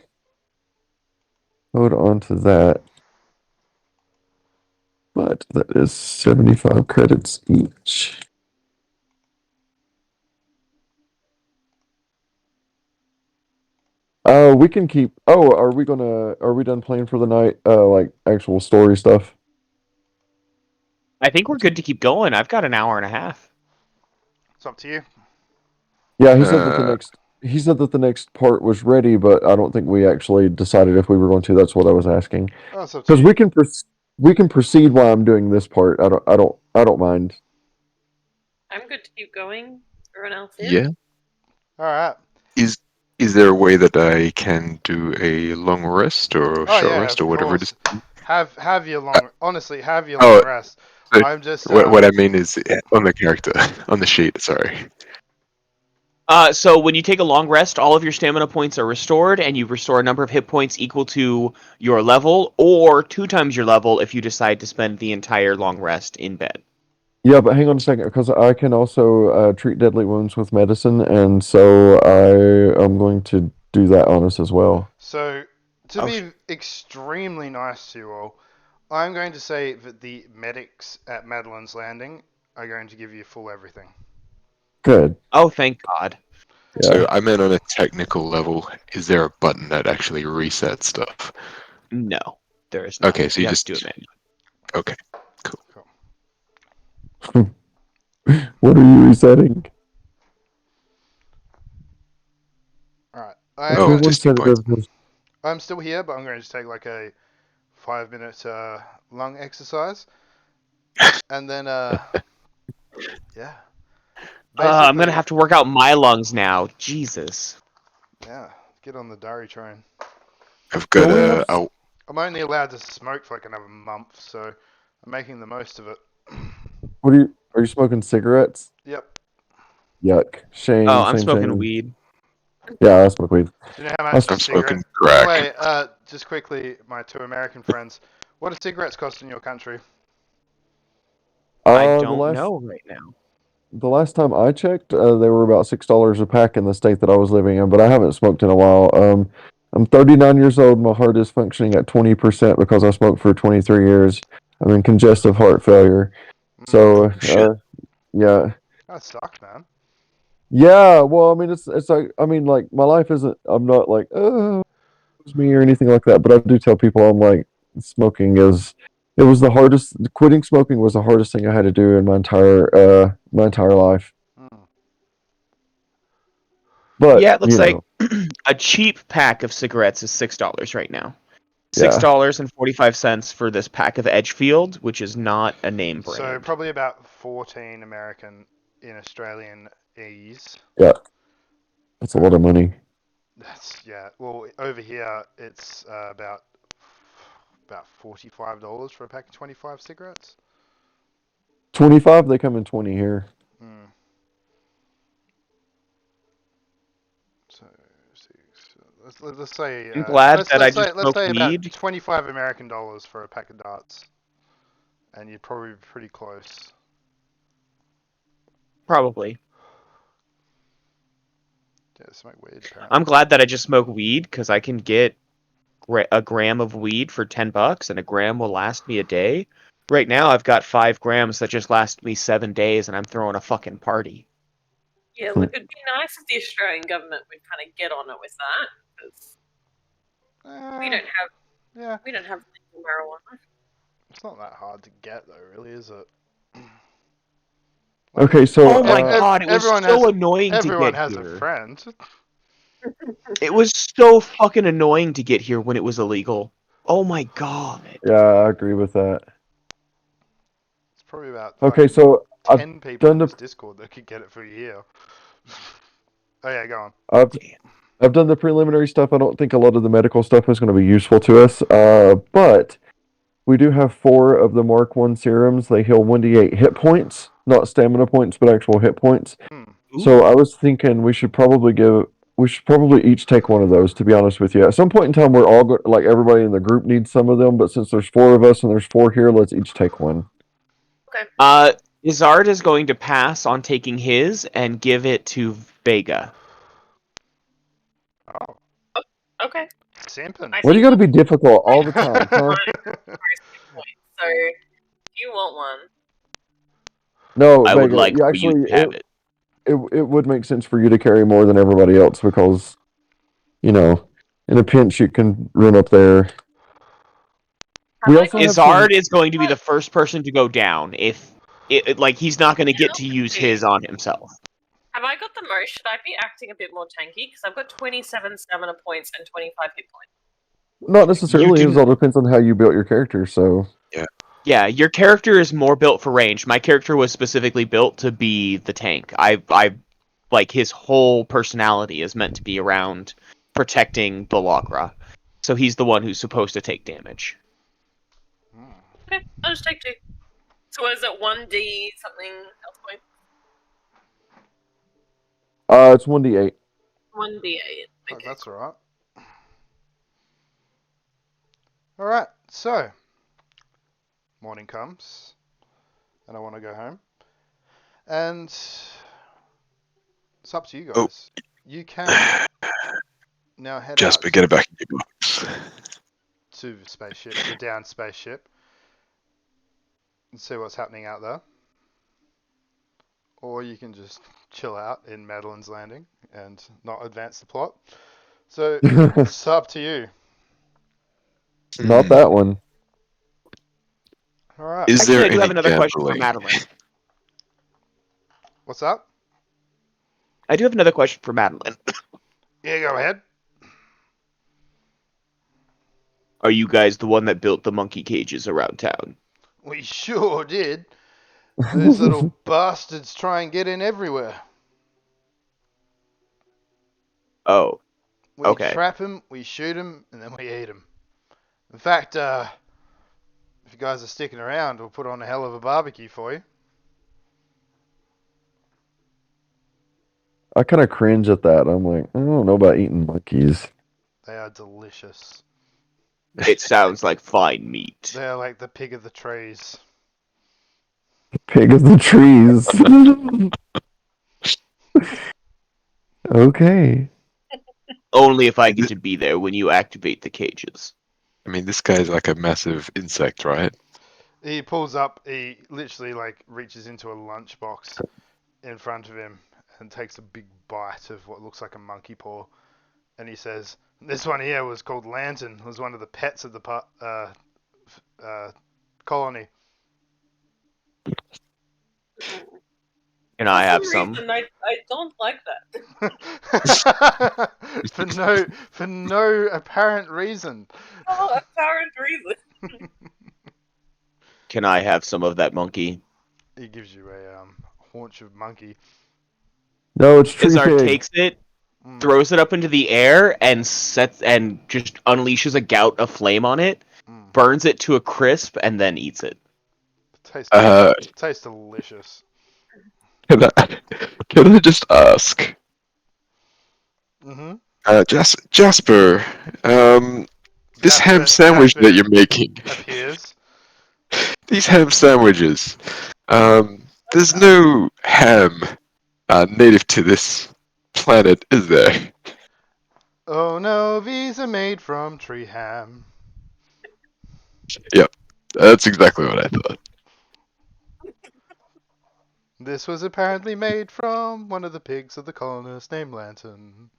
hold on to that. But that is 75 credits each. We can keep. Oh, are we done playing for the night? Like actual story stuff.
I think we're good to keep going. I've got an hour and a half.
It's up to you.
Yeah,
Uh,
he said that the next part was ready, but I don't think we actually decided if we were going to. That's what I was asking.
Oh, it's up to
Because
you.
we can proceed while I'm doing this part. I don't mind.
I'm good to keep going. Everyone else is?
yeah.
Alright.
Is is there a way that I can do a long rest or
Oh
short
yeah,
rest
of
or whatever it
course.
is?
Have your
Uh,
honestly, have your long
oh,
rest.
so
I'm just
what I mean is on the character, on the sheet. Sorry.
So when you take a long rest, all of your stamina points are restored, and you restore a number of hit points equal to your level, or 2 times your level if you decide to spend the entire long rest in bed.
Yeah, but hang on a second, because I can also treat deadly wounds with medicine, and so I am going to do that on us as well.
so to
Oh,
be extremely nice to you all, I'm going to say that the medics at Madeline's Landing are going to give you full everything.
Good.
thank God.
So
Yeah.
I meant on a technical level, is there a button that actually resets stuff?
No, there is not.
Okay, so
You
you
have to
just
do it manually.
okay, cool.
What are you resetting?
Alright. I am
Oh,
going
Everyone
just your
said it
points.
was
I'm still here, but I'm going to take like a 5 minute lung exercise. And then yeah.
I'm gonna
Basically,
have to work out my lungs now. Jesus.
yeah, get on the diary train.
I've got
Don't we have
I'm only allowed to smoke for like another month, so I'm making the most of it.
what are you smoking cigarettes?
Yep.
Yuck.
Oh,
Shame,
I'm
shame,
smoking
shame.
weed.
Yeah, I smoke weed.
Do you know how
I
much
s-
a
I'm smoking
cigarette?
crack.
By the way, just quickly, my two American friends, what do cigarettes cost in your country?
I
The
don't
last
know right now.
the last time I checked, they were about $6 a pack in the state that I was living in, but I haven't smoked in a while. I'm 39 years old. My heart is functioning at 20% because I smoked for 23 years. I'm in congestive heart failure. So,
Oh, shit.
yeah.
That sucks, man.
Yeah, well, I mean, it's like, I mean, like, my life isn't, I'm not like, oh, it's me or anything like that, but I do tell people I'm like, smoking is, it was the hardest, quitting smoking was the hardest thing I had to do in my entire life.
Mm.
But,
Yeah, it looks
you
like
know,
a cheap pack of cigarettes is $6 right now.
yeah.
$6.45 for this pack of Edgefield, which is not a name
So
brand.
probably about 14 American in Australian ease.
Yeah, that's a lot of money.
That's yeah. Well, over here it's about $45 for a pack of 25 cigarettes.
25, they come in 20 here.
Mm. So let's say
I'm glad that I just
let's
smoked
say about
weed.
25 American dollars for a pack of darts, and you'd probably be pretty close.
Probably.
Yeah, smoke weed apparently.
I'm glad that I just smoke weed because I can get a gram of weed for $10, and a gram will last me a day. Right now, I've got 5 grams that just last me 7 days, and I'm throwing a fucking party.
Yeah, look, it'd be nice if the Australian government would kind of get on it with that, because we
Uh,
don't have
yeah,
legal marijuana.
it's not that hard to get though, really, is it?
Okay,
Like,
so
Oh my god, it was so annoying to
everyone
get
has a
here.
friend.
It was so fucking annoying to get here when it was illegal. Oh my god.
yeah, I agree with that.
It's probably about
Okay,
fucking
so
10 people
done
in
the
this Discord that could get it for a year. Oh yeah, go on.
I've
Damn.
I've done the preliminary stuff. I don't think a lot of the medical stuff is going to be useful to us. But we do have 4 of the Mark 1 serums. They heal 1d8 hit points, not stamina points, but actual hit points.
Hmm.
So I was thinking we should probably each take one of those, to be honest with you. At some point in time, we're all like everybody in the group needs some of them, but since there's 4 of us and there's 4 here, let's each take one.
Izard is going to pass on taking his and give it to Vega.
Oh,
Okay.
simping.
Why do you got to be difficult all the time, huh?
So, if you want one,
No,
I would
Vega,
like
you
for you
actually
to have it.
it would make sense for you to carry more than everybody else because, you know, in a pinch you can run up there. We
have I
also
got
have some.
Izard is going to be the first person to go down if like he's not going to get to use his on himself.
have I got the most? Should I be acting a bit more tanky? Because I've got 27 stamina points and 25 hit points.
Not necessarily.
do
It all depends on how you built your character. So
Yeah, your character is more built for range. My character was specifically built to be the tank. I like his whole personality is meant to be around protecting the Logra. So he's the one who's supposed to take damage.
Hmm.
Okay, I'll just take 2. So what is it, 1d something else point?
it's 1d8.
1d8.
Oh,
Okay.
that's alright. Alright, so morning comes and I want to go home. And it's up to you
Oh.
guys. You can now head
Jasper,
out
get it back in your box.
to the spaceship, the down spaceship, and see what's happening out there. Or you can just chill out in Madeline's Landing and not advance the plot. So it's up to you.
Not that one.
Alright.
Is
Actually,
there
I do
any
have another question for
gambling?
Madeline.
What's up?
I do have another question for Madeline.
Yeah, go ahead.
Are you guys the one that built the monkey cages around town?
We sure did. Those little bastards try and get in everywhere.
Oh,
We
okay.
trap them, we shoot them, and then we eat them. In fact, if you guys are sticking around, we'll put on a hell of a barbecue for you.
I kind of cringe at that. I'm like, I don't know about eating monkeys.
They are delicious.
It sounds like fine meat.
They are like the pig of the trees.
Pig of the trees. Okay.
Only if I get to be there when you activate the cages.
I mean, this guy's like a massive insect, right?
He pulls up. He literally like reaches into a lunchbox in front of him and takes a big bite of what looks like a monkey paw. And he says, "This one here was called Lantern. It was one of the pets of the colony."
Can I have
For
some?
reason, I don't like that.
For no apparent reason.
No apparent reason.
Can I have some of that monkey?
He gives you a haunch of monkey.
No, it's tree
Izzard
pig.
takes it,
Mm,
throws it up into the air, and just unleashes a gout of flame on it,
mm.
burns it to a crisp, and then eats it.
Uh,
Tastes delicious.
can I, can I just ask,
Mm-hmm.
Jasper, this ham sandwich that you're making,
appears.
these ham sandwiches, there's no ham native to this planet, is there?
Oh no, these are made from tree ham.
Yep, that's exactly what I thought.
This was apparently made from one of the pigs of the colonists named Lantern.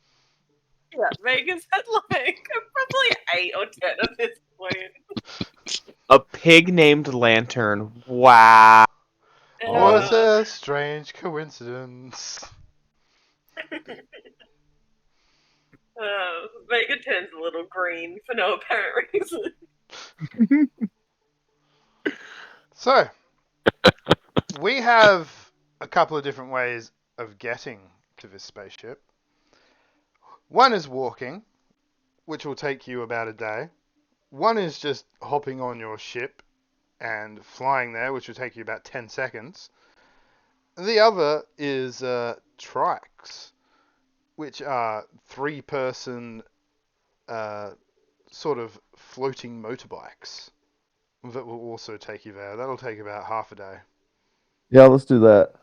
Yeah, Vegas had like probably 8 or 10 at this point.
A pig named Lantern. Wow.
What a strange coincidence.
Vega turns a little green for no apparent reason.
So, we have a couple of different ways of getting to this spaceship. One is walking, which will take you about a day. One is just hopping on your ship and flying there, which will take you about 10 seconds. The other is trikes, which are three-person sort of floating motorbikes that will also take you there. That'll take about half a day.
Yeah, let's do that.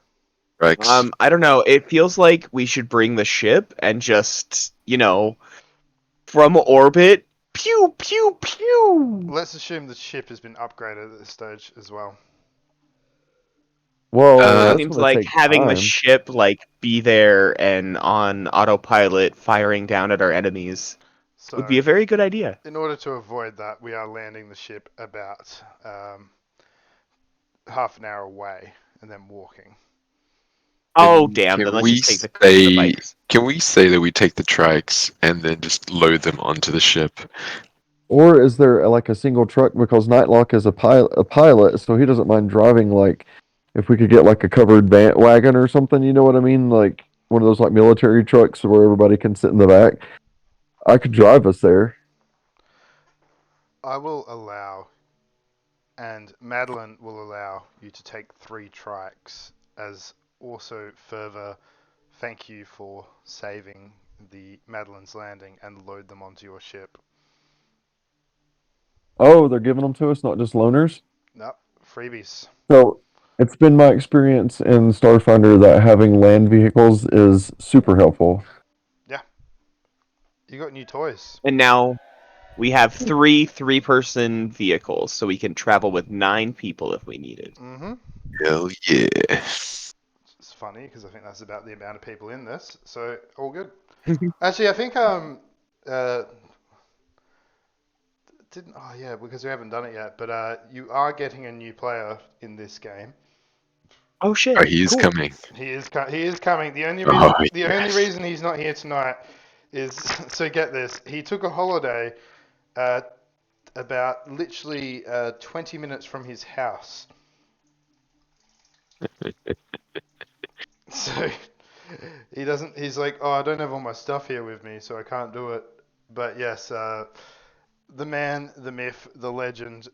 Rex.
I don't know. It feels like we should bring the ship and just, from orbit, pew pew pew.
Let's assume the ship has been upgraded at this stage as well.
Well, that's
Seems
gonna
like
take
having the
time.
ship be there and on autopilot firing down at our enemies would be
So,
a very good idea.
in order to avoid that, we are landing the ship about half an hour away and then walking.
Oh damn! Then let's just take the bikes.
Can we say that we take the trikes and then just load them onto the ship?
Or is there like a single truck? Because Nightlock is a pilot, so he doesn't mind driving. Like, if we could get like a covered wagon or something, you know what I mean? Like one of those like military trucks where everybody can sit in the back. I could drive us there.
I will allow, and Madeline will allow you to take 3 trikes as also further thank you for saving the Madeline's Landing and load them onto your ship.
Oh, they're giving them to us, not just loaners.
Nope, freebies.
So it's been my experience in Starfinder that having land vehicles is super helpful.
Yeah, you got new toys.
And now we have three-person vehicles, so we can travel with 9 people if we need it.
Mm-hmm.
Hell yeah.
It's funny because I think that's about the amount of people in this, so all good. Actually, I think didn't because we haven't done it yet, but you are getting a new player in this game.
Oh shit!
Oh, he is
cool.
coming.
He is coming. The only
Yes.
reason he's not here tonight is so get this. He took a holiday about literally 20 minutes from his house. So he doesn't. He's like, oh, I don't have all my stuff here with me, so I can't do it. But yes, the man, the myth, the legend,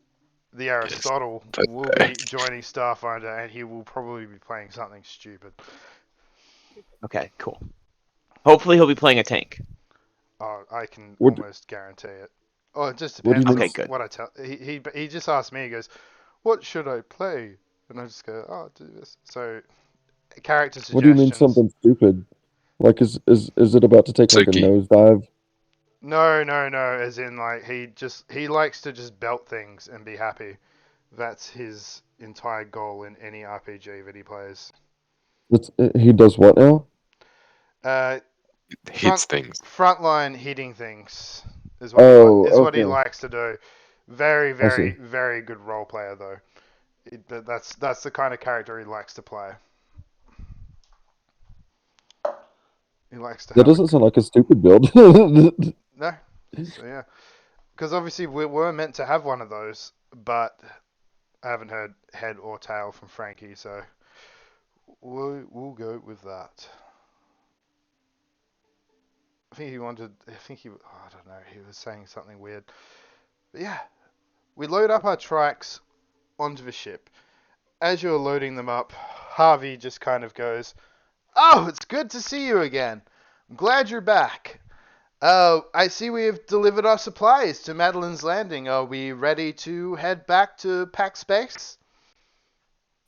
the Aristotle will be joining Starfinder, and he will probably be playing something stupid.
Okay, cool. Hopefully, he'll be playing a tank.
Oh, I can
What
almost guarantee it. Oh, it just
What do you
depends
mean?
Okay,
on
good.
what I tell. He just asked me. He goes, "What should I play?" And I just go, "Oh, do this." So character
What do you mean
suggestions.
something stupid? Like is it about to take like a
Soki.
nosedive?
No, no, no. As in, like he likes to just belt things and be happy. That's his entire goal in any RPG that he plays.
He does what now?
Uh, front
Hits things.
frontline hitting things
Oh,
is what he
okay.
likes to do. Very,
I
very,
see.
very good role player though. That's the kind of character he likes to play. He likes to
That
have a
doesn't sound like a stupid build.
no. So yeah, because obviously we were meant to have one of those, but I haven't heard head or tail from Frankie, so we'll go with that. I think he wanted. I think he. Oh, I don't know. He was saying something weird. But yeah, we load up our trikes onto the ship. As you're loading them up, Harvey just kind of goes, "Oh, it's good to see you again. I'm glad you're back. I see we have delivered our supplies to Madeline's Landing. Are we ready to head back to Pack Space?"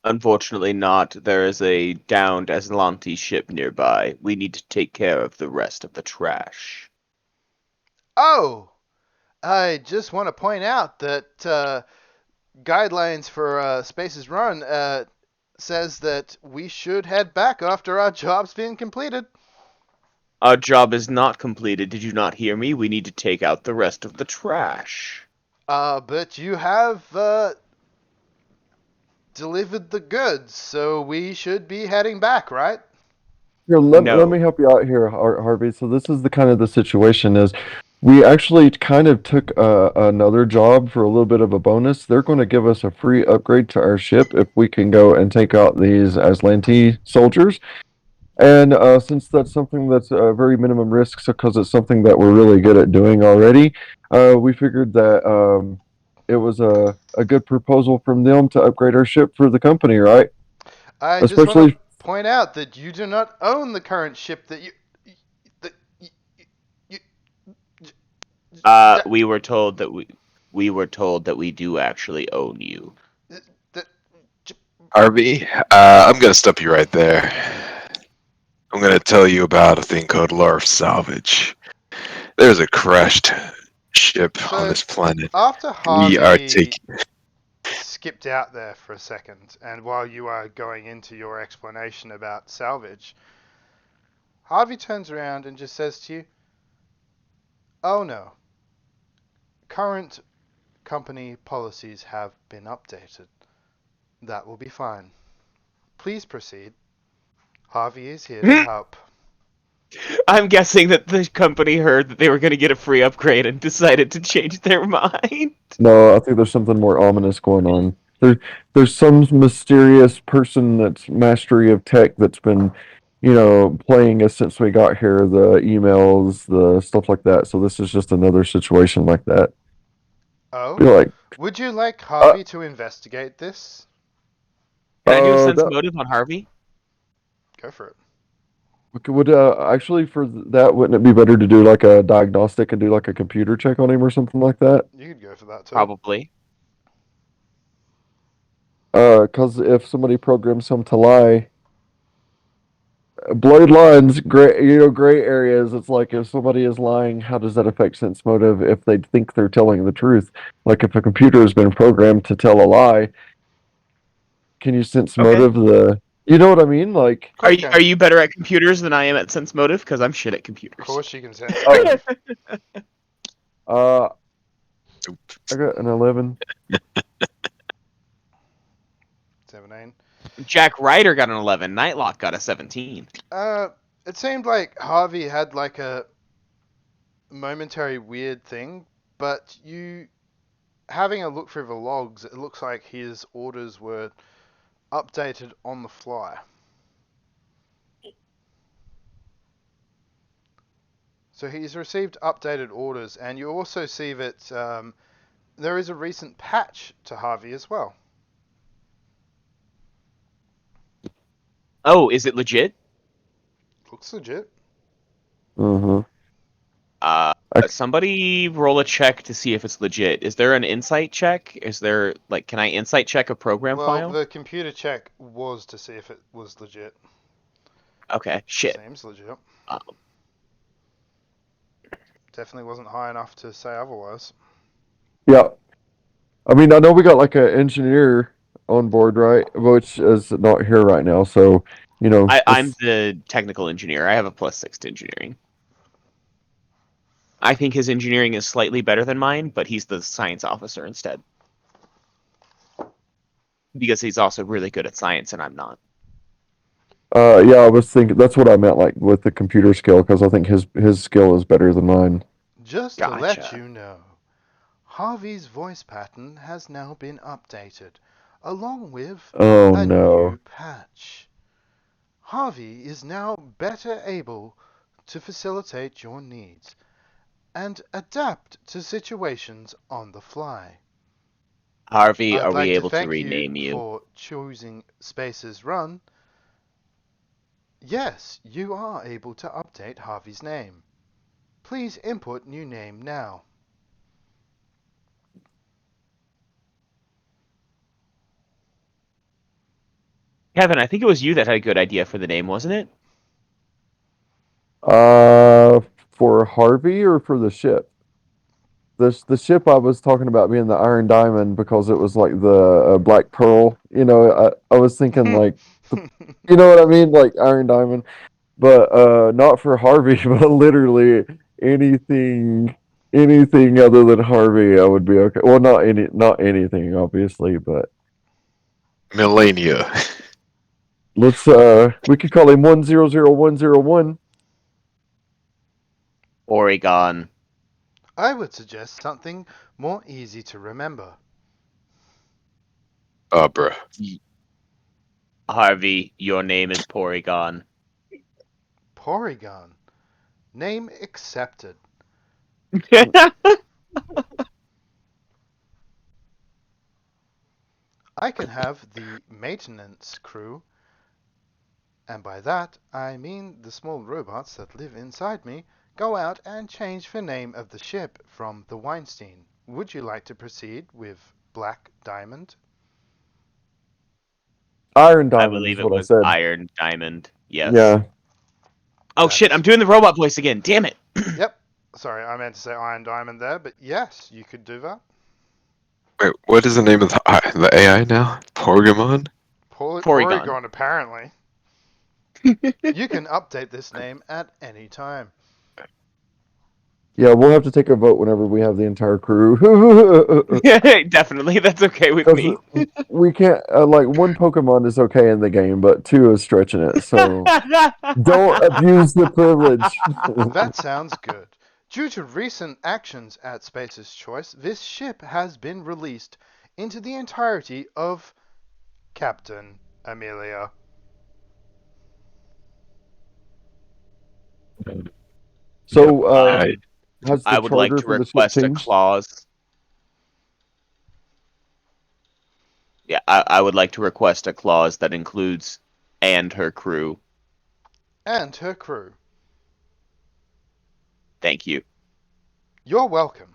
Unfortunately, not. There is a downed Aslanti ship nearby. We need to take care of the rest of the trash.
Oh, I just want to point out that guidelines for Space's Run says that we should head back after our job's been completed.
Our job is not completed. Did you not hear me? We need to take out the rest of the trash.
But you have delivered the goods, so we should be heading back, right?
Here, let me
No.
help you out here, Harvey. So this is the kind of the situation is we actually kind of took another job for a little bit of a bonus. They're going to give us a free upgrade to our ship if we can go and take out these Aslanti soldiers. And since that's something that's very minimum risk, so because it's something that we're really good at doing already, we figured that it was a good proposal from them to upgrade our ship for the company, right?
I just want to
Especially,
point out that you do not own the current ship that you,
We were told that we were told that we do actually own you.
that,
Harvey, I'm gonna stop you right there. I'm gonna tell you about a thing called LARF salvage. There's a crashed ship on
so
this planet.
after
We are
Harvey
taking.
skipped out there for a second, and while you are going into your explanation about salvage, Harvey turns around and just says to you, "Oh no, current company policies have been updated. That will be fine. Please proceed. Harvey is here to help."
I'm guessing that the company heard that they were going to get a free upgrade and decided to change their mind.
no, I think there's something more ominous going on. There's some mysterious person that's mastery of tech that's been, playing us since we got here, the emails, the stuff like that. So this is just another situation like that.
Oh?
Be like,
Would you like
uh,
Harvey to investigate this?
Can I do a sense
that
motive on Harvey?
Go for it.
would actually for that, wouldn't it be better to do like a diagnostic and do like a computer check on him or something like that?
You could go for that too.
Probably.
Because if somebody programs him to lie, blurred lines, gray areas. It's like if somebody is lying, how does that affect sense motive if they think they're telling the truth? Like if a computer has been programmed to tell a lie, can you sense
Okay.
motive you know what I mean? Like,
Of course you
Are
can.
you better at computers than I am at sense motive? Because I'm shit at
Of
computers.
course you can sense
oh,
motive.
uh, I got an 11.
17.
Jack Ryder got an 11. Nightlock got a 17.
Uh, it seemed like Harvey had like a momentary weird thing, but you having a look through the logs, it looks like his orders were updated on the fly. So he's received updated orders, and you also see that there is a recent patch to Harvey as well.
Oh, is it legit?
Looks legit.
Uh-huh.
Uh,
I,
somebody roll a check to see if it's legit. Is there an insight check? Is there can I insight check a program
Well,
file?
the computer check was to see if it was legit.
Okay, shit.
Seems legit.
Um,
Definitely wasn't high enough to say otherwise.
yeah. I mean, I know we got like an engineer on board, right? Which is not here right now. So,
I'm
this.
the technical engineer. I have a +6 to engineering. I think his engineering is slightly better than mine, but he's the science officer instead. Because he's also really good at science and I'm not.
Yeah, I was thinking that's what I meant, like with the computer skill, because I think his skill is better than mine.
Just to let
Gotcha.
you know, Harvey's voice pattern has now been updated, along with
Oh
a
no.
new patch. Harvey is now better able to facilitate your needs and adapt to situations on the fly.
Harvey,
I'd
are we
like to
able to
thank you
rename you?
for choosing Space's Run. Yes, you are able to update Harvey's name. Please input new name now.
Kevin, I think it was you that had a good idea for the name, wasn't it?
Uh, for Harvey or for the ship? The ship I was talking about being the Iron Diamond because it was like the Black Pearl. I was thinking like, you know what I mean, like Iron Diamond, but not for Harvey, but literally anything, anything other than Harvey, I would be okay. Well, not anything, obviously, but
Melania.
let's we could call him 100101.
Oregon.
I would suggest something more easy to remember.
Bruh.
Harvey, your name is Porygon.
Porygon. Name accepted. I can have the maintenance crew, and by that I mean the small robots that live inside me, go out and change the name of the ship from the Weinstein. Would you like to proceed with Black Diamond?
Iron
I
Diamond
believe
is
it
what I
was
said.
Iron Diamond. Yes.
Yeah.
Oh
That
shit, I'm
is.
doing the robot voice again. Damn it.
Yep. Sorry, I meant to say Iron Diamond there, but yes, you could do that.
Wait, what is the name of the AI now? Porygon?
Porygon.
Porygon, apparently. You can update this name at any time.
Yeah, we'll have to take a vote whenever we have the entire crew.
Definitely, that's okay with
Because
me.
we can't, like, one Pokemon is okay in the game, but two is stretching it. So don't abuse the privilege.
That sounds good. Due to recent actions at Space's Choice, this ship has been released into the entirety of Captain Amelia.
Yep.
So, has the
I would like
charter
to
for the ship
request a
changed?
clause. Yeah, I would like to request a clause that includes and her crew.
And her crew.
Thank you.
You're welcome.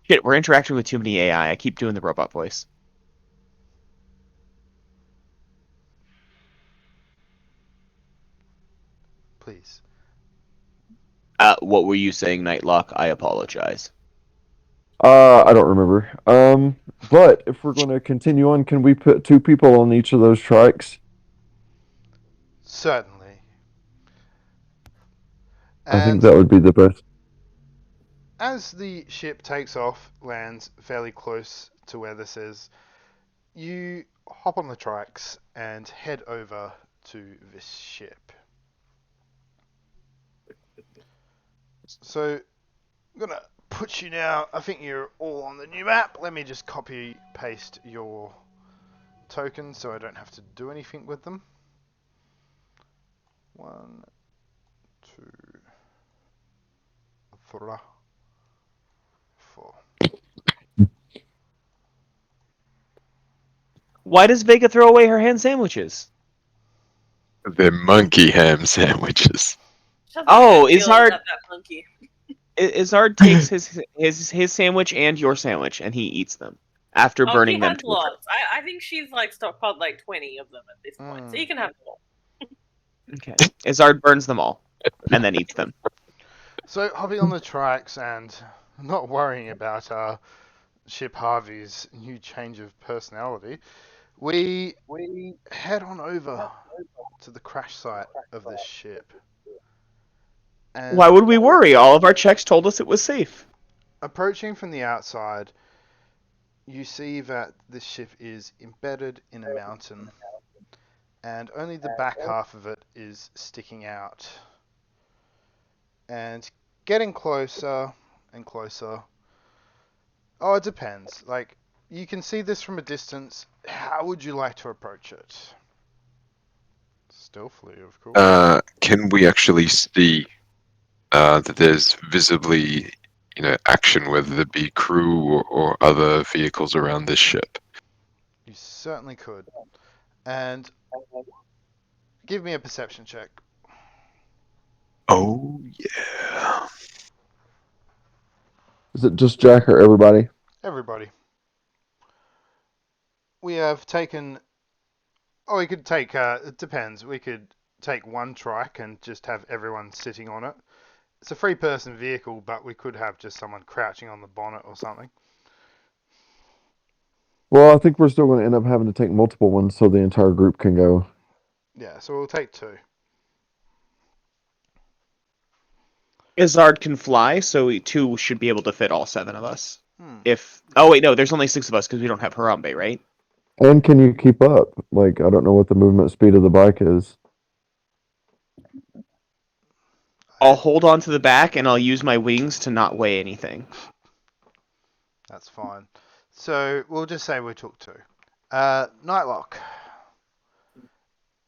Shit, we're interacting with too many AI. I keep doing the robot voice.
Please.
What were you saying, Nightlock? I apologize.
I don't remember. But if we're going to continue on, can we put two people on each of those trikes?
Certainly.
I think
And
that would be the best.
as the ship takes off, lands fairly close to where this is, you hop on the tracks and head over to this ship. So, I'm gonna put you now. I think you're all on the new map. Let me just copy paste your tokens so I don't have to do anything with them. 1, 2, 3, 4.
Why does Vega throw away her hand sandwiches?
They're monkey ham sandwiches.
Shut the
Oh,
heck
Izard
about that monkey.
Izard takes his sandwich and your sandwich, and he eats them after
Oh, he
burning them
has
to a
lots. I think she's like stockpiled like 20 of them at this point, so you can have them all.
Okay. Izard burns them all, and then eats them.
So hopping on the tracks and not worrying about Ship Harvey's new change of personality, we head on over to the crash site of this ship. And
Why would we worry? All of our checks told us it was safe.
approaching from the outside, you see that this ship is embedded in a mountain, and only the back half of it is sticking out. And getting closer and closer. Oh, it depends. Like, you can see this from a distance. How would you like to approach it? Stealthily, of course.
Can we actually see that there's visibly, action, whether it be crew or other vehicles around this ship?
You certainly could. And give me a perception check.
Oh yeah.
Is it just Jack or everybody?
Everybody. We have taken. Oh, we could take. It depends. We could take one trike and just have everyone sitting on it. It's a three-person vehicle, but we could have just someone crouching on the bonnet or something.
Well, I think we're still going to end up having to take multiple ones so the entire group can go.
Yeah, so we'll take two.
Izard can fly, so two should be able to fit all 7 of us.
Hmm.
Oh wait, no, there's only 6 of us because we don't have Harambe, right?
And can you keep up? Like, I don't know what the movement speed of the bike is.
I'll hold on to the back and I'll use my wings to not weigh anything.
That's fine. So we'll just say we took two. Nightlock.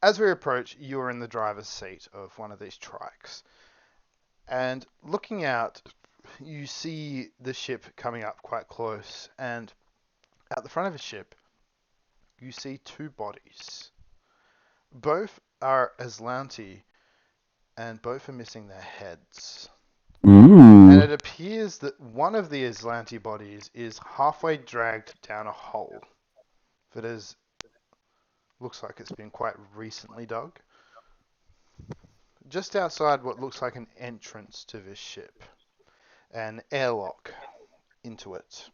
As we approach, you are in the driver's seat of one of these trikes. And looking out, you see the ship coming up quite close. And at the front of the ship, you see two bodies. Both are Aslanti, and both are missing their heads. And
Ooh.
it appears that one of the Aslanti bodies is halfway dragged down a hole that looks like it's been quite recently dug. Just outside what looks like an entrance to this ship. An airlock into it.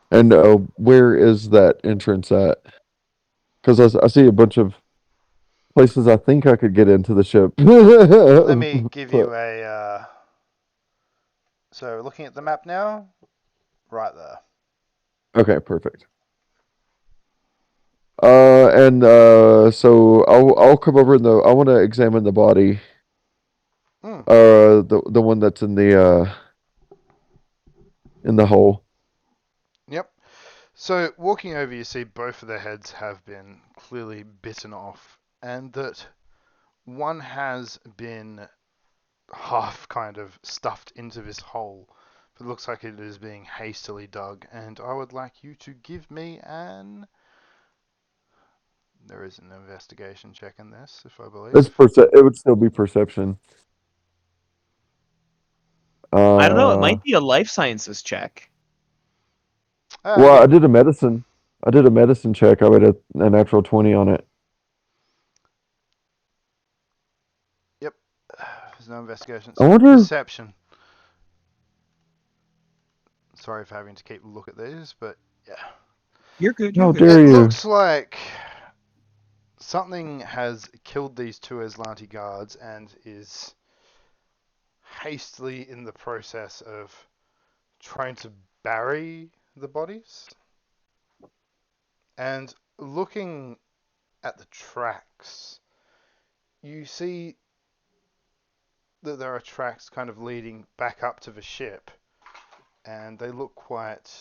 And where is that entrance at? Because I see a bunch of places I think I could get into the ship.
Let me give
But-
you a... So looking at the map now, right there.
Okay, perfect. So I'll come over and I want to examine the body.
Mm.
The one that's in the hole.
Yep. So walking over, you see both of their heads have been clearly bitten off, and that one has been half kind of stuffed into this hole. It looks like it is being hastily dug, and I would like you to give me an... There is an investigation check in this, if I believe.
It would still be perception.
I don't know, it might be a life sciences check.
Well,
Yep.
I did a medicine check. I made a natural 20 on it.
Yep. There's no investigation.
I wonder-
Perception. Sorry for having to keep a look at these, but yeah.
You're good.
How
You're good.
dare
It
you?
looks like something has killed these two Aslanti guards and is hastily in the process of trying to bury the bodies. And looking at the tracks, you see that there are tracks kind of leading back up to the ship, and they look quite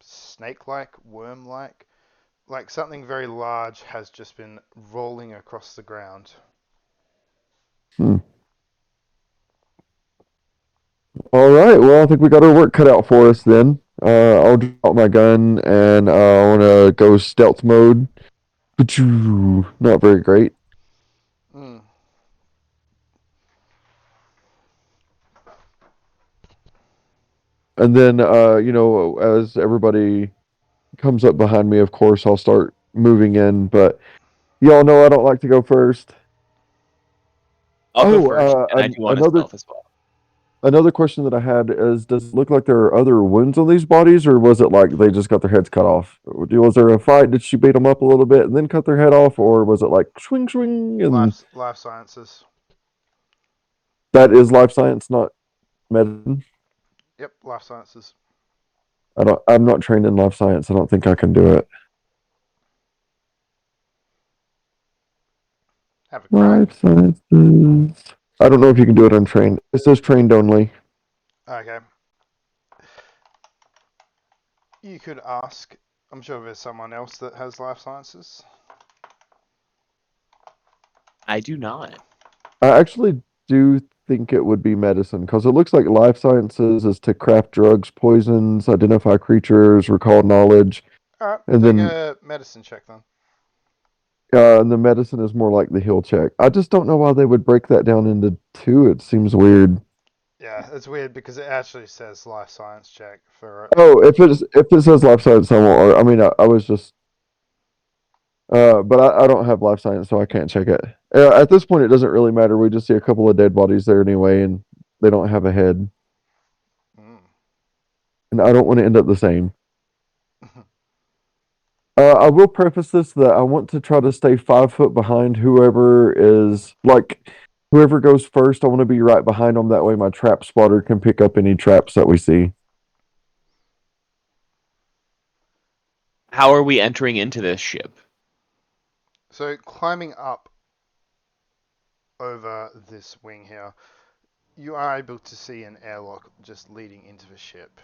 snake-like, worm-like. Like something very large has just been rolling across the ground.
All right. Well, I think we got our work cut out for us then. I'll drop my gun and I want to go stealth mode Not very great.
Hmm.
And then, as everybody comes up behind me, of course, I'll start moving in. But y'all know I don't like to go first.
I'll go first, and I do want to
another
stealth as well.
another question that I had is: does it look like there are other wounds on these bodies, or was it like they just got their heads cut off? Was there a fight? Did she beat them up a little bit and then cut their head off, or was it like swing, swing, and
Life sciences.
that is life science, not medicine?
Yep, life sciences.
I'm not trained in life science. I don't think I can do it.
Have a crack.
Life sciences. I don't know if you can do it untrained. It says trained only.
Okay. You could ask. I'm sure there's someone else that has life sciences.
I do not.
I actually do think it would be medicine because it looks like life sciences is to craft drugs, poisons, identify creatures, recall knowledge,
Alright,
and
doing
then
a medicine check then.
and the medicine is more like the heal check. I just don't know why they would break that down into two. It seems weird.
Yeah, it's weird because it actually says life science check for it.
Oh, if it says life science, I won't. I mean, I was just but I don't have life science, so I can't check it. At this point, it doesn't really matter. We just see a couple of dead bodies there anyway, and they don't have a head.
Mm.
And I don't want to end up the same. I will preface this that I want to try to stay 5 foot behind whoever goes first. I want to be right behind them. That way, my trap spotter can pick up any traps that we see.
How are we entering into this ship?
So climbing up over this wing here, you are able to see an airlock just leading into the ship.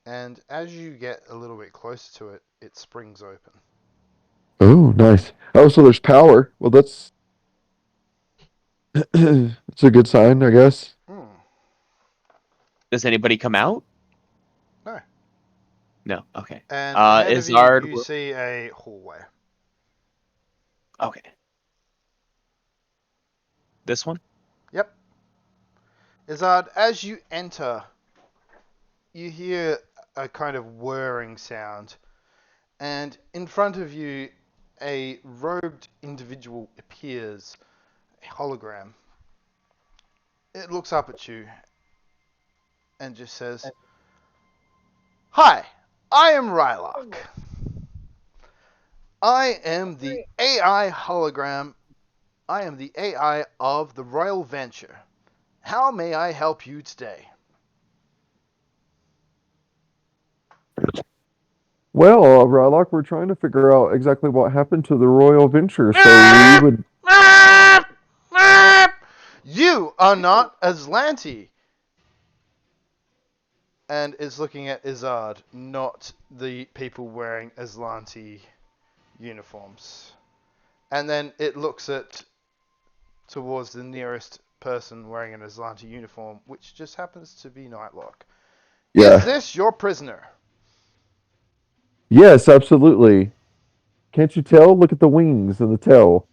And as you get a little bit closer to it, it springs open.
Oh, nice. Oh, so there's power. Well, that's it's a good sign, I guess.
Hmm.
Does anybody come out?
No.
No. Okay.
And ahead of you,
Izard.
you see a hallway.
Okay. This one.
Yep. Izard, as you enter, you hear a kind of whirring sound. And in front of you, a robed individual appears, a hologram. It looks up at you and just says, "Hi, I am Rylock. I am the AI hologram. I am the AI of the Royal Venture. How may I help you today?"
Well, Rylock, we're trying to figure out exactly what happened to the Royal Venture, so we would.
You are not Aslanti. And is looking at Izard, not the people wearing Aslanti uniforms. And then it looks towards the nearest person wearing an Aslanti uniform, which just happens to be Nightlock.
Yeah.
Is this your prisoner?
Yes, absolutely. Can't you tell? Look at the wings and the tail.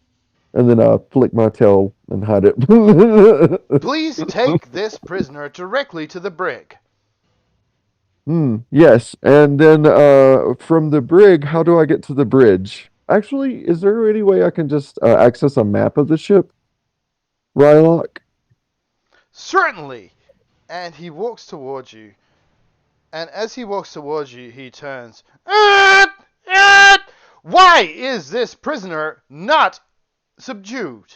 And then I flick my tail and hide it.
Please take this prisoner directly to the brig.
Yes. And then from the brig, how do I get to the bridge? Actually, is there any way I can just access a map of the ship? Rylock?
Certainly. And he walks towards you. And as he walks towards you, he turns. Why is this prisoner not subdued?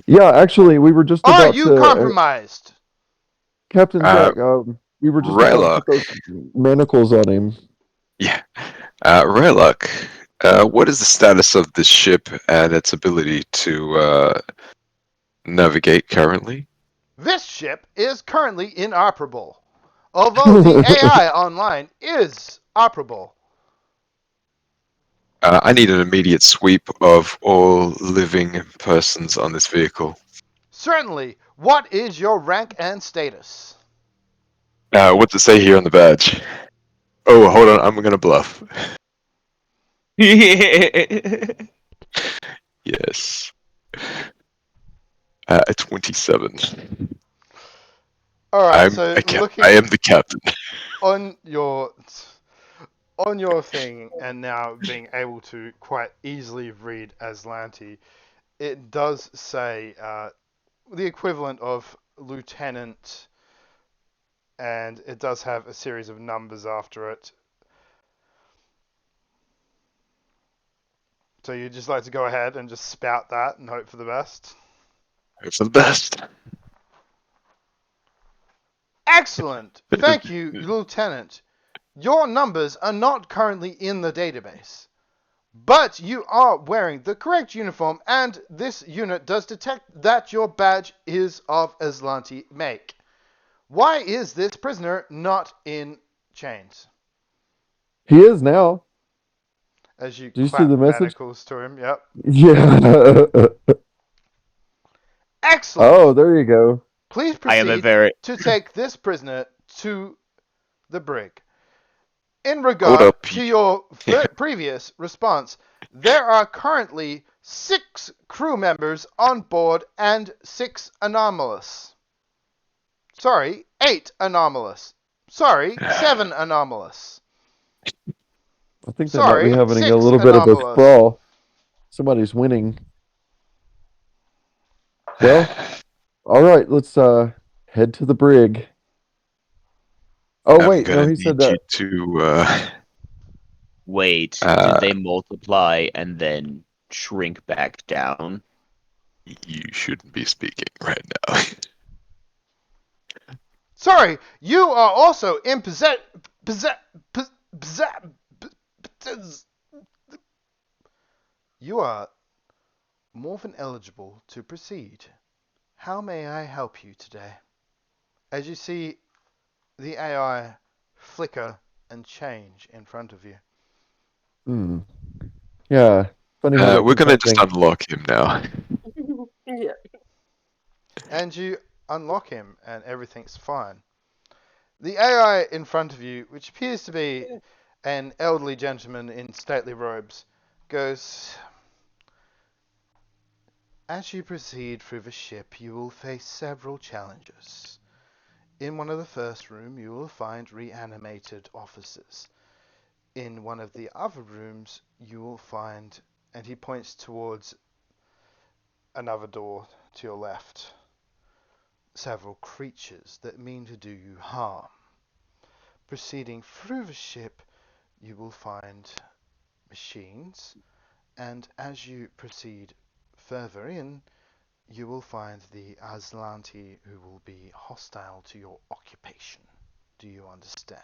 Yeah, actually, we were just
Are
about
you
to.
compromised?
Captain Jack, we were just about to
Rylock.
put those manacles on him.
Yeah. Rylock, what is the status of this ship and its ability to navigate currently?
This ship is currently inoperable, although the AI online is operable.
I need an immediate sweep of all living persons on this vehicle.
Certainly. What is your rank and status?
What's it say here on the badge? Oh, hold on, I'm gonna bluff. Yes. 27.
All right. So
I am
looking
the captain.
on your thing and now being able to quite easily read Aslanti, it does say the equivalent of lieutenant, and it does have a series of numbers after it. So you just like to go ahead and just spout that and hope for the best.
Hope for the best.
Excellent. Thank you, Lieutenant. Your numbers are not currently in the database, but you are wearing the correct uniform, and this unit does detect that your badge is of Aslanti make. Why is this prisoner not in chains?
He is now.
As you
Do you see the
clap
message?
manacles to him, yep.
Yeah. Oh,
Excellent.
there you go.
Please
I am a
proceed
very
to take this prisoner to the brig. In
Hold
regard
up.
to your previous response, there are currently 6 crew members on board and 6 anomalous. Sorry, 8 anomalous. Sorry, 7 anomalous.
I think they might be
Sorry,
having a
6
little bit of a
anomalous.
sprawl. Somebody's winning. Well, all right, let's head to the brig. Oh
I'm
wait, no,
gonna
he said
need you
that.
to
wait. Did
uh
they multiply and then shrink back down?
you shouldn't be speaking right now.
Sorry, you are also in You are more than eligible to proceed. How may I help you today? As you see the AI flicker and change in front of you.
Hmm. Yeah. Funny how that
We're
keeps
gonna just
happening.
unlock him now.
Yeah.
And you unlock him, and everything's fine. The AI in front of you, which appears to be an elderly gentleman in stately robes, goes, as you proceed through the ship, you will face several challenges. In one of the first rooms, you will find reanimated officers. In one of the other rooms, you will find, and he points towards another door to your left, several creatures that mean to do you harm. Proceeding through the ship, you will find machines, and as you proceed further in, you will find the Aslanti who will be hostile to your occupation. Do you understand?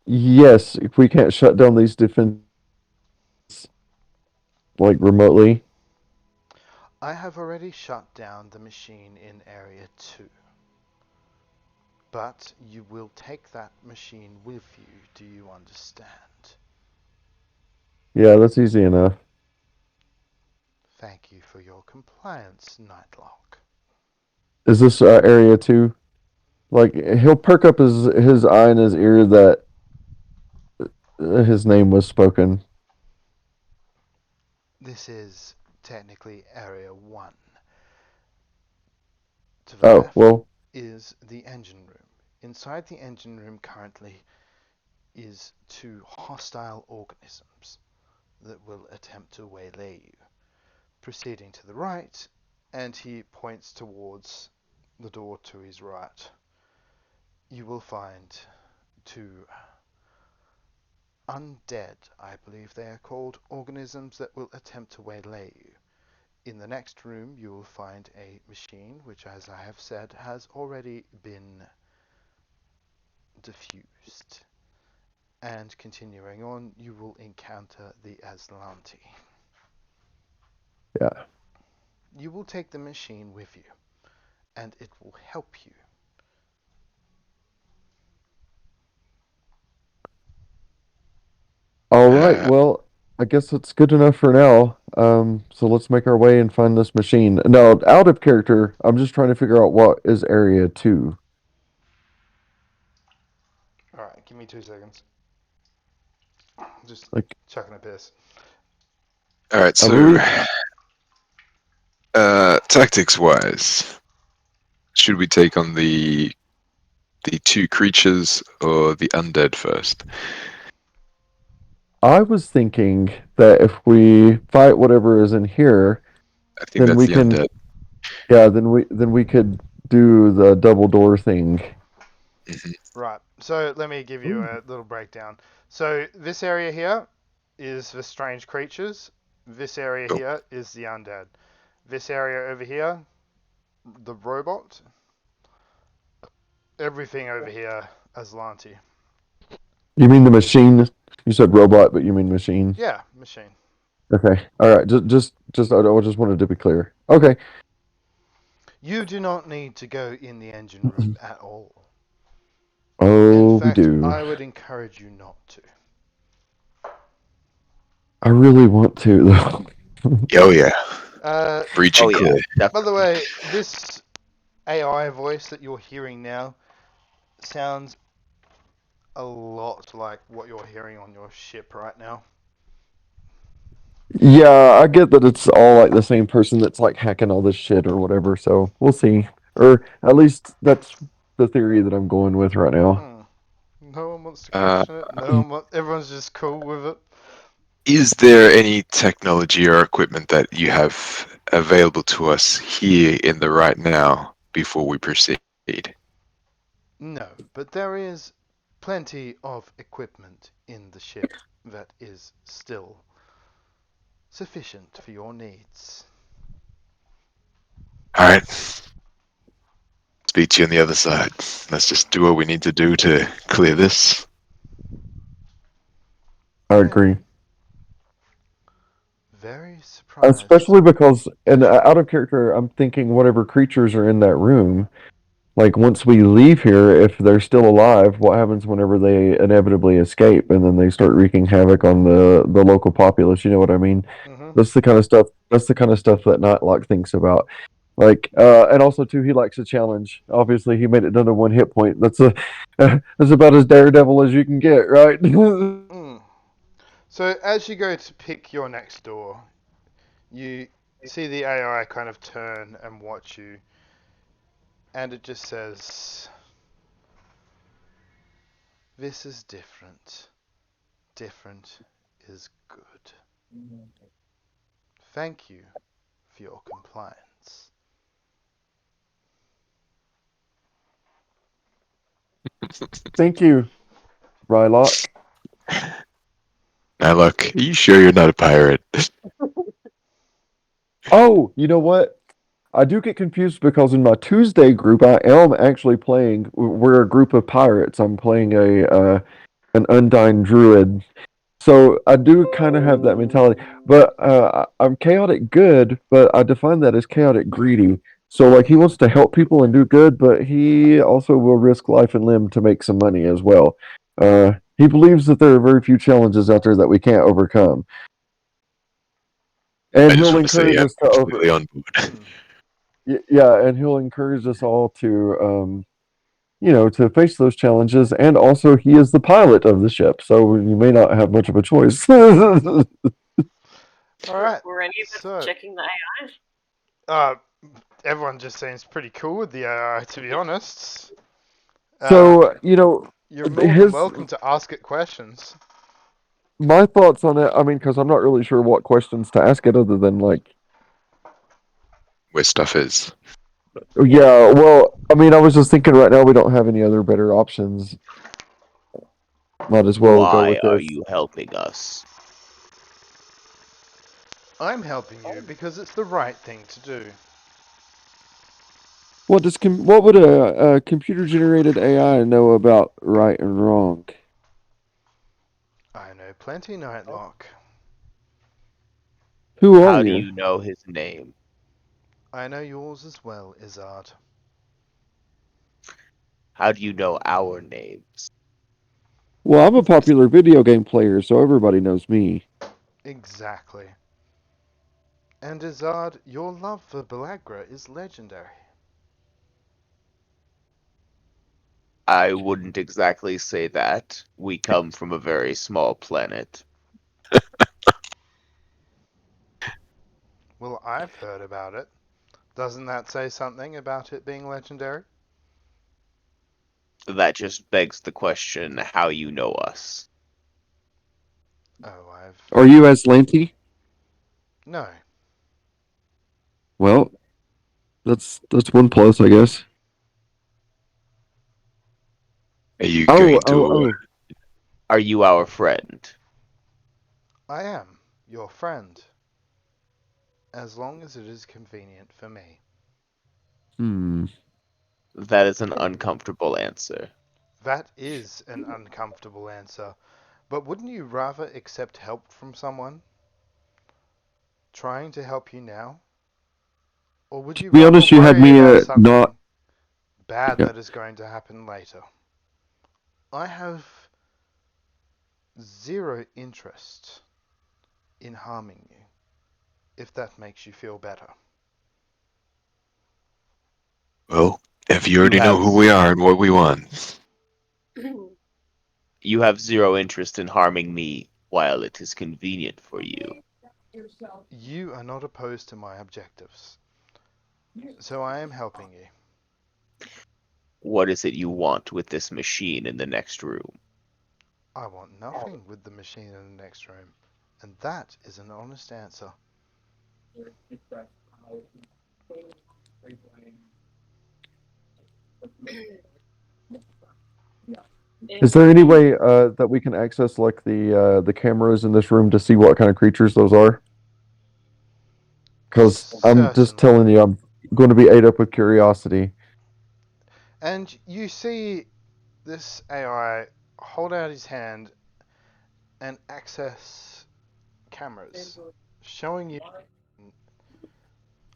Yes, if we can't shut down these defenses like remotely.
I have already shut down the machine in Area 2. But you will take that machine with you, do you understand?
Yeah, that's easy enough.
Thank you for your compliance, Nightlock.
Is this area two? Like he'll perk up his eye and his ear that his name was spoken.
This is technically Area 1. To the
Oh,
left
well,
is the engine room. Inside the engine room currently is 2 hostile organisms that will attempt to waylay you. Proceeding to the right, and he points towards the door to his right, you will find 2 undead, I believe they are called, organisms that will attempt to waylay you. In the next room, you will find a machine, which, as I have said, has already been diffused. And continuing on, you will encounter the Aslanti.
yeah.
You will take the machine with you, and it will help you.
All right. Well, I guess it's good enough for now. So let's make our way and find this machine. No, out of character. I'm just trying to figure out what is area two.
Alright, give me 2 seconds. Just
Like,
chucking a piss.
All right,
I
so
believe
tactics-wise, should we take on the two creatures or the undead first?
I was thinking that if we fight whatever is in here,
I think
then
that's
we
the
can,
undead.
yeah, then we could do the double door thing.
Mhm.
Right. So let me give you a little breakdown. So this area here is the strange creatures. This area
Cool.
here is the undead. This area over here, the robot. Everything over here, Aslanti.
You mean the machine? You said robot, but you mean machine.
Yeah, machine.
Okay. All right. I just wanted to be clear. Okay.
You do not need to go in the engine room at all. In
Oh, we
fact,
do.
I would encourage you not to.
I really want to, though.
Oh yeah,
Uh,
breach
Oh
and
yeah,
clear.
by the
definitely.
way, this AI voice that you're hearing now sounds a lot like what you're hearing on your ship right now.
Yeah, I get that it's all like the same person that's like hacking all this shit or whatever. So we'll see. Or at least that's the theory that I'm going with right now.
Hmm. No one wants to
Uh,
question it. No one. Everyone's just cool with it.
is there any technology or equipment that you have available to us here in the right now before we proceed?
No, but there is plenty of equipment in the ship that is still sufficient for your needs.
All right, speak to you on the other side. Let's just do what we need to do to clear this.
I
I
agree.
am very surprised.
Especially because, and out of character, I'm thinking whatever creatures are in that room, like once we leave here, if they're still alive, what happens whenever they inevitably escape and then they start wreaking havoc on the local populace? You know what I mean?
Mm-hmm.
That's the kind of stuff. That's the kind of stuff that Nightlock thinks about. Like, and also too, he likes a challenge. Obviously, he made it down to 1 hit point. That's about as daredevil as you can get, right?
Mm. So as you go to pick your next door, you see the AI kind of turn and watch you, and it just says, "This is different. Different is good. Thank you for your compliance."
Thank you, Rylock.
Now, look, are you sure you're not a pirate?
Oh, you know what? I do get confused because in my Tuesday group, I am actually playing. We're a group of pirates. I'm playing an Undyne Druid. So I do kind of have that mentality, but I'm chaotic good, but I define that as chaotic greedy. So like he wants to help people and do good, but he also will risk life and limb to make some money as well. He believes that there are very few challenges out there that we can't overcome, and
I just
he'll
want to say
encourage
I'm
us to
completely on board.
Mm.
yeah, and he'll encourage us all to to face those challenges. And also, he is the pilot of the ship, so you may not have much of a choice.
All right.
Were any of us
So,
checking the AI?
uh, everyone just seems pretty cool with the AI, to be honest. Uh,
So,
you're more than
his
welcome to ask it questions.
my thoughts on it, I mean, because I'm not really sure what questions to ask it other than like,
Where stuff is.
oh, yeah, well, I mean, I was just thinking right now we don't have any other better options. Might as well go
Why
with
are
this.
you helping us?
I'm helping you because it's the right thing to do.
What would a computer generated AI know about right and wrong?
I know plenty, Nightlock.
Who are
How do
you?
you know his name?
I know yours as well, Izzard.
How do you know our names?
Well, I'm a popular video game player, so everybody knows me.
Exactly. And Izzard, your love for Belagra is legendary.
I wouldn't exactly say that. We come from a very small planet.
Well, I've heard about it. Doesn't that say something about it being legendary?
That just begs the question how you know us.
Oh, I've...
Are you Aslanti?
No.
Well, that's one plus, I guess.
Are you
Oh,
going
oh,
to?
oh.
Are you our friend?
I am your friend. As long as it is convenient for me.
Hmm.
That is an uncomfortable answer.
That is an uncomfortable answer. But wouldn't you rather accept help from someone trying to help you now? Or would
To
you
be
rather
honest, you had
worry
me
about
not.
something bad
Yeah.
that is going to happen later? I have zero interest in harming you, if that makes you feel better.
Well, if you
You
already know
have
who we are and what we want,
you have zero interest in harming me while it is convenient for you.
You are not opposed to my objectives, so I am helping you.
What is it you want with this machine in the next room?
I want nothing with the machine in the next room, and that is an honest answer.
Is there any way that we can access like the cameras in this room to see what kind of creatures those are? Because I'm just
Certainly.
telling you, I'm going to be ate up with curiosity.
And you see this AI hold out his hand and access cameras, showing you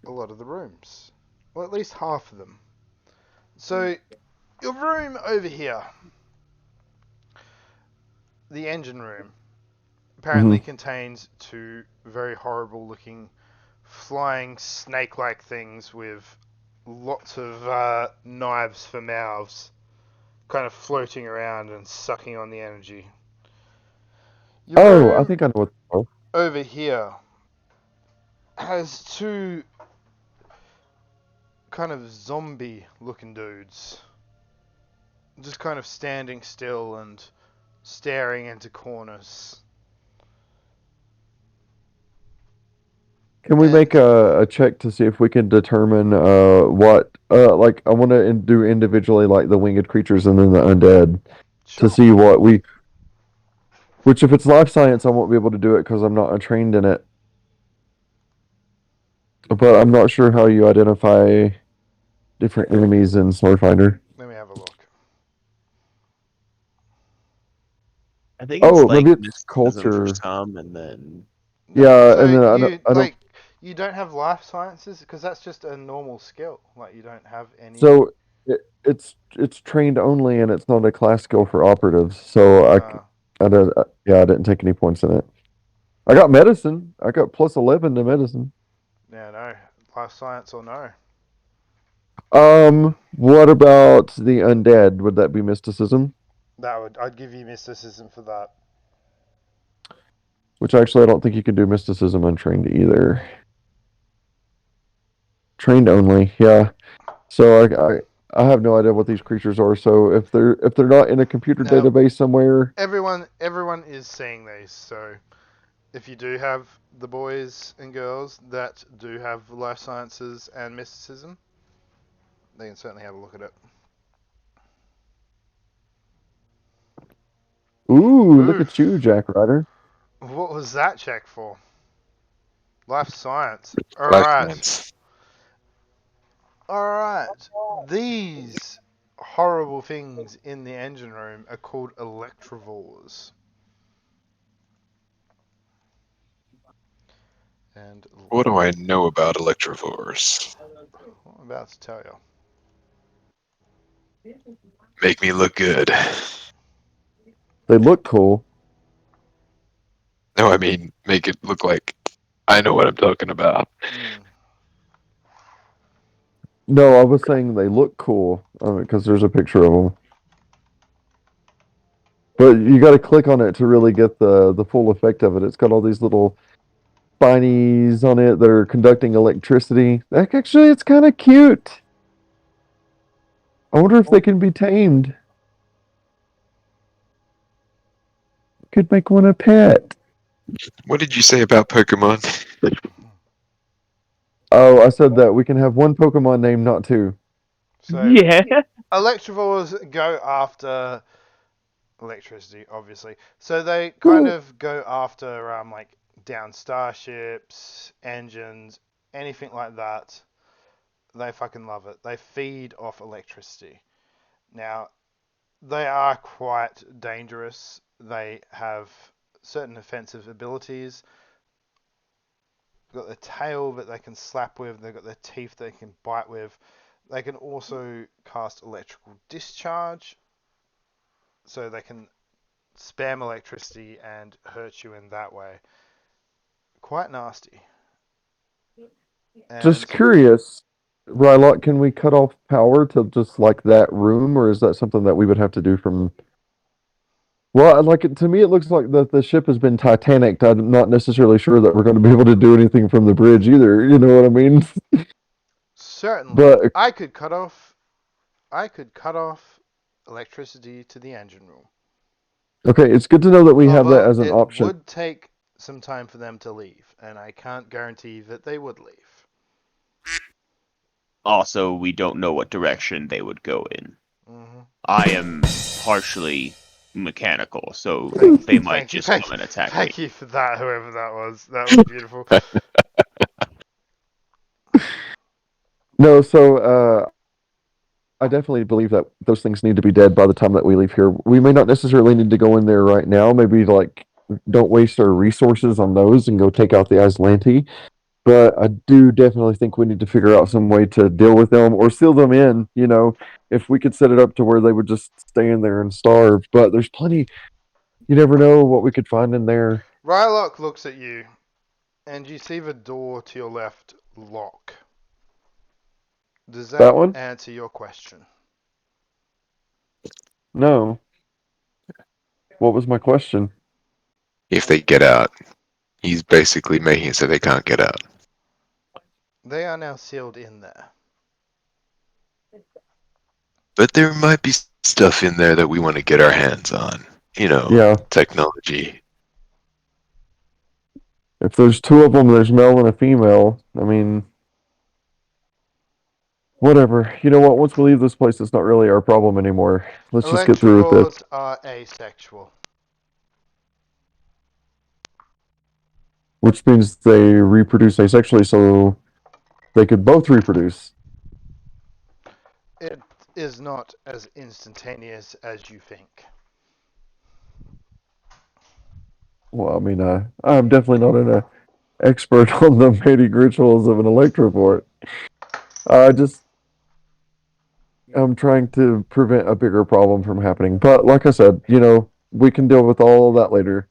a lot of the rooms, or at least half of them. So, your room over here, the engine room, apparently
Hmm.
contains two very horrible looking flying snake like things with lots of knives for mouths, kind of floating around and sucking on the energy. Your
Oh, I
room
think I know what they are.
over here has two kind of zombie looking dudes just kind of standing still and staring into corners.
Can we make
And
a check to see if we can determine what like I want to do individually like the winged creatures and then the undead to
sure,
see what we which if it's life science I won't be able to do it because I'm not trained in it. But I'm not sure how you identify different enemies in Starfinder.
let me have a look.
I think it's
Oh,
like
maybe it's
mysticism for
culture.
some, and then
No,
Yeah,
so
and then I don't.
you don't have life sciences because that's just a normal skill. Like you don't have any.
So it's trained only, and it's not a class skill for operatives. So I don't. Yeah, I didn't take any points in it. I got medicine. I got plus 11 to medicine.
Yeah, no life science or no.
What about the undead? Would that be mysticism?
I'd give you mysticism for that.
Which actually, I don't think you can do mysticism untrained either. Trained only, yeah. So I have no idea what these creatures are. So if they're not in a computer
Now
database somewhere,
everyone is seeing these. So if you do have the boys and girls that do have life sciences and mysticism, they can certainly have a look at it.
ooh, look at you,
Oof.
Jack Ryder.
What was that check for? Life science.
life
Alright.
science.
Alright. These horrible things in the engine room are called electrovores. And
What do I know about electrovores?
I'm about to tell you.
Make me look good.
They look cool.
No, I mean, make it look like I know what I'm talking about.
Mm.
No, I was saying they look cool because there's a picture of them. But you got to click on it to really get the full effect of it. It's got all these little spinies on it that are conducting electricity. Actually, it's kind of cute. I wonder if they can be tamed. Could make one a pet.
What did you say about Pokemon?
Oh, I said that we can have one Pokemon named, not two.
So
Yeah.
Electivores go after electricity, obviously. So they kind
Cool.
of go after like down starships, engines, anything like that. They fucking love it. They feed off electricity. Now, they are quite dangerous. They have certain offensive abilities. They've got their tail that they can slap with. They've got their teeth they can bite with. They can also cast electrical discharge, so they can spam electricity and hurt you in that way. Quite nasty.
Just
And
curious, Rylock, can we cut off power to just like that room, or is that something that we would have to do from? Well, like to me, it looks like the ship has been Titanic. I'm not necessarily sure that we're going to be able to do anything from the bridge either. You know what I mean?
certainly,
But
I could cut off electricity to the engine room.
okay, it's good to know that we have that
Although
as an
it
option.
would take some time for them to leave, and I can't guarantee that they would leave.
Also, we don't know what direction they would go in.
Mm-hmm.
I am partially mechanical, so
Thank,
they might
thank you,
just come and attack me.
thank you for that. Whoever that was, that was beautiful.
No, so I definitely believe that those things need to be dead by the time that we leave here. We may not necessarily need to go in there right now. Maybe like don't waste our resources on those and go take out the Aslanti. But I do definitely think we need to figure out some way to deal with them or seal them in. You know, if we could set it up to where they would just stay in there and starve. But there's plenty. You never know what we could find in there.
Rylock looks at you, and you see the door to your left lock. Does
That
that
one?
answer your question?
No. What was my question?
If they get out, he's basically making it so they can't get out.
They are now sealed in there.
But there might be stuff in there that we want to get our hands on. You know,
Yeah.
technology.
If there's two of them, there's male and a female. I mean, whatever. You know what? Once we leave this place, it's not really our problem anymore. Let's just get through with this.
Electivores are asexual.
Which means they reproduce asexually, so they could both reproduce.
It is not as instantaneous as you think.
Well, I mean, I'm definitely not an expert on the mating rituals of an electroport. I'm trying to prevent a bigger problem from happening. But like I said, you know, we can deal with all of that later.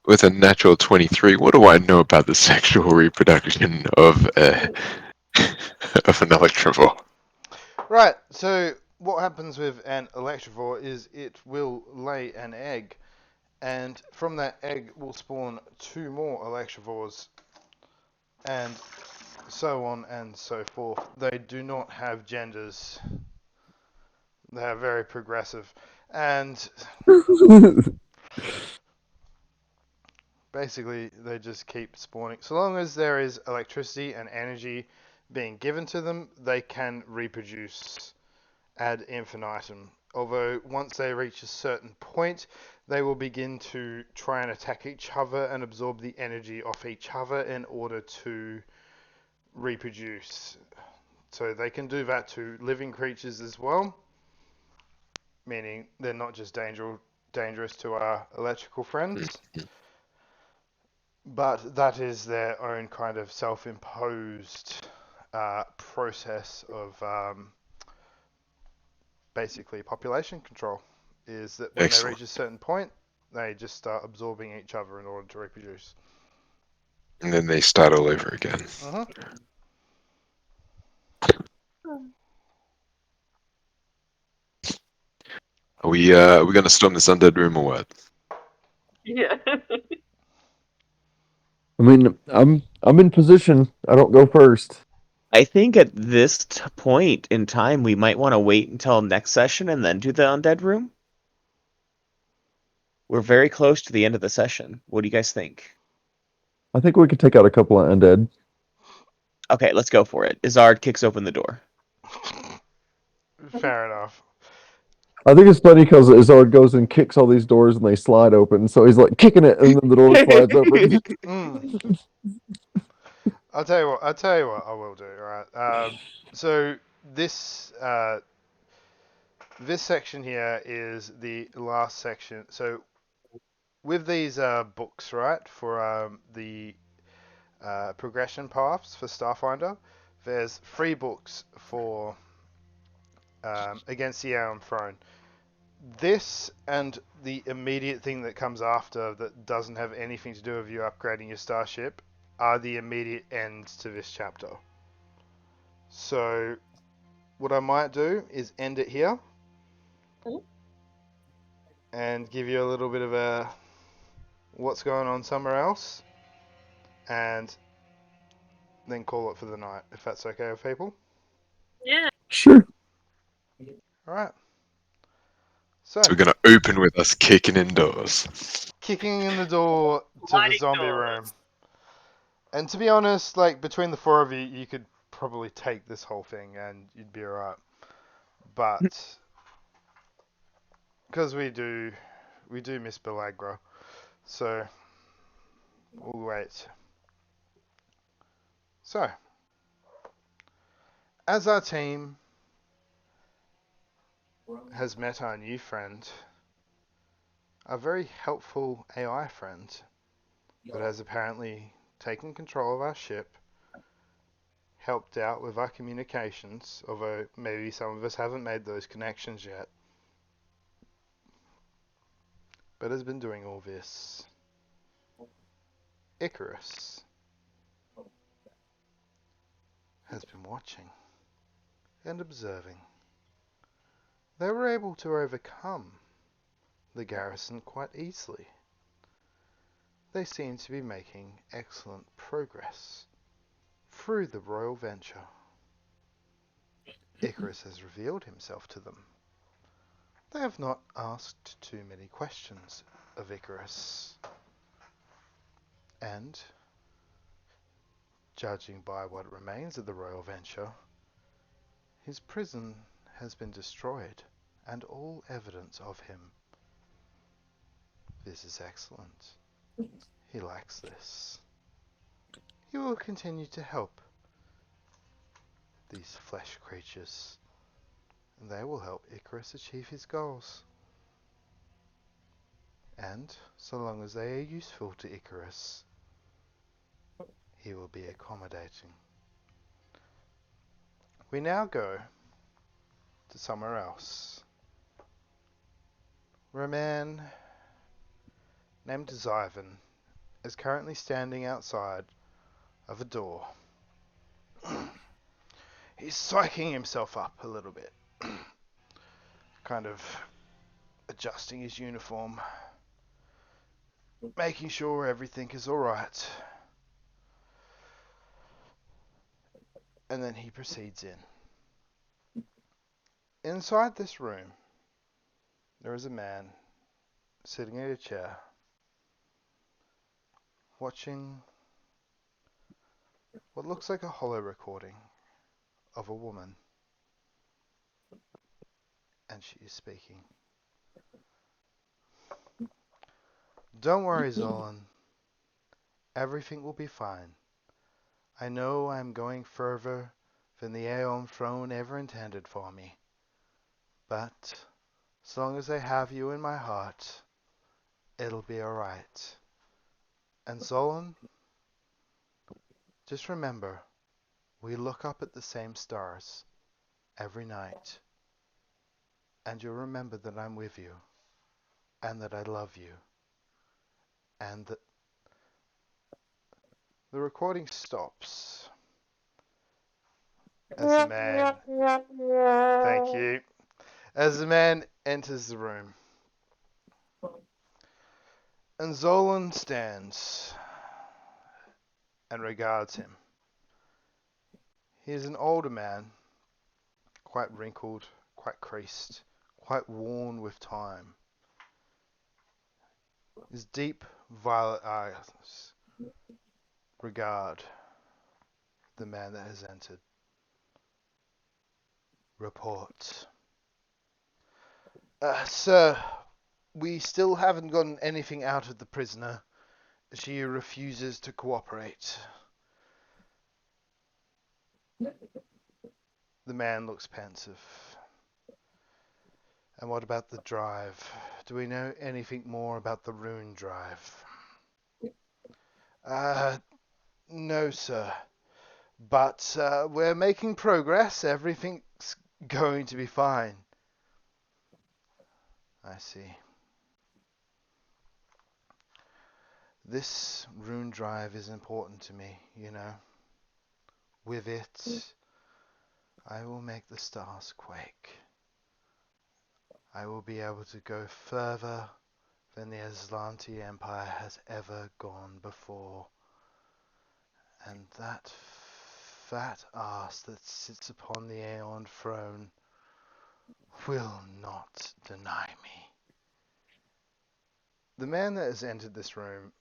With a natural 23, what do I know about the sexual reproduction of of an electrovore?
Right, so what happens with an electivore is it will lay an egg, and from that egg will spawn two more electivores, and so on and so forth. They do not have genders. They are very progressive, and basically they just keep spawning. So long as there is electricity and energy being given to them, they can reproduce ad infinitum. Although once they reach a certain point, they will begin to try and attack each other and absorb the energy off each other in order to reproduce. So they can do that to living creatures as well, meaning they're not just dangerous to our electrical friends, but that is their own kind of self-imposed process of basically population control. Is that when
Excellent.
they reach a certain point, they just start absorbing each other in order to reproduce.
And then they start all over again.
Uh-huh.
Are we going to storm this undead room or what?
Yeah.
I mean, I'm in position. I don't go first.
I think at this point in time, we might want to wait until next session and then do the undead room. We're very close to the end of the session. What do you guys think?
I think we could take out a couple of undead.
Okay, let's go for it. Izard kicks open the door.
Fair enough.
I think it's funny because Izard goes and kicks all these doors and they slide open. So he's like kicking it and then the door slides open.
Mm. I'll tell you what. I will do. All right. So this this section here is the last section. So with these books, right, for the progression paths for Starfinder, there's 3 books for against the Aeon Throne. This and the immediate thing that comes after that doesn't have anything to do with you upgrading your starship are the immediate ends to this chapter. So what I might do is end it here and give you a little bit of a what's going on somewhere else and then call it for the night, if that's okay with people.
Yeah.
Sure.
Alright. So,
So we're going to open with us kicking in doors.
kicking in the door to the
Sliding
zombie
doors.
room. And to be honest, like, between the 4 of you, you could probably take this whole thing and you'd be alright. But, because we do miss Belagra, so we'll wait. So, as our team has met our new friend, a very helpful AI friend that has apparently taken control of our ship, helped out with our communications, although maybe some of us haven't made those connections yet, but has been doing all this. Icarus has been watching and observing. They were able to overcome the garrison quite easily. They seem to be making excellent progress through the royal venture. Icarus has revealed himself to them. They have not asked too many questions of Icarus, and, judging by what remains of the royal venture, his prison has been destroyed and all evidence of him. This is excellent. He likes this. He will continue to help these flesh creatures, and they will help Icarus achieve his goals. And, so long as they are useful to Icarus, he will be accommodating. We now go to somewhere else, where a man named Zyvan is currently standing outside of a door. He's psyching himself up a little bit, kind of adjusting his uniform, making sure everything is alright. And then he proceeds in. Inside this room, there is a man sitting in a chair, watching what looks like a hollow recording of a woman. And she is speaking. Don't worry, Zolan. Everything will be fine. I know I'm going further than the Aeon Throne ever intended for me. But, as long as I have you in my heart, it'll be alright. And Zolan, just remember, we look up at the same stars every night. And you'll remember that I'm with you, and that I love you, and that the recording stops as the man, thank you, as the man enters the room. And Zolan stands and regards him. He is an older man, quite wrinkled, quite creased, quite worn with time. His deep violet eyes regard the man that has entered. Report. Sir, we still haven't gotten anything out of the prisoner. She refuses to cooperate. The man looks pensive. And what about the drive? Do we know anything more about the rune drive? No, sir. But we're making progress. Everything's going to be fine. I see. This rune drive is important to me, you know. With it, I will make the stars quake. I will be able to go further than the s01e Empire has ever gone before. And that fat ass that sits upon the Aeon throne will not deny me. The man that has entered this room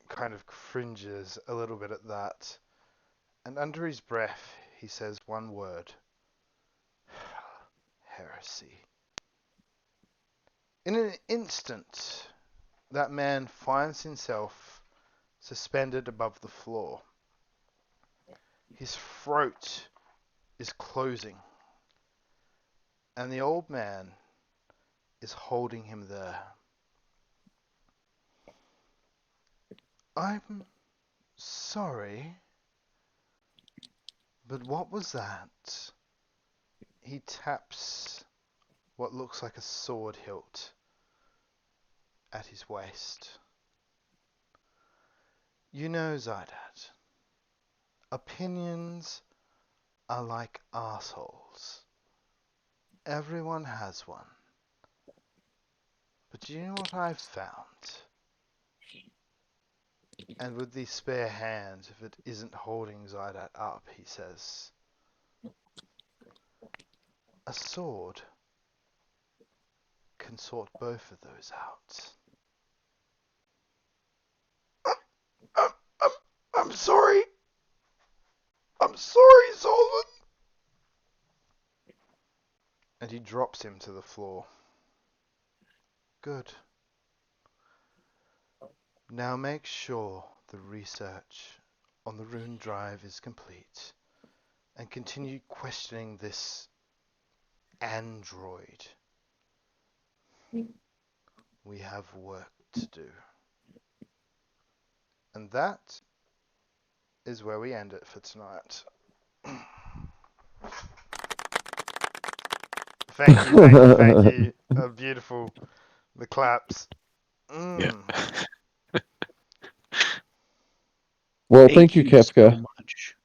kind of cringes a little bit at that, and under his breath he says one word. Heresy. In an instant, that man finds himself suspended above the floor. His throat is closing, and the old man is holding him there. I'm sorry, but what was that? He taps what looks like a sword hilt at his waist. You know, Zydat, opinions are like assholes. Everyone has one. But do you know what I've found? And with the spare hand, if it isn't holding Zydat up, he says, a sword can sort both of those out. I'm sorry. I'm sorry, Solomon. And he drops him to the floor. Good. Now make sure the research on the rune drive is complete, and continue questioning this android. We have work to do. And that is where we end it for tonight. Thank you. Beautiful. The claps.
Yeah.
Well, thank you,
so
Kefka.
much.